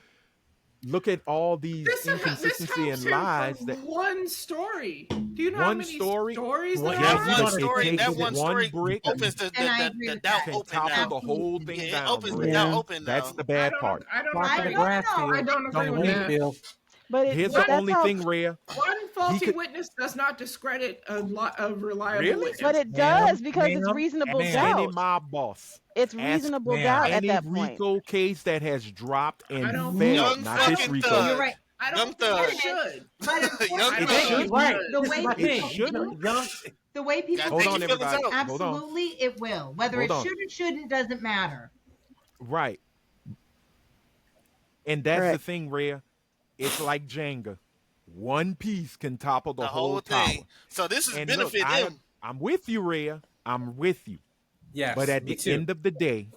look at all these This inconsistency helps and him lies from that one story. Do you know how One many story? stories Well, there yeah, are? you That don't- one it story, takes that it one one story brick opens the And I agree with doubt that. can open topple now. the whole Yeah, thing it down, opens the Britt. doubt Yeah. open That's now. the bad part. I don't Talk to the agree. grass I field. don't agree Don't with leave that. field. But Here's but the that's only how. thing, Rhea. One faulty could- witness does not discredit a reliable Really? witness. But it Ma'am, does because it's ma'am, reasonable ma'am. Any doubt. mob boss. It's Ask reasonable ma'am. doubt at Any that point. Rico case that has dropped I and don't failed, Young not just fucking Rico. thug. You're right. I Young don't think thug. it should. But Young I thug. don't Thank think you. it Right. should. the This way is my It thing. shouldn't. Young, the way people Gotta Hold take on, your feelings everybody. out. Hold on. absolutely it will. Whether Hold it on. should or shouldn't doesn't matter. Right. And that's the Correct. thing, Rhea. It's like Jenga. One piece can topple the The whole whole tower. thing. So this is And look, benefit them. I'm with you, Rhea. I'm with you. yes, But at me the too. end of the day,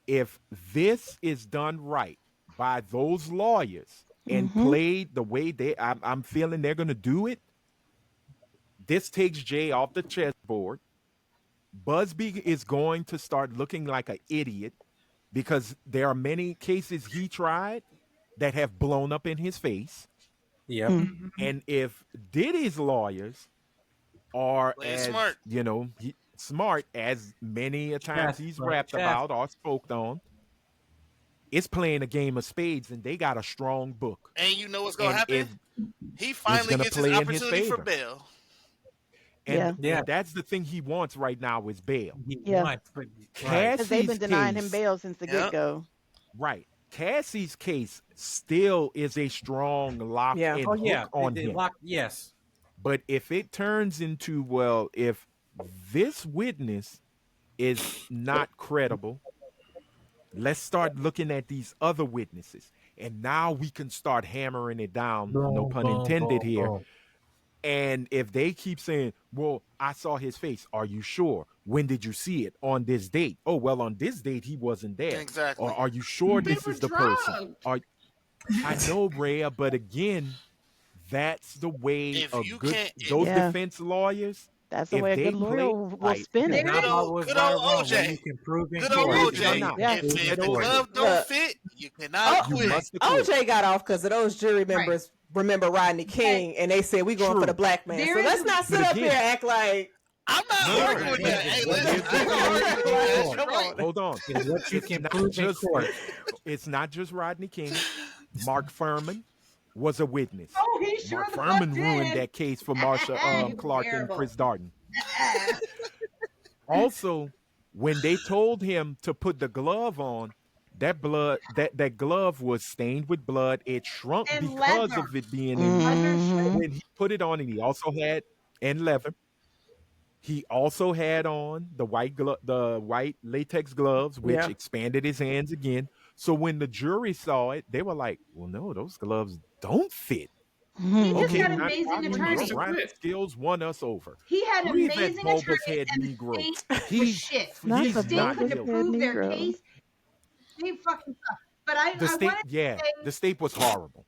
if this is done right by those lawyers and Mhm. played the way I'm feeling they're going to do it, this takes Jay off the chessboard. Busby is going to start looking like an idiot because there are many cases he tried that have blown up in his face. Yep. Mm. And if Diddy's lawyers are Play as smart. smart as many a times Chess, he's right, rapped chess. about or spoke on, it's playing a game of spades, and they got a strong book. And you know what's gonna And happen? He finally gonna gets his play in his opportunity for favor. bail. And Yeah. that's the thing he wants right now is bail. He Yeah. wants, but- Cass- Because they've been Cassie's denying him case- bail since the Yep. get go. Right. Cassie's case still is a strong lock Yeah. and Oh yeah. hook on They him. lock- yes. But if it turns into, well, if this witness is not credible, let's start looking at these other witnesses. And now we can start hammering it down, no Boom, pun boom, intended boom, here. boom. And if they keep saying, well, I saw his face, are you sure? When did you see it? On this date. Oh, well, on this date, he wasn't there. Exactly. Or are you sure They this were is the person? drugged. I know, Rhea, but again, that's the way If a you good can't- those Yeah. defense lawyers. That's the If way a they good lawyer play will right, spin it. Good Not old- always good right or old wrong, OJ. when you can prove in Good court. old Prove OJ. it or not. Yeah. If Prove the it or not. glove don't Look. fit, you cannot You quit. must have quit. OJ got off because of those jury members remember Rodney King and they said we going True. for the black man. There So is let's a- not sit But up again- here and act like I'm not No, arguing with that. Hey, but listen, here's the I'm not arguing with that. thing. You're right. Hold on. It's what you It's can not prove in just- court. It's not just Rodney King. Mark Furman was a witness. Oh, he sure Mark the Furman fuck ruined did. that case for Marsha He was Clark and terrible. Chris Darden. Also, when they told him to put the glove on, that glove was stained with blood. It shrunk And because leather. of it being in. Mhm. When he put it on, and he also had and leather. He also had on the white latex gloves, which Yeah. expanded his hands again. So when the jury saw it, they were like, "Well, no, those gloves don't fit." He just Okay, had not amazing problem. attorneys. Your rhyme skills won us over. He had Breathe that amazing bulbous attorneys head and the Negro. state was He's shit. Not he's the The state not bulbous couldn't guilty. prove their Negro. case. They fucking suck. But I The state, wanted to yeah, say, the state was horrible.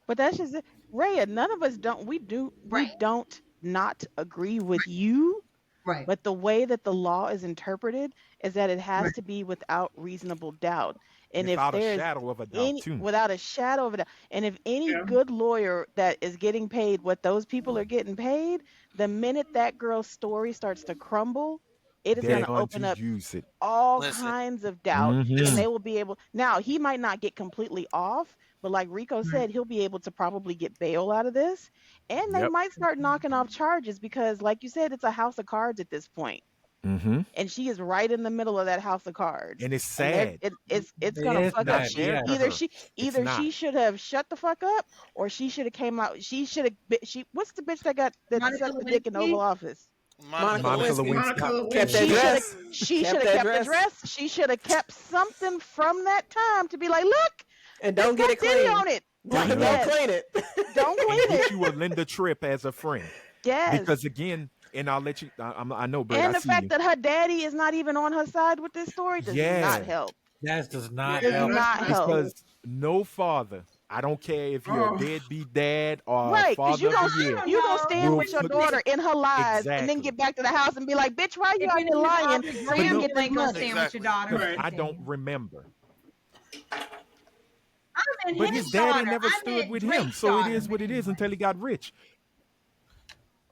But that's just it. Raya, none of us don't we Right. don't not agree with you, right. but the way that the law is interpreted is that it has Right. to be without reasonable doubt. And Without if a there's shadow of a doubt, any too. without a shadow of a doubt, and if any Yeah. good lawyer that is getting paid what those people are getting paid, the minute that girl's story starts to crumble, it is they're going to going open to up use it. all Listen, kinds of doubt, and Mhm. they will be able. Now, he might not get completely off, but like Rico Right. said, he'll be able to probably get bail out of this, and they Yep. might start knocking off charges because, like you said, it's a house of cards at this point, Mhm. and she is right in the middle of that house of cards, And it's and sad. it's It gonna is fuck Not up. bad. She fair Yeah. to either her. she It's either not. she should have shut the fuck up, or she should have came out. She should have. She what's the bitch that Monica sucked the dick in the Oval Lewinsky. Office? Monica Monica Lewinsky. Monica Lewinsky. Kept that She Lewinsky. should have dress. she should Kept have that kept the dress. dress. She should have kept something from that time to be like, look, And this don't get got it Diddy clean. on it. Right? Don't Yep. clean it. Don't And clean get it. you a Linda Tripp as a friend. Yes. Because again, and I'll let you. I know, Brett. And I the see fact you. that her daddy is not even on her side with this story does Yeah. not help. That does not Yeah, Does help. not help. Because no father, I don't care if you're a Oh. deadbeat dad or a Right, because father of the I year. don't you gonna know. stand Will with your put- daughter in her lies and then Exactly. get back to the house and be like, bitch, why you If out it there was lying Aubrey so you Graham, can you get this ain't gonna money? stand with your daughter. Because Right. I don't remember. I meant But his daddy daughter. never I stood meant with him. Drake's So it daughter. is what it is until he got rich.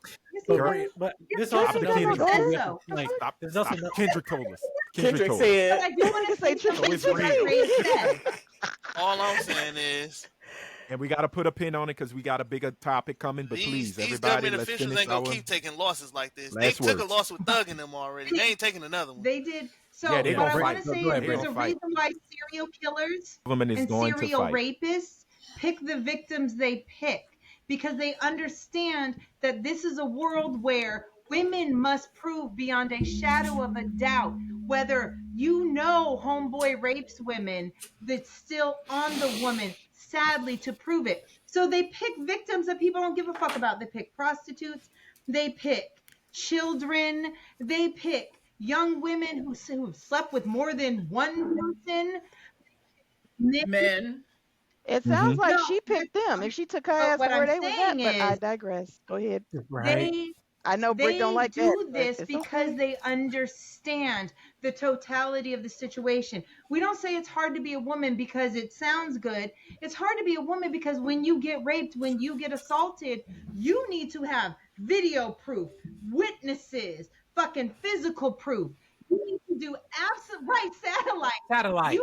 Yes, he But, Girl. does. but Yes, this he also does. Kendrick another said thing. so. Like, Stop. there's also Stop. no, Kendrick told us. Kendrick told us. But said. I do want to say So something it's to what real. Ray said. All I'm saying is And we got to put a pin on it because we got a bigger topic coming. But these please, these everybody, government let's officials finish ain't gonna our keep taking losses like this. last They took a words. loss with Thug in them already. They ain't taking another one. They did. So Yeah, they what gonna I want fight. to say Go is ahead, there's They a gonna fight. reason why serial killers Government is and going to serial fight. rapists pick the victims they pick because they understand that this is a world where women must prove beyond a shadow of a doubt whether homeboy rapes women, that's still on the woman, sadly, to prove it. So they pick victims that people don't give a fuck about. They pick prostitutes, they pick children, they pick young women who've slept with more than one person. Men. It sounds like No, she picked them if she took her but ass what to where I'm they was at, saying but I is digress. Go ahead. right? I know Britt don't They like that, do but this it's because okay. they understand the totality of the situation. We don't say it's hard to be a woman because it sounds good. It's hard to be a woman because when you get raped, when you get assaulted, you need to have video proof, witnesses, fucking physical proof. You need to do satellite. Satellite.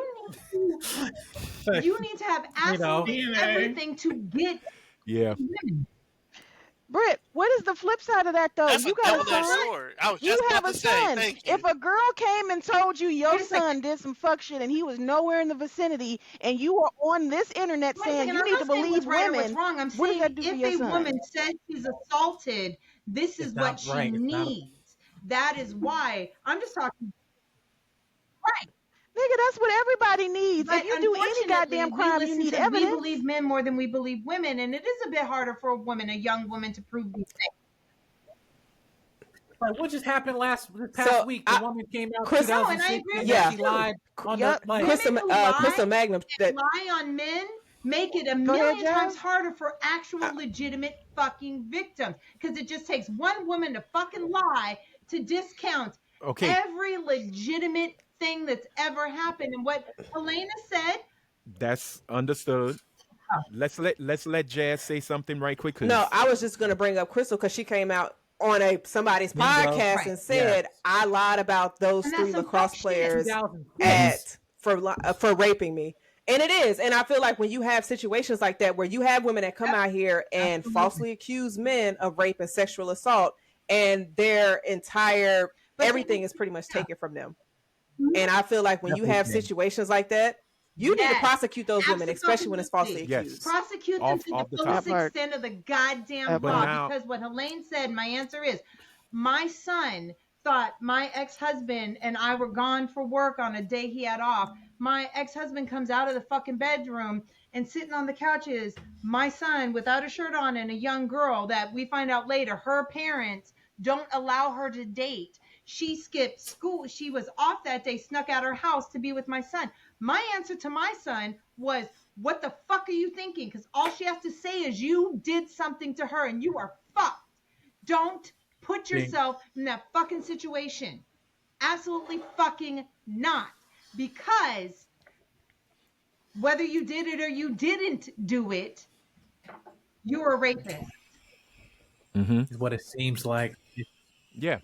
You need to have absolutely DNA. everything to get Yeah. women. Britt, what is the flip side of that though? That's You a got a double-edged son. sword. I was You just have about a to say, son. thank you. If a girl came and told you your Wait a second. son did some fuck shit and he was nowhere in the vicinity, and you are on this internet Wait a saying second, you I'm need not to saying believe what's right or what's women, wrong. I'm what does saying that do for if your a son? woman says she's assaulted, this is It's what not she right. It's not a- needs. That is why I'm just talking. Nigga, that's what everybody needs. But If you do any unfortunately, goddamn we crime, you listen need to we evidence. believe men more than we believe women, and it is a bit harder for a young woman, to prove these things. Like, what just happened this past week? The woman came out Chris- No, and I 2006 agree and with then you. she lied on Yep. the like. Crystal, Women who lie Crystal Magnum. That lie on men make it a Go ahead, million times Jazz. harder for actual legitimate fucking victims, because it just takes one woman to fucking lie to discount Okay. every legitimate thing that's ever happened. And what Helena said, That's understood. Let's let Jazz say something right quick. 'Cause no, I was just going to bring up Crystal because she came out on somebody's Bingo. podcast Right. and said, I lied about those And that's 3 some lacrosse fuck shit. players 2006. for raping me. And it is. And I feel like when you have situations like that, where you have women that come out here and Absolutely. falsely accuse men of rape and sexual assault, and their entire But everything then- is pretty much taken from them. And I feel like when you have Definitely. situations like that, you need to Yes. prosecute those women, especially when it's falsely Yes. accused. prosecute them Off- to off the the fullest top. That part. extent of the goddamn That But law. now- Because what Helene said, my answer is, my son thought my ex-husband and I were gone for work on a day he had off. My ex-husband comes out of the fucking bedroom, and sitting on the couch is my son without a shirt on and a young girl that we find out later her parents don't allow her to date. She skipped school. She was off that day, snuck out her house to be with my son. My answer to my son was, what the fuck are you thinking? Because all she has to say is you did something to her and you are fucked. Don't put yourself in that fucking situation. Absolutely fucking not. Because whether you did it or you didn't do it, you're a rapist. Mhm. Is what it seems like. Yeah. No,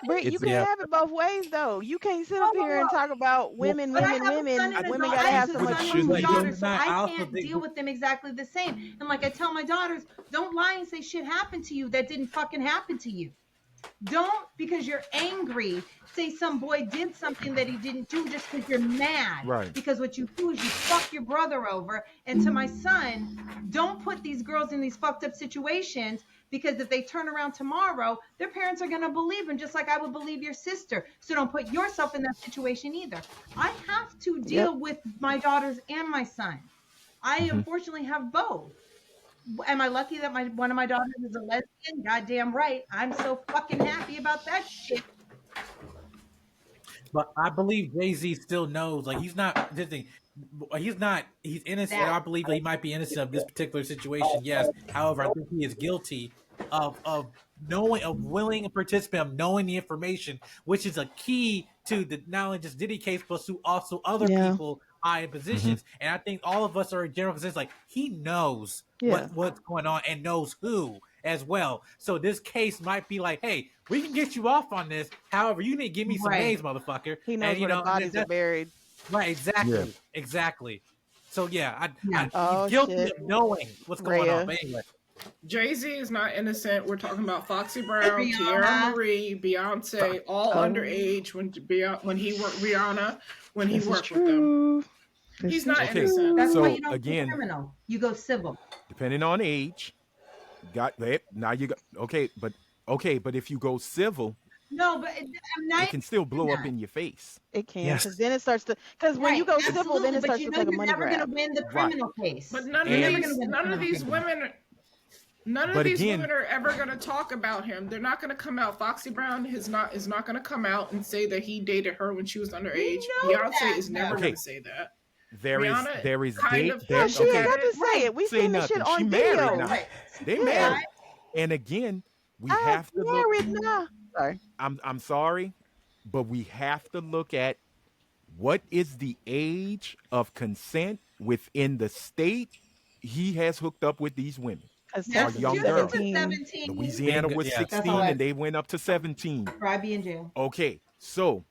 I Britt, didn't. you It's can Yeah. have it both ways though. You can't sit Whoa, up whoa, here and whoa. talk about Well, women, But I women, have a son women. and a Women daughter. gotta I have have a so But much son it and shouldn't two too. be. daughters, so I I also can't think deal with them exactly the same. And like I tell my daughters, don't lie and say shit happened to you that didn't fucking happen to you. Don't, because you're angry, say some boy did something that he didn't do just because you're mad. Right. Because what you do is you fuck your brother over. And to my son, don't put these girls in these fucked up situations, because if they turn around tomorrow, their parents are going to believe them just like I would believe your sister. So don't put yourself in that situation either. I have to Yep. deal with my daughters and my son. I Mhm. unfortunately have both. Am I lucky that one of my daughters is a lesbian? Goddamn right. I'm so fucking happy about that shit. But I believe Jay-Z still knows, like he's not this thing. He's innocent. That I believe that he might be innocent of this particular situation. Yes. However, I think he is guilty of knowing, of willing a participant, of knowing the information, which is a key to the not only just Diddy case, but to also other Yeah. people high in positions. And I think all of us are in general consensus, like he knows Yeah. what's going on and knows who as well. So this case might be like, hey, we can get you off on this. However, you need to give me some right. names, motherfucker. He knows And you where the know, bodies are buried. right, exactly, Yeah. exactly. So yeah, Yeah. Oh he's guilty shit. of knowing what's going on. Rhea. But anyway, Jay-Z is not innocent. We're talking about Foxy Brown, Tierra Rihanna. Marie, Beyonce, all Oh. underage when he worked Rihanna, when he This is worked with them. true. This He's is not Okay. innocent. That's So, why you don't again- go criminal. You go civil. Depending on age, got that. Now you got okay, but if you go civil, No, but I'm not. it can still blow up in your face. It can, Yes. because then it starts to. Because when Right, you go civil, absolutely, then it but starts you to know look like a you're money never going to grab. win the criminal case. But And- none of these women But again- women are ever going to talk about him. They're not going to come out. Foxy Brown is not going to come out and say that he dated her when she was underage. know Beyonce that. is never Okay. going to say that. There is Rihanna kind date of- there. She Okay, ain't got to say it. We Say seen this shit nothing. She on married video. now. Right. They Yeah. married. And again, we have to look. married now. Sorry. I'm sorry, but we have to look at what is the age of consent within the state he has hooked up with these women. Because Our Texas young is girl. 17. 17. Louisiana was Yeah. 16 That's all I- and they went up to 17. I'd be in jail. Okay, so,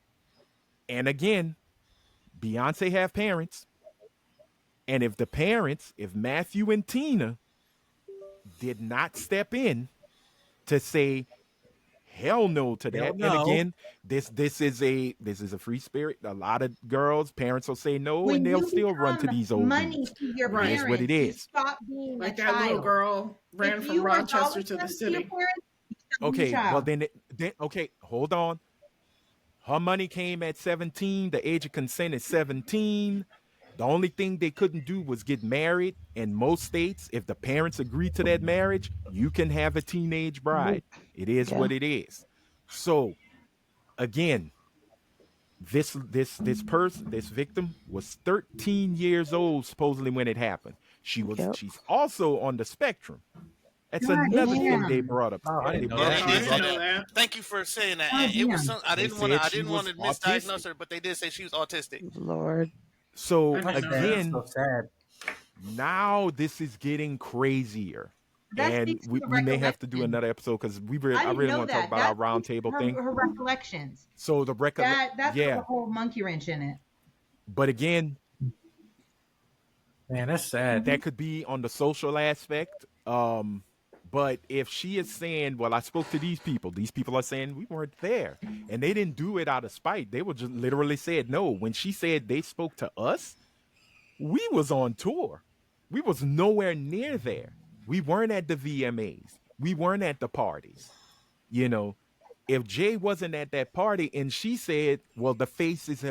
and again, Beyonce have parents. And if the parents, if Matthew and Tina did not step in to say hell no to that, Hell and no. again, this is a free spirit. A lot of girls, parents will say no, When and they'll you still run to become these old money dudes. to your Right. It is parents, what it you is. stop being Like a that little child. girl ran If from you were Rochester dollars to the your city. parents, you stop being a Okay, well child. then okay, hold on. Her money came at 17. The age of consent is 17. The only thing they couldn't do was get married. In most states, if the parents agree to that marriage, you can have a teenage bride. It is Yeah. what it is. So, again, this victim was 13 years old supposedly when it happened. Yep. She's also on the spectrum. That's God another thing damn. they brought up. Oh, I They didn't know brought that. up- I They didn't did know say that. Thank you for saying that. Oh, And it was damn. some, I They didn't said want she to was misdiagnose autistic. her, but they did say she was autistic. Lord. So I didn't know that. again, so sad. now this is getting crazier. That And speaks to we the may have to do recollection. another episode because I I didn't really know want to talk that. about That our round speaks to table thing. her recollections. So the record, That's got yeah. a whole monkey wrench in it. But again, Man, that's sad. that could be on the social aspect. But if she is saying, well, I spoke to these people are saying we weren't there. And they didn't do it out of spite. They were just literally said no. When she said they spoke to us, we was on tour. We was nowhere near there. We weren't at the VMAs. We weren't at the parties. You know, if Jay wasn't at that party and she said, well, the faces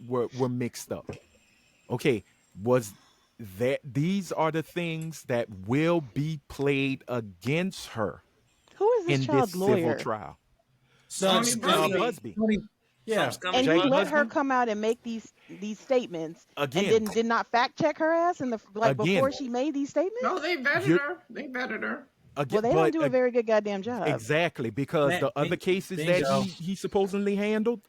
were mixed up. Okay, was that these are the things that will be played against her Who is this in this child's civil lawyer? trial? Some Tony scummy, Busby. Yeah. some scummy And Jay you fuck. let her husband? come out and make these statements, Again. and then did not fact check her ass in the Again. before she made these statements. No, they vetted You're- her. They vetted her. Well, they don't do a very good goddamn job. Exactly, because Man, the other cases that bingo. he supposedly handled,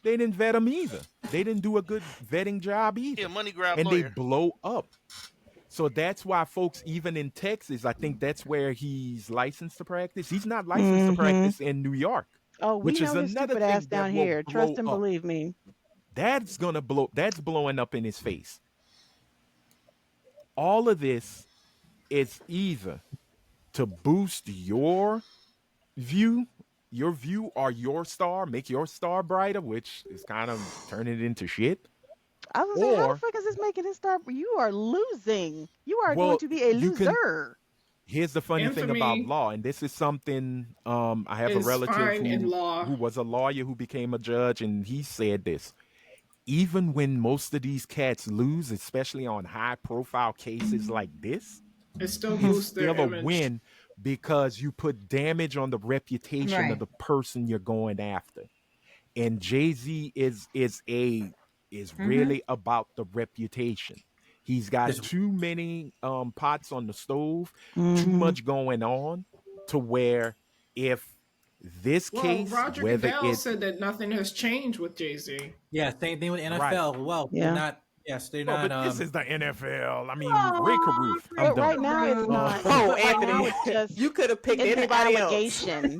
they didn't vet him either. They didn't do a good vetting job either. Yeah, money grab And lawyer. they blow up. So that's why folks, even in Texas, I think that's where he's licensed to practice. He's not licensed to practice in New York. Oh, we which is know his another stupid ass thing that down will here. blow Trust and up. believe me. That's blowing up in his face. All of this is either to boost view, your view or your star, make your star brighter, which is kind of turning it into shit. I was gonna say, how the Or, fuck is this making it start? You are losing. You are going well, to be a you can. loser. Here's the funny thing about Infamy law, and this is something I have a is relative fine in who law. was a lawyer who became a judge, and he said this. Even when most of these cats lose, especially on high profile cases like this, It still it's boosts their still a image. win because you put damage on the reputation of Right. the person you're going after. And Jay-Z is really about the reputation. He's got This too many pots on the stove, too Mm-hmm. much going on to where if this Well, case, Roger whether Goodell it's said that nothing has changed with Jay-Z. Yeah, same thing with right. NFL. Well, they're Yeah. not. Yes, they're Well, not. but this is the NFL. I mean, Oh, Roof. I'm But done. right now it's not. Oh, But right now Anthony, it's just you could have picked it's an anybody else. allegation.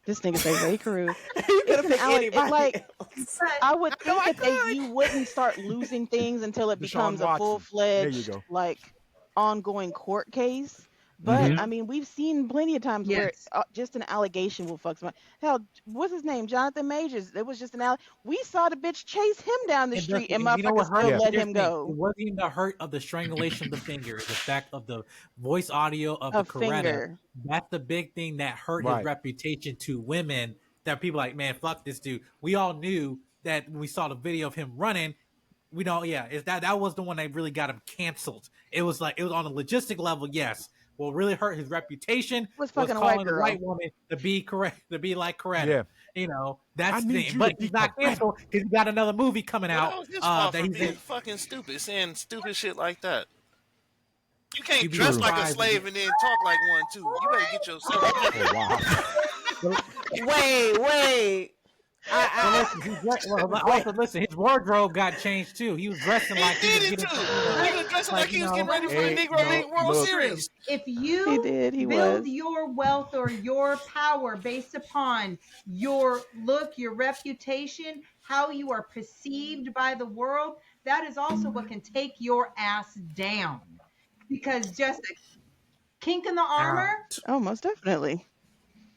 This nigga say Ray Carew. You could It's have an picked anybody like else. I would No, think I that could. you wouldn't start losing things until it Deshaun becomes a Watson. There you full-fledged go. like ongoing court case. But Mm-hmm. I mean, we've seen plenty of times where Yes. just an allegation will fuck somebody. Hell, what's his name? Jonathan Majors. It was just an we saw the bitch chase him down the And street, and you know motherfuckers what still hurt? Yeah. let Here's him the thing. It go. wasn't even the hurt of the strangulation of the finger. It's the fact of the voice audio of A the Coretta. finger. That's the big thing that hurt his Right. reputation to women. That people like, man, fuck this dude. We all knew that when we saw the video of him running. We know, yeah, is that was the one that really got him canceled. It was like it was on a logistic level, yes. What really hurt his reputation Was was fucking a white calling the girl. white woman to be correct, to be like Coretta. Yeah. You know, I that's the need thing. you But to be he's not correct. canceled because he got another movie coming Well, that out was his fault that for he's being in. fucking stupid, saying stupid shit like that. You can't You'd be dress like a surprised. slave and then talk like one too. You better get yourself together. Oh, wow. Wait. Also, listen, his wardrobe got changed too. He was dressing He like he was did it getting. too. He was dressing like he was getting ready for the Hey, Negro no, League World look. Series. If He you did. He build was. your wealth or your power based upon your look, your reputation, how you are perceived by the world, that is also what can take your ass down. Because just a kink in the armor, Oh, most definitely.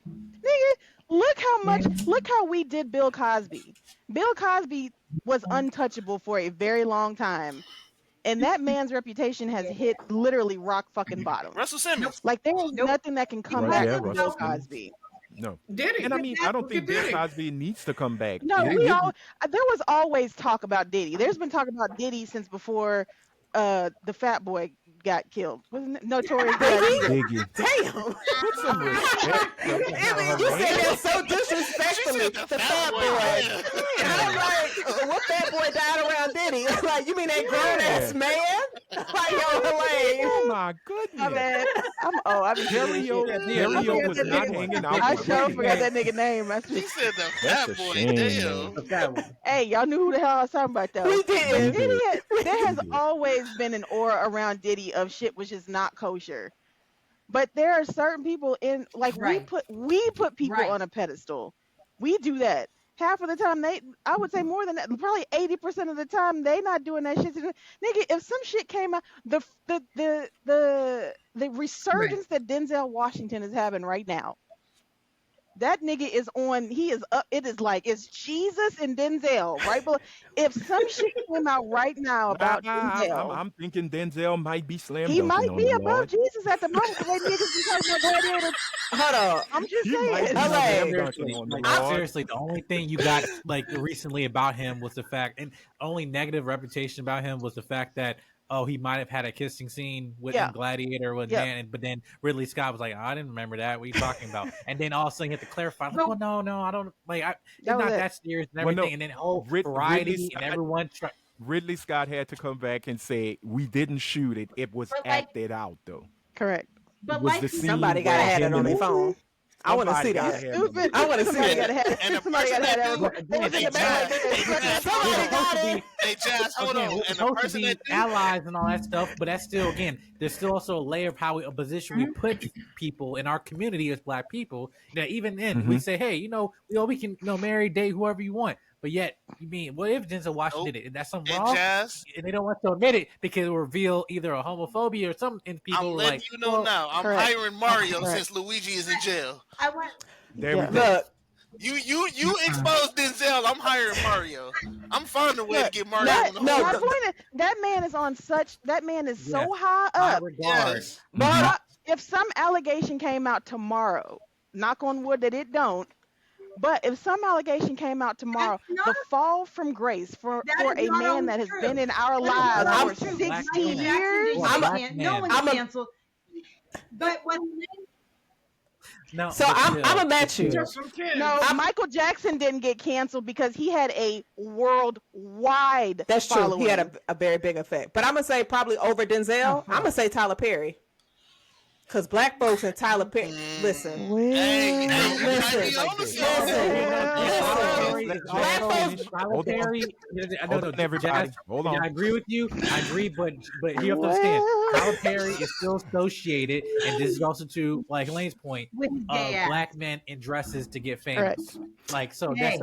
Nigga, look how we did Bill Cosby. Bill Cosby was untouchable for a very long time. And that man's reputation has hit literally rock fucking bottom. Russell Simmons. Like there is Nope. nothing that can come Right, back yeah, from Bill Russell Simmons. Cosby. No. Did he? And I mean, I don't Look think at Bill Diddy. Cosby needs to come back. No, It- we it- all there was always talk about Diddy. There's been talk about Diddy since before the fat boy got killed. Wasn't it Notorious B.I.G.? Biggie. Damn. Put some respect. You said that so She disrespectfully. said The fat boy. I'm like, what fat boy died around Diddy? Like, you mean that grown ass man? Like, yo, Oh like, my My goodness. bad. I've been forgetting Terrio, shit. Terrio was not hanging out I with sure Biggie. forgot that nigga name. He said the That's fat a boy. shame, Damn. man. That one. Hey, y'all knew who the hell I was talking about though. we But did. Diddy there has We did. always been an aura around Diddy of shit which is not kosher. But there are certain people in like Right. we put people Right. on a pedestal. We do that. Half of the time I would say more than that, probably 80% of the time they not doing that shit. Nigga, if some shit came out, the resurgence that Denzel Washington is having right now. That nigga is on. He is up. It is like it's Jesus and Denzel right below. If some shit came out right now about Denzel, I'm thinking Denzel might be slam he dunking might on be the above Lord. Jesus at the moment. 'Cause they niggas be talking about gladiators. Hold on. I'm just He might saying. be Hello. slam Seriously, dunking on the like, Lord. seriously, the only thing you got like recently about him was the fact, and only negative reputation about him was the fact that he might have had a kissing scene with Yeah. Gladiator with Yeah. man, but then Ridley Scott was like, I didn't remember that. What are you talking about? And then all of a sudden you have to clarify, like, But- well, no, I don't like. It's That was not it. that serious and Well, no, everything. And then Ridley variety Scott- and everyone. Ridley Scott had to come back and say we didn't shoot it. It was But, like- acted out though. Correct. It but was like the you scene Somebody got to where have him it on and- their phone. I want to see Somebody gotta that. have them. Stupid. I want to see Somebody that. gotta have. And the Somebody person gotta have that that. do, They was in hey, the back Jazz, like this. Somebody got it. hey, Jazz, hold Again, on. we're And the supposed to person be that do, allies and all that stuff, but that's still, again, there's still also a layer of how a position we put people in our community as Black people. That even then we say, hey, we can marry, date whoever you want, but yet you mean what if Denzel Washington nope. did it? And that's something And wrong, Jazz, and they don't want to admit it because it will reveal either a homophobia or something. And people I'm are letting like, you know well, now. I'm correct. hiring Mario Correct. since Luigi is in jail. I want. There we Yeah. go. Look, You exposed Denzel. I'm hiring Mario. I'm finding a way to Look, get Mario that, on the no, my horse. point is that man is on such. That man is so Yes. high high up. regard. Yes. but If some allegation came out tomorrow, knock on wood that it don't. But if some allegation came out tomorrow, That's not- the fall from grace for That is a not man always that has true. been in our That is not lives always for true. 60 Black Michael man. Jackson years. didn't I'm get a- can- no one I'm a- canceled. But when No, so but I'm still, gonna match you. Just some kids. No, Michael Jackson didn't get canceled because he had a worldwide That's true. following. He had a very big effect. But I'm gonna say probably over Denzel. I'm gonna say Tyler Perry. Cause Black folks and Tyler Perry. Listen. Hey, Well, you might be Listen. on to Listen. something. Tyler Perry is Hold on. Perry. Hold on, everybody. Jazz, Hold on. I agree with you. I agree, but you have to understand, well, Tyler Perry is still associated, and this is also to like Elaine's point with his gay ass. Black men in dresses to get Correct. famous. Like so, Hey.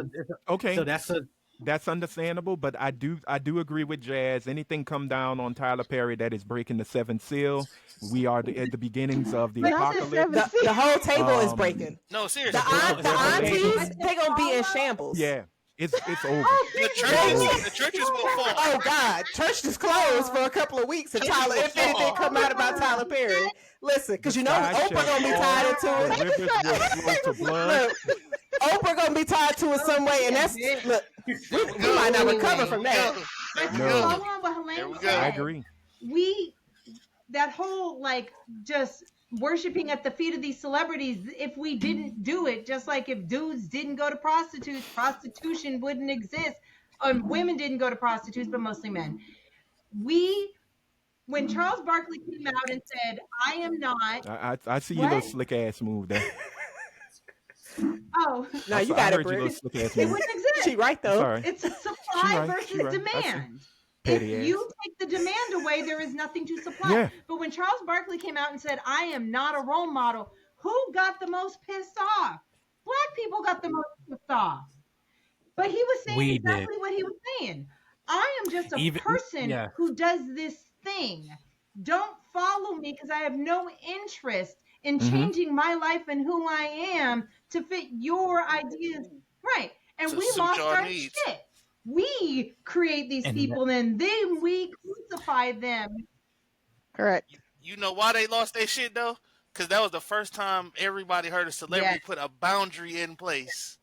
Okay. so that's a That's understandable, but I do agree with Jazz. Anything come down on Tyler Perry that is breaking the seventh seal, we are at the beginnings of the Not the apocalypse. seventh The whole table is breaking. No, seriously. The aunties, they gonna be in shambles. Yeah, it's over. The churches will fall. Oh God, church is closed for a couple of weeks, and Tyler, if anything come out about Tyler Perry, listen, because you know Sky Oprah gonna be shall tied fall, into the it. rivers will flow to blood. Look, Oprah gonna be tied to it some way, and that's look, we might not recover from that. But No. follow on what There Helene we go. said. I agree. That whole like just worshiping at the feet of these celebrities, if we didn't do it, just like if dudes didn't go to prostitutes, prostitution wouldn't exist. Women didn't go to prostitutes, but mostly men. When Charles Barkley came out and said, I am not, I see your little What? slick ass move there. oh, No, you I got it, heard your little Britt. slick ass it move. wouldn't exist. She right though. Sorry. It's a She supply right, versus she right. I see. demand. Petty If ass. you take the demand away, there is nothing to supply. Yeah. But when Charles Barkley came out and said, I am not a role model, who got the most pissed off? Black people got the most pissed off. But he was saying We exactly did. what he was saying. I am just a Even- person yeah. who does this thing. Don't follow me because I have no interest in Mhm. changing my life and who I am to fit your ideas. Right. And To we suit lost your our needs. shit. We create these And people and then we crucify them. Correct. You know why they lost their shit though? Because that was the first time everybody heard a celebrity Yes. put a boundary in place.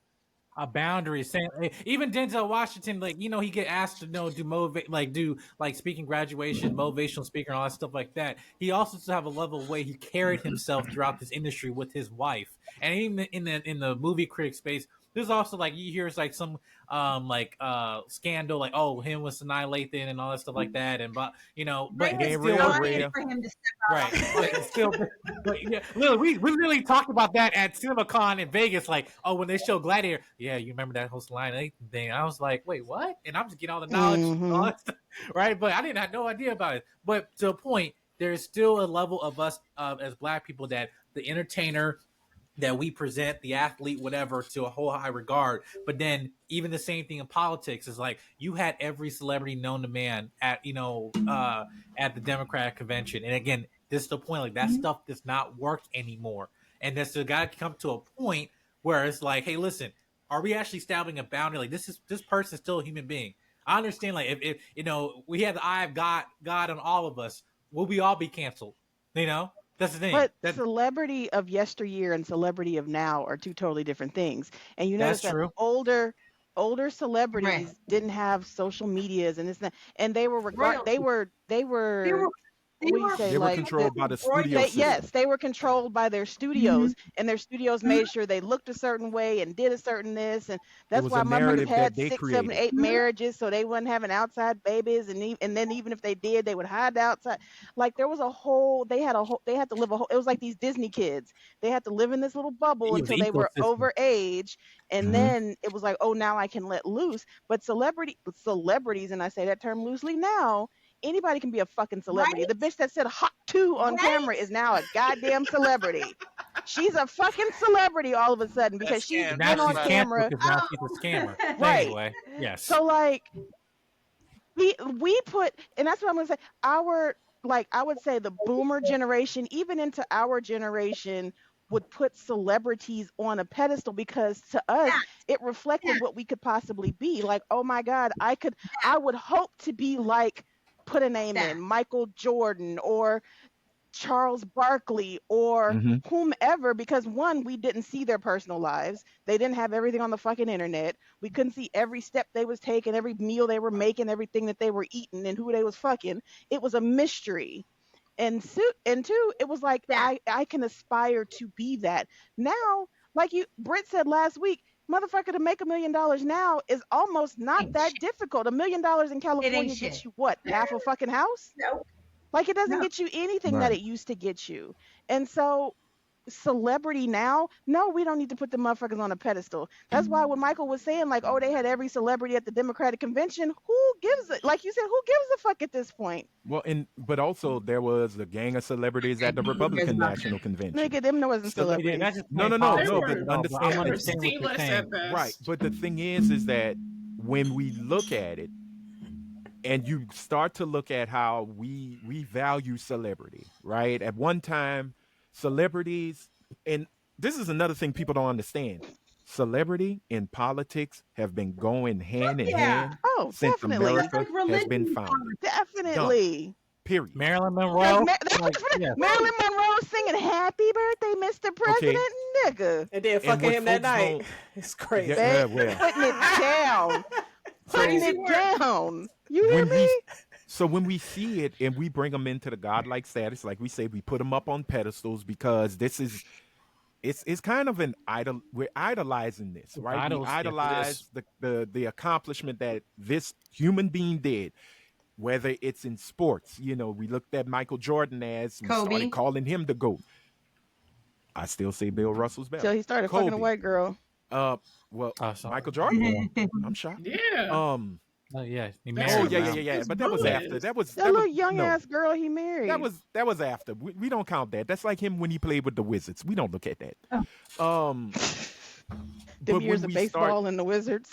a boundary. Saying even Denzel Washington, like he get asked to do speaking graduation, motivational speaker, and all that stuff like that. He also to have a level of way he carried himself throughout this industry with his wife, and even in the movie critic space. There's also you hear it's some scandal him with Annihilating and all that stuff like that, and but Bring it it ain't real, on Rhea. for him to step out. right. But it's still, but yeah, literally, we really talked about that at CinemaCon in Vegas. When they show Gladiator, yeah, you remember that whole line thing? I was like, wait, what? And I'm just getting all the knowledge, and all that stuff, right? But I didn't have no idea about it. But to a point, there's still a level of us as Black people that the entertainer that we present, the athlete, whatever, to a whole high regard. But then even the same thing in politics is you had every celebrity known to man at the Democratic convention. And again, this is the point, that stuff does not work anymore. And there's got to come to a point where it's hey, listen, are we actually establishing a boundary? This person's still a human being. I understand if we had the eye of God on all of us, will we all be canceled? That's the thing. But celebrity of yesteryear and celebrity of now are two totally different things. And you notice That's true. that older celebrities Right. didn't have social medias and this and that, and they were Royalty. they were They They were controlled by the studio system. Yes, they were controlled by their studios, and their studios made sure they looked a certain way and did a certain this, and that's was why a motherfuckers narrative that had they 6, 7, created. 8 marriages, so they wasn't having outside babies, and then even if they did, they would hide the outside. Like there was a whole, they had to live a whole. It was like these Disney kids. They had to live in this little bubble It was until they were ecosystem. over age, and Mhm. then it was like, oh, now I can let loose. But celebrities, and I say that term loosely now. Anybody can be a fucking celebrity. Right? The bitch that said hot 2 on Right? camera is now a goddamn celebrity. She's a fucking celebrity all of a sudden because That's she's scam. been Now on she's Right. camera. canceled because now she's a scammer. Right. Anyway, yes. So like we put, and that's what I'm gonna say. I would say the boomer generation, even into our generation, would put celebrities on a pedestal because to us it reflected what we could possibly be. Like, oh my God, I would hope to be like, put a name in, Michael Jordan or Charles Barkley or Mhm. whomever, because one, we didn't see their personal lives. They didn't have everything on the fucking internet. We couldn't see every step they was taking, every meal they were making, everything that they were eating, and who they was fucking. It was a mystery. And two, it was like I can aspire to be that. Now, like Britt said last week, motherfucker, to make $1 million now is almost not that difficult. $1 million in California gets shit. you what? Half a fucking house? Nope. Like it doesn't No. get you anything that Right. it used to get you. And so celebrity now, no, we don't need to put the motherfuckers on a pedestal. That's why when Michael was saying like, oh, they had every celebrity at the Democratic convention, who gives it? Like you said, who gives a fuck at this point? Well, but also there was a gang of celebrities at the Republican National Convention. Nigga, them wasn't So- celebrities. That's just No, no, plain no, politics. no, They but were- understand I They were understand what you're C-list saying. at best. Right, but the thing is that when we look at it, and you start to look at how we value celebrity, right? At one time, celebrities, and this is another thing people don't understand. Celebrity and politics have been going hand in hand Oh, since definitely. America Like has religion been and founded. Definitely. Period. Marilyn Like, Monroe. Yeah. Marilyn Monroe singing "Happy Birthday, Mr. President," nigga. And then And fucking what him that folks night. don't- It's crazy. Yeah, well. Putting it down. Putting Crazy it work. down. You hear When me? So when we see it and we bring them into the godlike status, like we say, we put them up on pedestals because this is, it's kind of an idol. We're idolizing this, right? Idols, We yes, it idolize the accomplishment that this human being did. Whether it's in sports, we looked at Michael Jordan as we Kobe. started calling him the GOAT. I still say Bill Russell's better. Till he started fucking a Kobe. white girl. Well, Sorry. Michael Jordan. I'm shocked. Yeah. Yeah. He Oh, married Oh her yeah, now. yeah, yeah, yeah. It's But that was bullet. after. That was That little young ass girl he married. That was after. We don't count that. That's like him when he played with the Wizards. We don't look at that. them but years when of we baseball and the Wizards.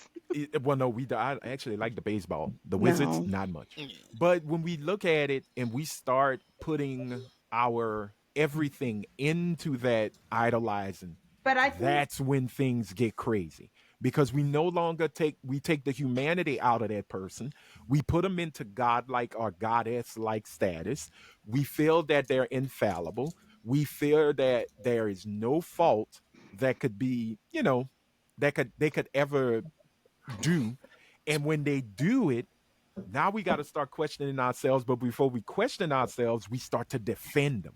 well, no, I actually like the baseball. The Wizards, No. not much. But when we look at it and we start putting our everything into that idolizing, But I think that's when things get crazy. Because we no longer take the humanity out of that person. We put them into godlike or goddess-like status. We feel that they're infallible. We feel that there is no fault that could be, they could ever do. And when they do it, now we got to start questioning ourselves. But before we question ourselves, we start to defend them.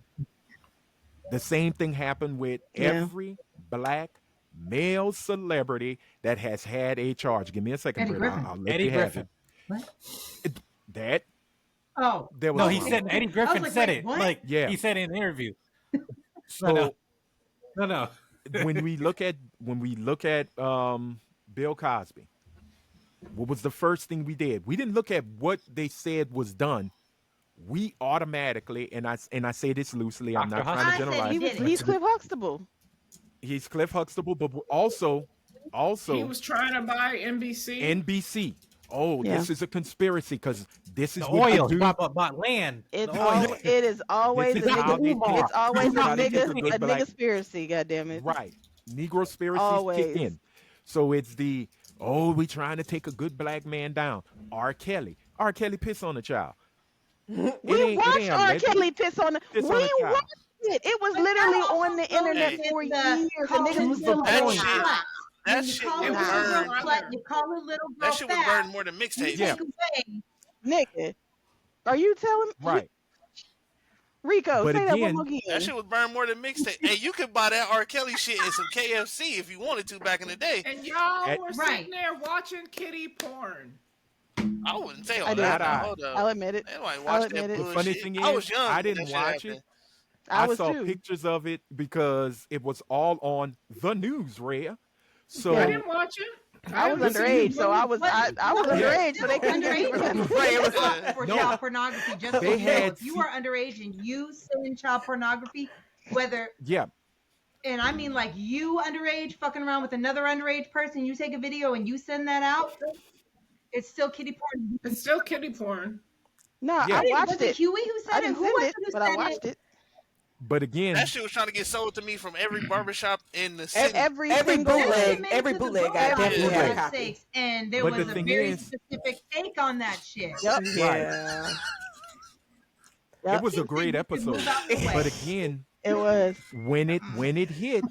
The same thing happened with every black male celebrity that has had a charge. Give me a second, Eddie Britt. Griffin. I'll let Eddie you have Griffin. it. That Oh, there was No, he one. said Eddie Griffin like, said wait, it. what? Like Yeah. he said it in an interview. So No. when we look at Bill Cosby, what was the first thing we did? We didn't look at what they said was done. We automatically, and I say this loosely, I'm Dr. not trying to Huxtable. I said generalize. he did it. He's Cliff Huxtable. He's Cliff Huxtable, but also He was trying to buy NBC. NBC. Oh, Yeah. this is a conspiracy because this is The what oil. they He do. bought land. It The oil. is always This a is how they nigga. pick. It's always This is how they pick a a good black- nigga-spiracy, goddammit. Right. Negro spirits Always. kick in. So it's we trying to take a good black man down. R. Kelly. R. Kelly piss on a child. We watched R. Kelly piss on the. Piss We on a child. watched it. It was literally on the internet for years. And niggas was still That doing shit- it. That You shit call would a little girl burn. slut, you call a little girl That shit would fat. burn more than You mixtapes. Yeah. take away. Nigga, are you telling me? Right. Rico, But say that one again- more That again. shit was burned more than mixtape. Hey, you could buy that R. Kelly shit in some KFC if you wanted to back in the day. And y'all At- were Right. sitting there watching kitty porn. I wouldn't say all I did. that. Not I. Hold up. I'll admit it. Anybody I'll watch that admit it. The bullshit? funny thing I is, was young. I when didn't that shit watch happened. it. I was saw too. pictures of it because it was all on the news, Rhea. So I didn't watch it. I was haven't underage, seen so I was underage, so they couldn't get me for that. Underage for No. child pornography. Just so They you know, had if you are underage and you send child pornography, whether yeah, and I mean like you underage fucking around with another underage person, you take a video and you send that out, it's still kitty porn. It's still kitty porn. No, Yeah. I watched Was it it. Huey who I said it? didn't Who send was it, it who but I said watched it. but again, That shit was trying to get sold to me from every barbershop in the city. Every Every single bootleg- one. every bootleg guy definitely had a copy. And there But was the a thing very is- specific take on that shit. Yep. Yeah. Yep. it was a great You episode. move out the way. But again, It was. when it hit,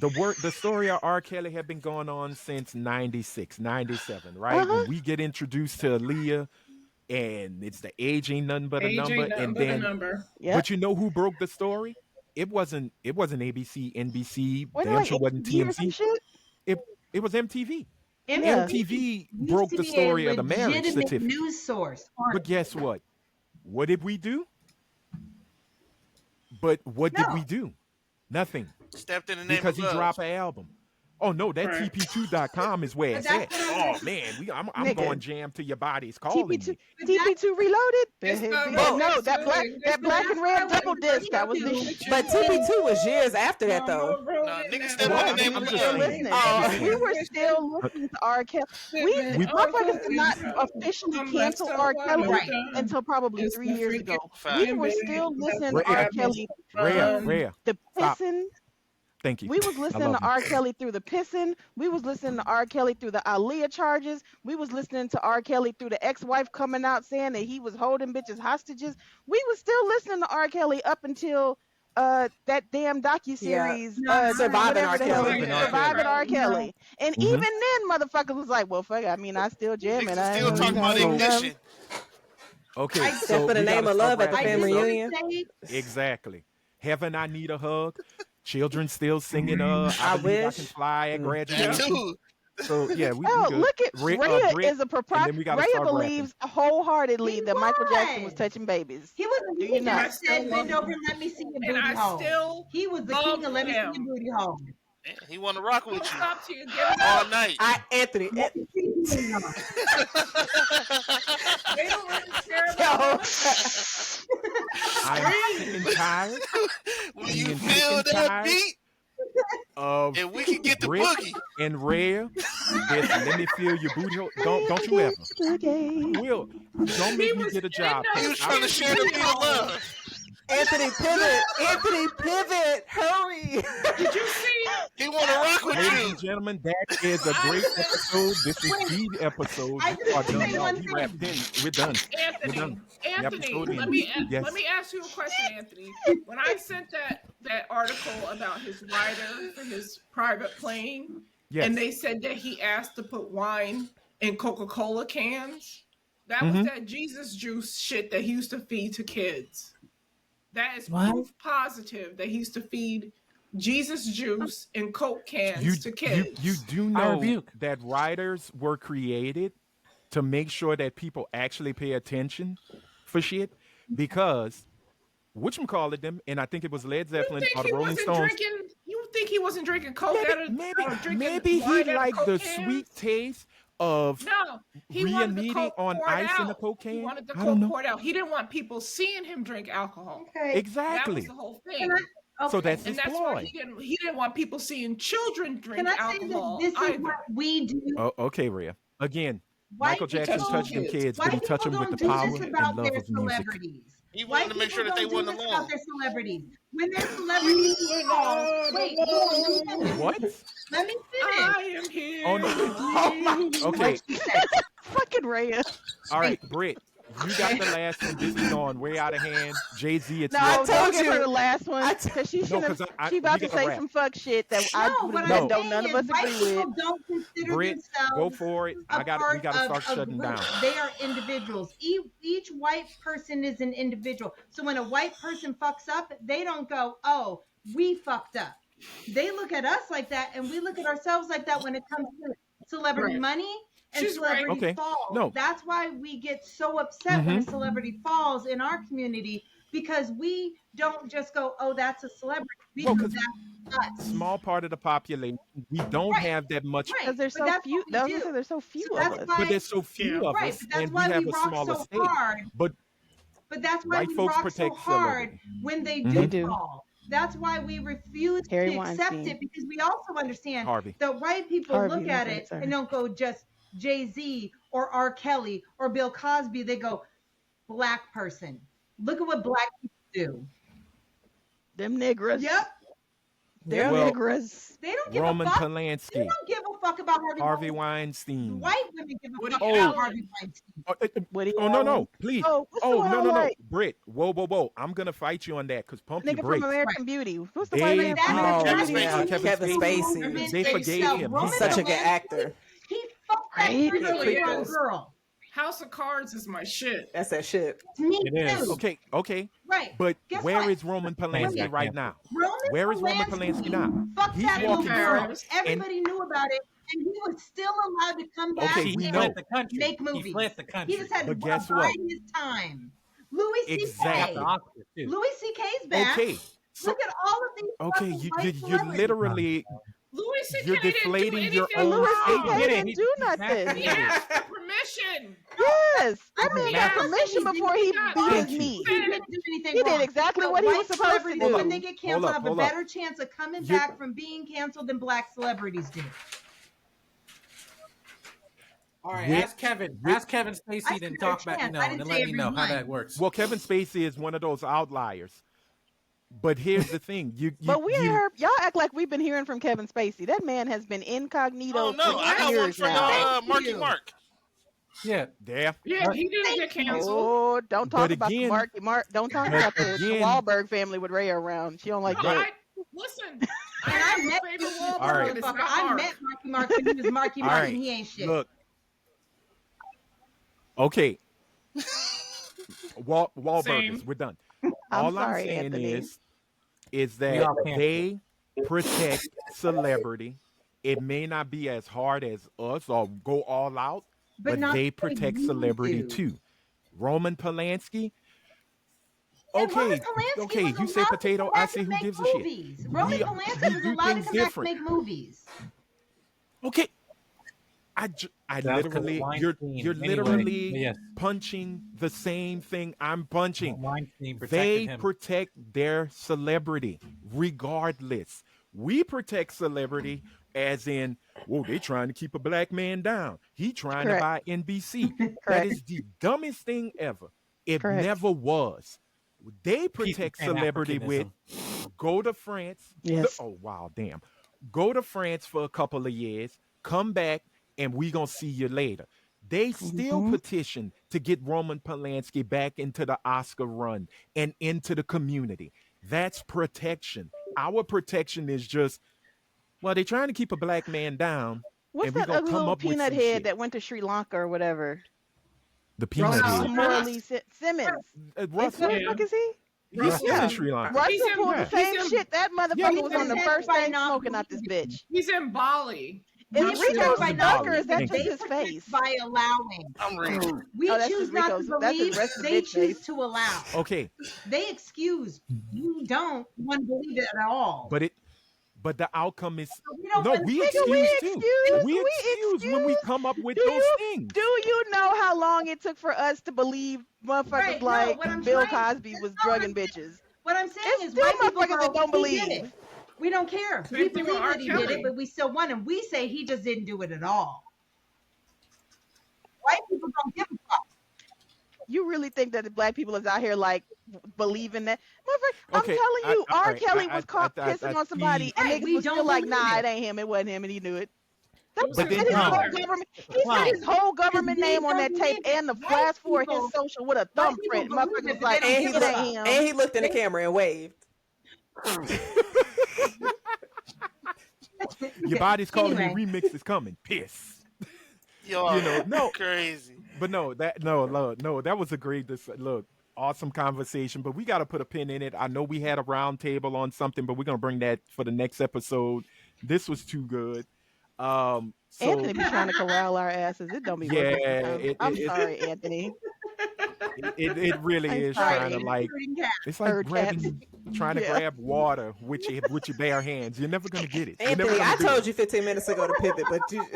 the story of R. Kelly had been going on since 96, 97, right? Uh-huh. When we get introduced to Aaliyah, and it's the age ain't nothing but a Age number, ain't nothing and but a then number. Yep. but you know who broke the story? It wasn't ABC, NBC, What, damn like sure wasn't 8 years and TMZ. shit? It was MTV. Yeah. MTV used broke to the be a story of the marriage legitimate certificate. news source. But guess what? What did we do? But what did No. we do? Nothing. Stepped in the name Because of he love. dropped an album. Oh no, that Right. TP2.com is where But it's that's at. what I'm Oh man, I'm Nigga. going jam to your body's calling TP2, me. TP2 Reloaded. It's not No, like that black it's that black and red double disc. That was the shit. But TP2 was years after that, though. Nah, niggas stepped Well, in the name I'm of still love. listening. Oh. We were still listening to R. Kelly. Motherfuckers did not officially cancel R. Kelly Right. until probably 3 years ago. We were still listening to R. Kelly. Rare. The Stop. pissing. Thank you. We was I listening love to you. R. Kelly through the pissing. We was listening to R. Kelly through the Aaliyah charges. We was listening to R. Kelly through the ex-wife coming out saying that he was holding bitches hostages. We was still listening to R. Kelly up until that damn docuseries Surviving R. Kelly. Surviving R. Kelly. And Mhm. even then motherfuckers was like, well fuck it, I mean I still jamming. Niggas I still ain't talking about really- ignition. Okay, I- so Except for the we name gotta of start love at the wrapping family this up. reunion. Exactly. Heaven, I need a hug. Children still singing I I believe I wish. can fly at That graduation. too. So yeah, we Oh, good. look at Rhea, Rhea Britt, is a and proprietor. then we gotta Rhea start wrapping. believes wholeheartedly He that Michael Jackson was was. touching babies. He was Do the you king not? that said, bend over and let me see your And booty I hole. still He was the love king of let me see him. your booty hole. Yeah, he want to rock with Don't you stop till you get it all out. night. Anthony. Let me see your booty hole. They don't really care about us. I'm sick and tired When you Being feel sick and that tired. beat, of and we can get the Britt boogie. and Rhea. This, let me feel your booty hole. Don't you ever. Will, don't make me was get a in job. the- He was trying to share the beat of love. Anthony, pivot. Anthony, pivot. Hurry. Did you see? He want to rock with Ladies you. and gentlemen, that is a great episode. This is the episode. I You just are wanna done. say No, one we thing. wrapped in. We're done. Anthony, done. Anthony, episode let ended. me Yes. let me ask you a question, Anthony. When I sent that article about his rider for his private plane, Yes. and they said that he asked to put wine in Coca-Cola cans, that Mhm. was that Jesus juice shit that he used to feed to kids. That is What? proof positive that he used to feed Jesus juice in Coke cans to you, kids. you do I know rebuke. that riders were created to make sure that people actually pay attention for shit because whatchamacallit them, and I think it was Led You Zeppelin think or the he Rolling wasn't Stones. drinking? You think he wasn't drinking Coke out of drinking Maybe he wine out of liked Coke the cans? sweet taste of No, he wanted the Rianiti Coke on poured ice out. in a Coke He can. wanted the I don't Coke know. poured out. He didn't want people seeing him drink alcohol. Okay. That Exactly. was the whole thing. Can I- So okay. that's his And that's why ploy. he didn't want people seeing children drink Can I say alcohol that this is either. what we do? Oh, okay, Rhea. Again, White Michael Jackson people- touched them kids, White but he touched people them with the don't do power this and about love their of music. celebrities. He White wanted to make sure people that they don't do wasn't this alone. about their celebrities. When their celebrities wait, hold on, What? let me finish. I am here. Oh, no. with you. Okay, Fucking Rhea. all right, Britt. You got the last one. This is going way out of hand. Jay-Z, it's No, your don't told give her you. the last one I because she No, shouldn't because have. I She about we to gotta say wrap. some fuck shit that No, what I'm don't saying none of is us white agree with. people don't consider Brit, go themselves for it. a We part gotta of start a shutting group. down. They are individuals. Each white person is an individual. So when a white person fucks up, they don't go, oh, we fucked up. They look at us like that, and we look at ourselves like that when it comes to celebrity Right. money and She's right. celebrity Okay. falls. No. That's why we get so upset when a Mm-hmm. celebrity falls in our community, because we don't just go, oh, that's a celebrity. We Well, go, because that's us. small part of the population, we don't Right. have that much, Right. Because there's But so that's few. what we I was do. gonna say there's so So few of that's us. but why, there's so few Yeah. of right, us, but that's and we why have we a rock smaller so state. hard. But But that's why white we folks rock so protect hard celebrity. when they They do do. fall. That's why we refuse Harry to accept Weinstein. it, because we also understand Harvey. that white people Harvey, look no at offense, it sir. and don't go just Jay-Z or R. Kelly or Bill Cosby. They go, black person. Look at what black people do. Them niggas. Yep. Them Well, niggas. They don't give Roman a fuck. They Polanski, don't give a fuck about Harvey Weinstein. Weinstein. White women give a Woody fuck Oh. about Allen. Harvey Weinstein. Woody Oh no, Allen. no, please. Oh, what's the Oh one no, I no, no, like? Brit. Whoa. I'm gonna fight you on that because pump your Nigga from brakes. American Beauty. What's the They white people man That from is American Kevin Beauty? Spacey. Kevin Spacey. Women They forgave yourself. him. Roman He's Such a back. good actor. He fucked that Right? pretty Really young is. girl. House of Cards is my shit. That's that shit. Me It is. too. Okay. Right. But Guess where what? is Roman Polanski Wait. right now? Roman Where is Roman Polanski now? fucked He's that little walking girl. Paris. Everybody knew about it, and he was still allowed to come back Okay, He we and know. fled the country. make He movies. fled the country. He just had to But guess bide what? his time. Louis Got Exactly. the C.K. Oscar too. Louis C.K.'s back. Okay. So Look at all of these okay, fucking you white you celebrities. literally Louis C.K. you're didn't do deflating anything your But own Louis wrong. C.K. did it. didn't He- do he nothing. He massacred asked for permission. Yes, that man got Yes. permission before he Not beat his Thank you. meat. He didn't do anything He wrong. did exactly But what he was white supposed to celebrities, do. when they get canceled, have a Hold up. better chance of coming You- back from being canceled than black celebrities do. All right, With- ask Kevin. with- Ask Kevin Spacey, I then said talk a back. chance. I And didn't let say me know how everyone. that works. well, Kevin Spacey is one of those outliers. But here's the thing. But we ain't heard y'all act like we've been hearing from Kevin Spacey. That man has been incognito Oh no, for I got one years for now. Marky you. Mark. Yeah, there. Yeah, he didn't get canceled. Oh, don't talk But about the again- Mark. Don't talk but about the again- Wahlberg family with Ray around. She don't like No, that. listen. And I met favorite this Wahlberg, All right. and it's motherfucker. not I Mark. met Marky Mark when he was Marky All Mark, right. and he ain't shit. Look. Okay. Wahlburgers. Same. We're done. I'm All sorry, I'm saying Anthony. is We that all can't. they protect celebrity. It may not be as hard as us or go all out, but not they the way protect you celebrity do. too. Roman Polanski. And Roman Okay, Polanski okay. was You say allowed to potato, come I back say and who make gives a shit. movies. Roman We Polanski was do allowed to things come different. back and make movies. Okay. I That's 'cause literally, you're Weinstein, literally anyway. Yes. punching the same thing I'm punching. Weinstein protected They him. protect their celebrity regardless. We protect celebrity as in, whoa, they trying to keep a black man down. He trying to buy NBC. That Correct. is the dumbest thing ever. It Correct. never was. They Peace protect and celebrity with Africanism. go to France. Yes. Oh, wow, damn. Go to France for a couple of years, come back, and we gonna see you later. They still petition to get Roman Polanski back into the Oscar run and into the community. That's protection. Our protection is just, well, they're trying to keep a black man down. What's and we that gonna ugly come little up with peanut some head shit. that went to Sri Lanka or whatever? The peanut Russell. head. Morley Simmons. Russell, What the fuck is he? he's still Yeah. in Sri Lanka. Russell He's in- pulled the he's same in- shit. That motherfucker he was on the was. first By thing not smoking out this bitch. He's in Bali. Is Not it Sri Rico's Lanka. stuck or is that Thank just you. his face? By allowing. I'm reading. We Oh, that's choose just not Rico's- to that's his believe. rest of They bitch choose face. to allow. Okay, They excuse. We don't want to believe it at all. but the outcome is we don't no. wanna- We Nigga, excuse we too. excuse. We excuse when we come up with Do those you- things. Do you know how long it took for us to believe motherfuckers Right, no, like what I'm Bill trying- Cosby was that's not drugging what I'm bitches? What I'm saying It's is still white people motherfuckers that go, don't "He did believe." it." We don't care. Same We thing with believe R. that he did Kelly. it, but we still want him. We say he just didn't do it at all. White people don't give a fuck. You really think that the black people is out here like believing that? Motherfucker, Okay, I'm telling you, R. alright, Kelly was caught I pissing on somebody, and Right, niggas we was don't still like, believe nah, it. it ain't him, it wasn't him, and he knew it. Don't was you But said then his whole clown. government. He said Clown. his whole government Because name on they that tape believe and the white last four of his people- social with a white thumbprint. people believe Motherfucker it, was but like, they don't And give he a it looked, ain't him. and he looked in the camera and waved. Your body's calling Anyway. me. Remix is coming. Piss. Yo, You know, no. crazy. But no, that was a great look. Awesome conversation, but we got to put a pin in it. I know we had a round table on something, but we're gonna bring that for the next episode. This was too good. Anthony be So trying to corral our asses. It don't be working yeah, sometimes. I'm sorry, Anthony. it really I'm is sorry. trying to like. It's like Her-Tep. trying to Yeah. grab water with your bare hands. You're never gonna get it. You're never Anthony, gonna I do told it. you 15 minutes ago to pivot, but you.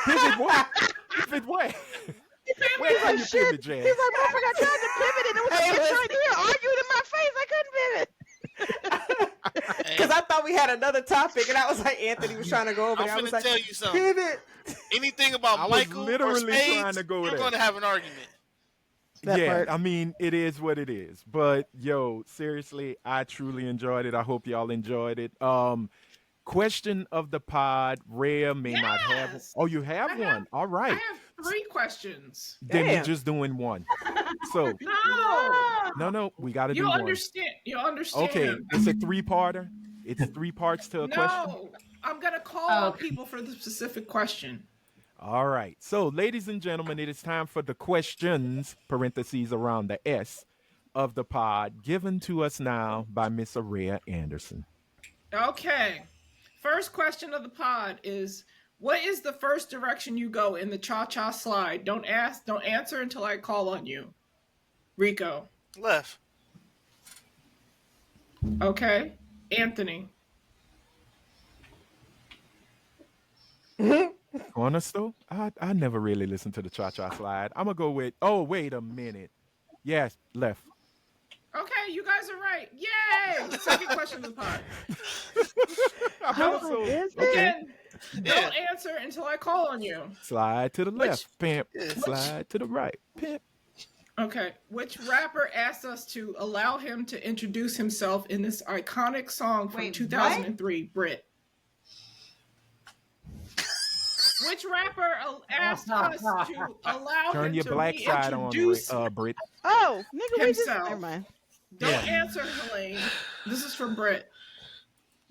Pivot what? Pivot what? Where He's can like, you shit. pivot, He's Jazz? like, motherfucker, I tried to pivot and it was Hey, a bitch listen. right here arguing in my face. I couldn't pivot. Because I thought we had another topic, and I was like, Anthony was trying to go over I'm there. I was finna like, tell you something. pivot. Anything about I was Michael or literally Spades, trying to go you're there. going to have an argument. That Yeah, part. I mean, it is what it is. But yo, seriously, I truly enjoyed it. I hope y'all enjoyed it. Question of the pod. Rhea may not have. Yes. Oh, you have I one. have- All I right. have 3 questions. Then we're Damn. just doing one. So No. no, we got to do You'll one. understand. You'll understand. Okay, it's a 3-parter. It's 3 parts to a question. No. I'm going to call out people for the specific question. All right. So, ladies and gentlemen, it is time for the questions, parentheses around the S, of the pod, given to us now by Miss Rhea Anderson. Okay. First question of the pod is, what is the first direction you go in the cha-cha slide? Don't answer until I call on you. Rico. Left. Okay. Anthony. Honest though, I never really listened to the cha-cha slide. I'm gonna go with. Oh, wait a minute. Yes, left. Okay, you guys are right. Yay! Second question of the pod. Also, is it? okay. Again, don't answer until I call on you. Slide to the left, pimp. Yeah. Slide to the right, pimp. Okay. Which rapper asked us to allow him to introduce himself in this iconic song from Wait, 2003, Brit? Which rapper asked us to allow Turn him your to black side on, reintroduce Brit. Oh, nigga, we just. himself? Never mind. Don't answer, Helene. This is from Brit.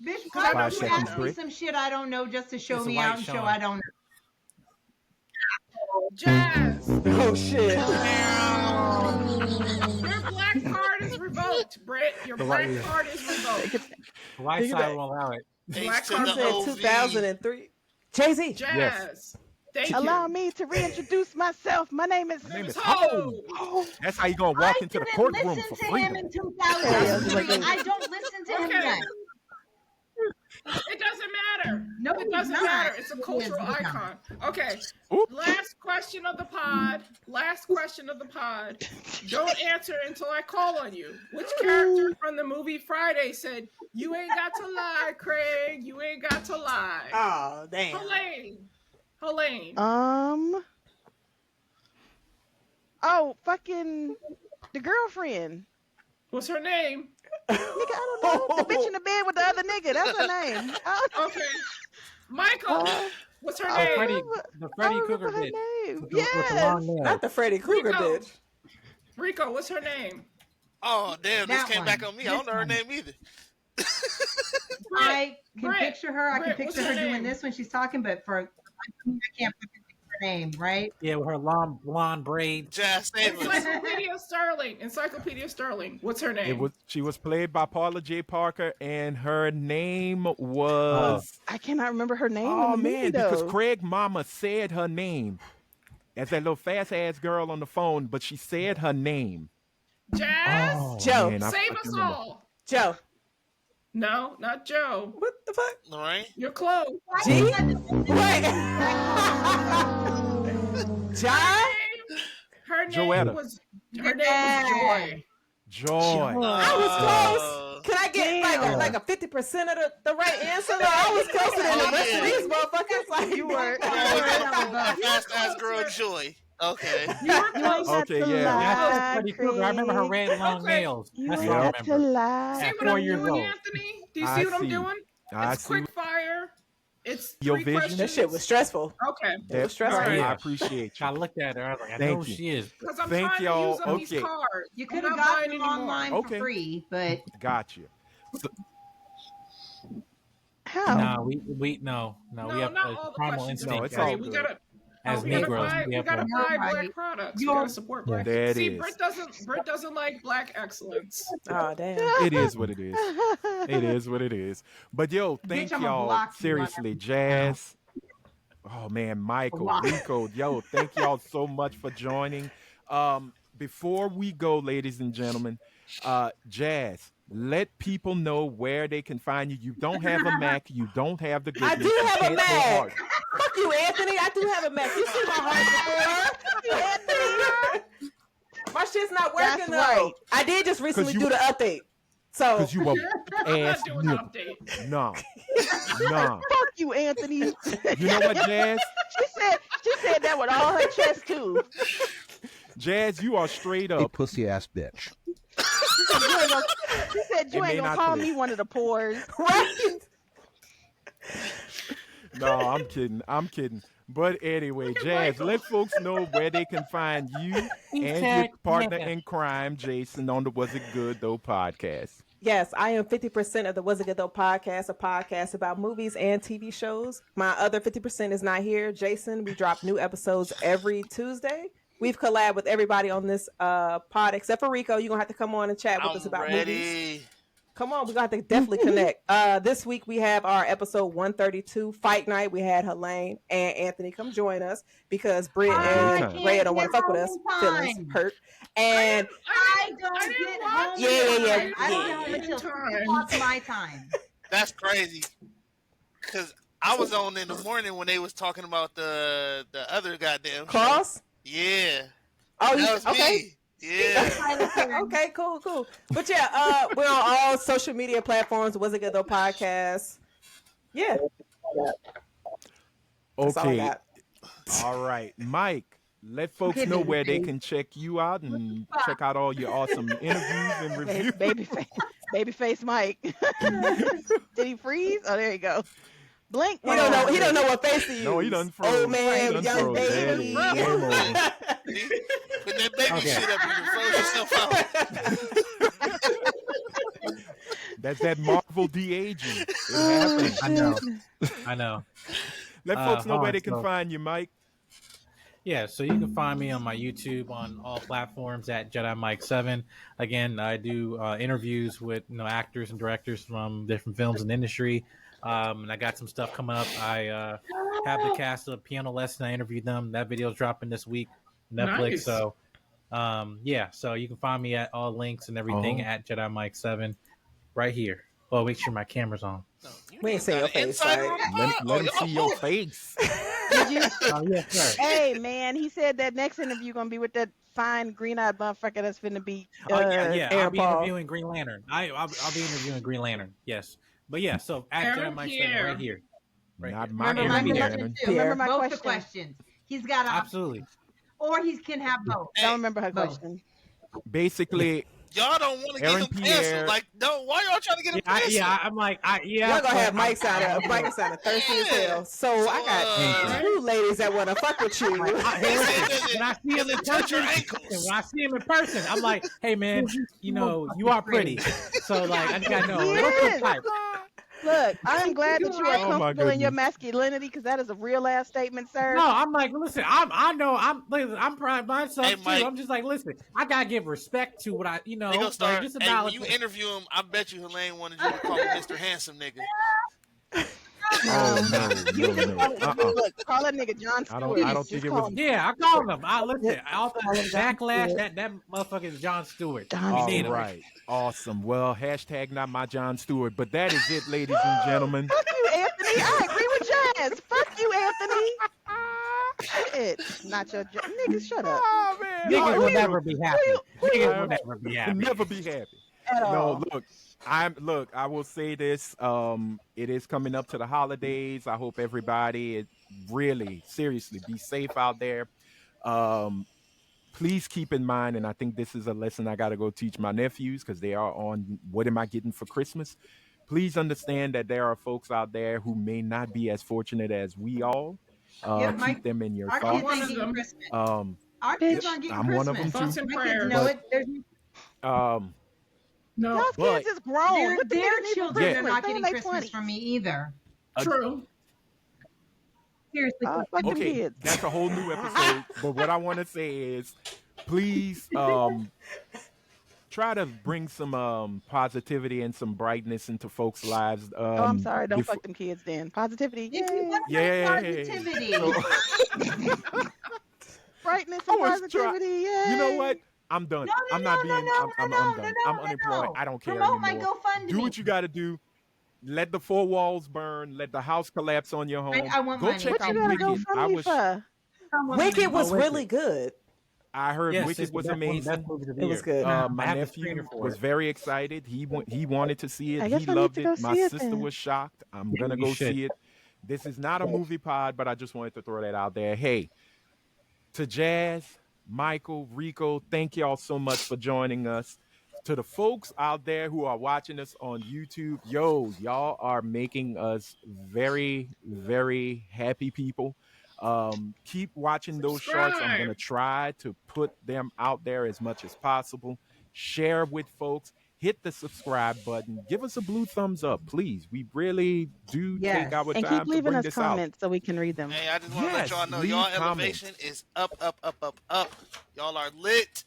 Bitch, I why know would you you seconds, ask me Brit. some shit I don't know just to show It's a me white out and show Sean. I don't know? Jazz. Oh, shit. Your black card is revoked, Brit. Your black white- card is revoked. The white Think side about- won't allow it. Black H to card You the said OV. 2003. Jay-Z. Jazz. Thank you. Allow me to reintroduce myself. My name is. My name is Ho. Ho. That's how you gonna walk into the courtroom listen for to him freedom. in 2003. I don't listen to him Okay. yet. It doesn't matter. No, it doesn't not. matter. It's a It is, cultural it's not. icon. Okay. Oop. Last question of the pod. Last question of the pod. Don't answer until I call on you. Which character from the movie Friday said, "You ain't got to lie, Craig. You ain't got to lie"? Oh, damn. Helene. Oh, fucking the girlfriend. What's her name? Nigga, I don't know. The bitch in the bed with the other nigga. That's her name. Okay. Michael. What's her Oh, name? Freddy, the Freddy I Cougar remember her bitch. name. With the long Yes. nails. Not the Freddy Krueger Rico. bitch. Rico, what's her name? Oh, damn. This That came one. back on me. I don't know her This name either. I can Brit, picture her. I can Brit, what's picture her her doing name? this when she's talking, but I can't put her name, right? Yeah, with her long blonde braid. Jazz Davis. Encyclopedia Sterling. What's her name? She was played by Paula J. Parker, and her name was. I cannot remember her name. Oh in the movie, man, because though. Craig Mama said her name as that little fast ass girl on the phone, but she said her name. Jazz. Oh, Joe. man, I Save fucking us remember. all. Joe. No, not Joe. What the fuck? Lorraine? You're close. G? Wait. John? Her name Joetta. was Joy. Joy. I was close. Uh, Can I get Damn. like a 50% of the right answer? Though? I was closer than the rest of these motherfuckers. Like, You were. Fast ass girl Joy. Okay. You were close. Okay, yeah. That's Freddy Krueger. I remember her red long Okay. nails. You That's ain't what I got to remember. lie. See At what 4 I'm years doing, old. Anthony? Do you I see what I'm see. doing? I It's see. quick fire. It's Your 3 vision? questions. That shit was stressful. Okay. It was stressful. All right. I appreciate you. I looked at her. I was like, I Thank know you. she is. Because I'm Thank trying to y'all. use them, these Okay. cards. You I'm could have not gotten buying them anymore. online Okay. for free, but Got you. So, How? No, we no. No, We have not a all the primal questions No, are it's instinct all free. good. as We gotta Negroes. buy. We We have gotta a, buy You're black right. products. We You're- gotta support black. That See, is. Britt doesn't like black excellence. Oh damn. It is what it is. It is what it is. But yo, thank Bitch, I'ma y'all. block you Seriously, on Jazz. Oh man, Michael, Block. Rico, yo, thank y'all so much for joining. Before we go, ladies and gentlemen, Jazz, let people know where they can find you. You don't have a Mac, you don't have the good I list, do you have a can't go Mac. hard. Fuck you, Anthony. I do have a Mac. You see my heart before? Fuck you, Anthony. My shit's not working That's though. right. I did just recently you- do the update. So Because you were ass Do an nigga. update. Nah. Nah. Fuck you, Anthony. You know what, Jazz? She said that with all her chest too. Jazz, you are straight A up. pussy ass bitch. She said you It may ain't gonna not call click. me one of the pores. right. No, I'm kidding. I'm kidding. But anyway, Jazz, let folks know where they can find you and your partner in crime, Jason, on the Was It Good Though podcast. Yes, I am 50% of the Was It Good Though podcast, a podcast about movies and TV shows. My other 50% is not here. Jason, we drop new episodes every Tuesday. We've collabed with everybody on this pod except for Rico. You're going to have to come on and chat with us I'm about ready. movies. Come on, we're going to have to definitely connect. This week we have our episode 132, Fight Night. We had Helene and Anthony come join us because Britt I and can't Ray don't want to get fuck with home us. in Feelings time. hurt. And I don't I didn't get watch home. Yeah, in yeah, time. I don't get home yeah. until 6 Time. o'clock my time. That's crazy. Cause I was on in the morning when they was talking about the other goddamn show. Cross? Yeah. Oh, That you was okay? me. Yeah. Okay, cool. But yeah, we're on all social media platforms. Was It Good Though podcast? Yeah. That's all I Okay. got. All right. Mike, let folks know where they can check you out and check out all your awesome interviews and reviews. Babyface Mike. Did he freeze? Oh, there you go. Blink. He don't know. He don't know what face to use. No, he done froze. Old man, He done young froze. There it baby. is. Game over. See? Put that baby Okay. shit up, you can froze yourself out. That's that Marvel de-aging. It happens. I know. Let folks know hold where on, they can so- find you, Mike. Yeah, so you can find me on my YouTube on all platforms at Jedi Mike 7. Again, I do interviews with actors and directors from different films and industry. And I got some stuff coming up. I have the cast of Piano Lesson. I interviewed them. That video's dropping this week, Netflix. Nice. So, yeah. So you can find me at all links and everything Oh. at Jedi Mike 7 right here. Oh, make sure my camera's on. No, you We ain't niggas saying got your an face, insider right? on the Let pod? him Oh, see your face. Did you? Oh, yes, sir. Hey, man, he said that next interview gonna be with that fine green-eyed motherfucker that's finna be. Yeah. I'll Aaron be Paul. interviewing Green Lantern. I'll be interviewing Green Lantern. Yes, but yeah. So at Aaron Jedi Mike 7 Pierre. right here. Right Not here. my Remember my Aaron Pierre. question too. Remember my Both question. the questions. He's got options. Absolutely. Or he can have both. I don't remember her Both. question. Basically, Y'all don't want to get Aaron him Pierre. canceled. Like, no, why y'all trying to get him canceled? I'm like, yeah. Y'all gonna have but Mike sounding thirsty as hell. So I got two ladies that wanna fuck with you. When I see him in Touch your person, ankles. when I see him in person, I'm like, hey man, you are pretty. So like, I just gotta know what's your type. Look, I'm glad that you are Oh, my comfortable in your goodness. masculinity because that is a real ass statement, sir. No, I'm like, listen, I'm proud of myself Hey, too. Mike. I'm just like, listen, I gotta give respect to what They gonna like, start. just Hey, when acknowledge you it. interview him, I bet you Helene wanted you to call him Mr. Handsome nigga. oh no. Look, call that nigga John I Stewart. don't Just think it call was- him Yeah, I called him. I listen. Off the Call him John backlash, Stewart. that motherfucker is John Stewart. John We All need him. right. Awesome. Well, hashtag not my John Stewart. But that is it, ladies and gentlemen. Fuck you, Anthony. I agree with Jazz. Fuck you, Anthony. Shit. Not your niggas, shut up. Oh, man. Niggas Oh, will you- never be happy. Niggas will never be I'll happy. never be happy. At all. No, look, I will say this. It is coming up to the holidays. I hope everybody is really, seriously, be safe out there. Please keep in mind, and I think this is a lesson I gotta go teach my nephews because they are on what am I getting for Christmas? please understand that there are folks out there who may not be as fortunate as we all. Yep, Keep them in your our I'm kids one thoughts. ain't of getting them. Christmas. Um, Our yep, kids aren't getting I'm one of them Christmas. too. Thoughts and My kids know prayers. But it. There's um, No, Y'all's but kids is grown. What the their kids need for children yeah, are Christmas? not They in getting their Christmas 20s. from me either. true. Seriously. Fuck them okay, kids. that's a whole new episode. But what I want to say is, please try to bring some positivity and some brightness into folks' lives. Oh, I'm sorry. Don't Before, fuck them kids then. Positivity. If you Yay. want yeah. positivity. So Brightness I and was trying. positivity. Yay. You know what? I'm done. No, I'm not being. I'm done. I'm unemployed. no. I don't care Promote my anymore. GoFundMe. Do what you got to do. Let the four walls burn. Let the house collapse on your home. I want Go money. check What you out gotta go Wicked. fund me for? Wicked was Wicked. really good. I heard Yes, Wicked it's was one of the best amazing. movies of the It year. was good. I My have the nephew screener for was it. very excited. He wanted to see it. I He guess I need loved to it. go My see it sister then. was shocked. I'm gonna You go should. see it. This is not a movie pod, but I just wanted to throw that out there. Hey, to Jazz, Michael, Rico, thank y'all so much for joining us. To the folks out there who are watching us on YouTube, y'all are making us very, very happy people. Keep watching those shorts. I'm Subscribe. gonna try to put them out there as much as possible. Share with folks. Hit the subscribe button. Give us a blue thumbs up, please. We really do take Yes. our And time keep to leaving bring us this out. comments so we can read them. Hey, I just want to let Yes, y'all know leave y'all comments. elevation is up, up, up, up, up. Y'all are lit.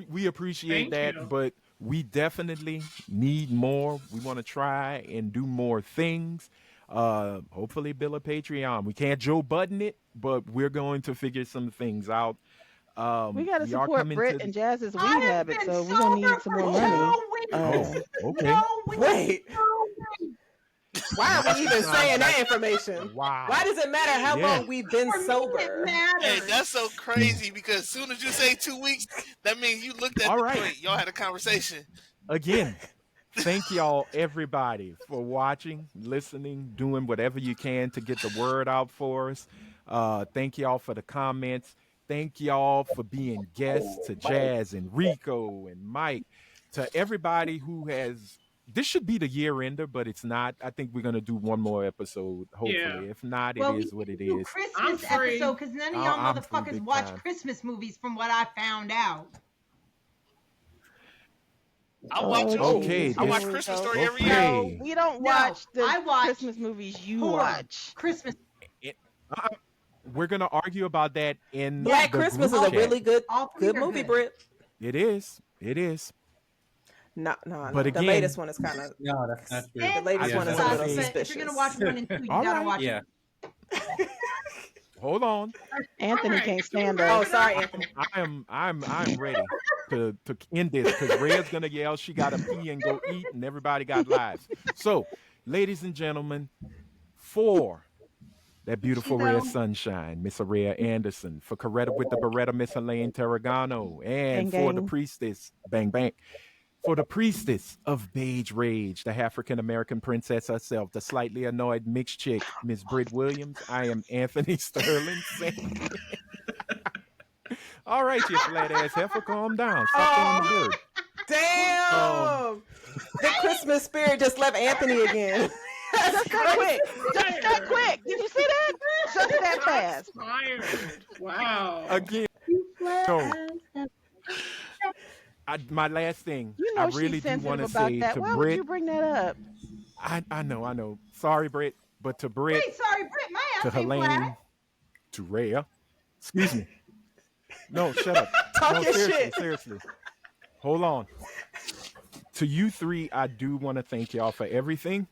We appreciate Thank that, you. but we definitely need more. We want to try and do more things. Hopefully build a Patreon. We can't Joe Budden it, but we're going to figure some things out. We gotta We are support coming Britt to and Jazz's weed I have habits, been so we're gonna sober need some for more 2 money. weeks. okay. No weeks. Wait. No weeks. Why are Now we she even sounds saying that like- information? Wow. Why does it matter how Yeah. long we've been For me, sober? it Hey, matters. that's so crazy because as soon as you say 2 weeks, that means you looked at All the right. joint. Y'all had a conversation. Again, thank y'all, everybody, for watching, listening, doing whatever you can to get the word out for us. Thank y'all for the comments. Thank y'all for being guests, to Jazz and Rico and Mike, to everybody who has. This should be the year ender, but it's not. I think we're gonna do one more episode, hopefully. Yeah. If not, Well, it we is what it can do is. I'm Christmas free. episode because none of y'all I'm free motherfuckers big watch time. Christmas movies from what I found out. I watch them. Okay, I watch this- Christmas Rico. Story every year. Okay. No, we don't No, watch the I watch Christmas movies you horror. watch. Christmas. Uh, we're gonna argue about that in Black the Christmas is group a chat. really good All three good are movie, good. Britt. It is. It is. No. But The again- latest one is kind of No, that's not true. The latest I one is just a wanna little say- But if you're gonna watch suspicious. 1 and 2, you All gotta right. watch. Yeah. Hold on. Anthony Alright, can't can stand we us. wrap Oh, it sorry, up? Anthony. I'm ready to end this because Red's gonna yell she gotta pee and go eat, and everybody got lives. So, ladies and gentlemen, for that beautiful Cheeto. red sunshine, Miss Araya Anderson, for Coretta with the Beretta, Miss Elaine Terragano, and Gang, for the gang. priestess, bang bang, for the priestess of beige rage, the African American princess herself, the slightly annoyed mixed chick, Miss Britt Williams. I am Anthony Sterling saying, all right, you flat ass heifer, calm down. Stop throwing the bird. Damn! The Christmas spirit just left Anthony again. Just that quick. Just that quick. Did you see that? Just that fast. Fired. Wow. Again, so my last thing, You know I really she's do want sensitive to about say that. to Why would Britt, you bring that up? I know. Sorry, Britt, but to Britt, Wait, sorry, Britt. My to ass ain't Helene, flat. to Rhea, excuse me. No, shut up. Talk No, your seriously, shit. seriously. Hold on. To you three, I do want to thank y'all for everything.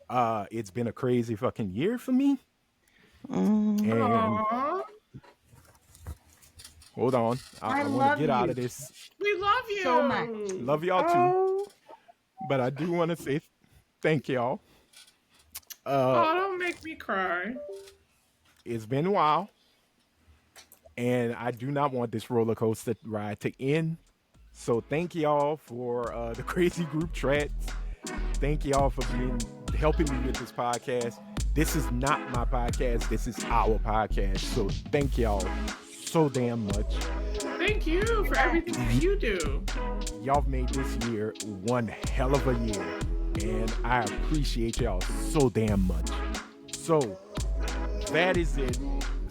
It's been a crazy fucking year for me. And Aw, hold on. I want love to get out you. of this. we love you So much. Love y'all too. But I do want to say thank y'all. Oh, don't make me cry. It's been a while. And I do not want this roller coaster ride to end. So thank y'all for the crazy group chats. Thank y'all for helping me with this podcast. This is not my podcast. This is our podcast. So thank y'all so damn much. Thank you for everything that you do. y'all made this year one hell of a year. And I appreciate y'all so damn much. So, that is it.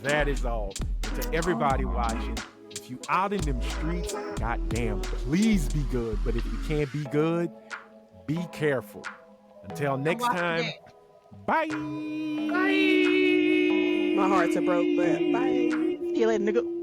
That is all. And to everybody watching, if you out in them streets, goddamn, please be good. But if you can't be good, be careful. Until next time, bye. My heart's a broke, but bye. See you later, nigga.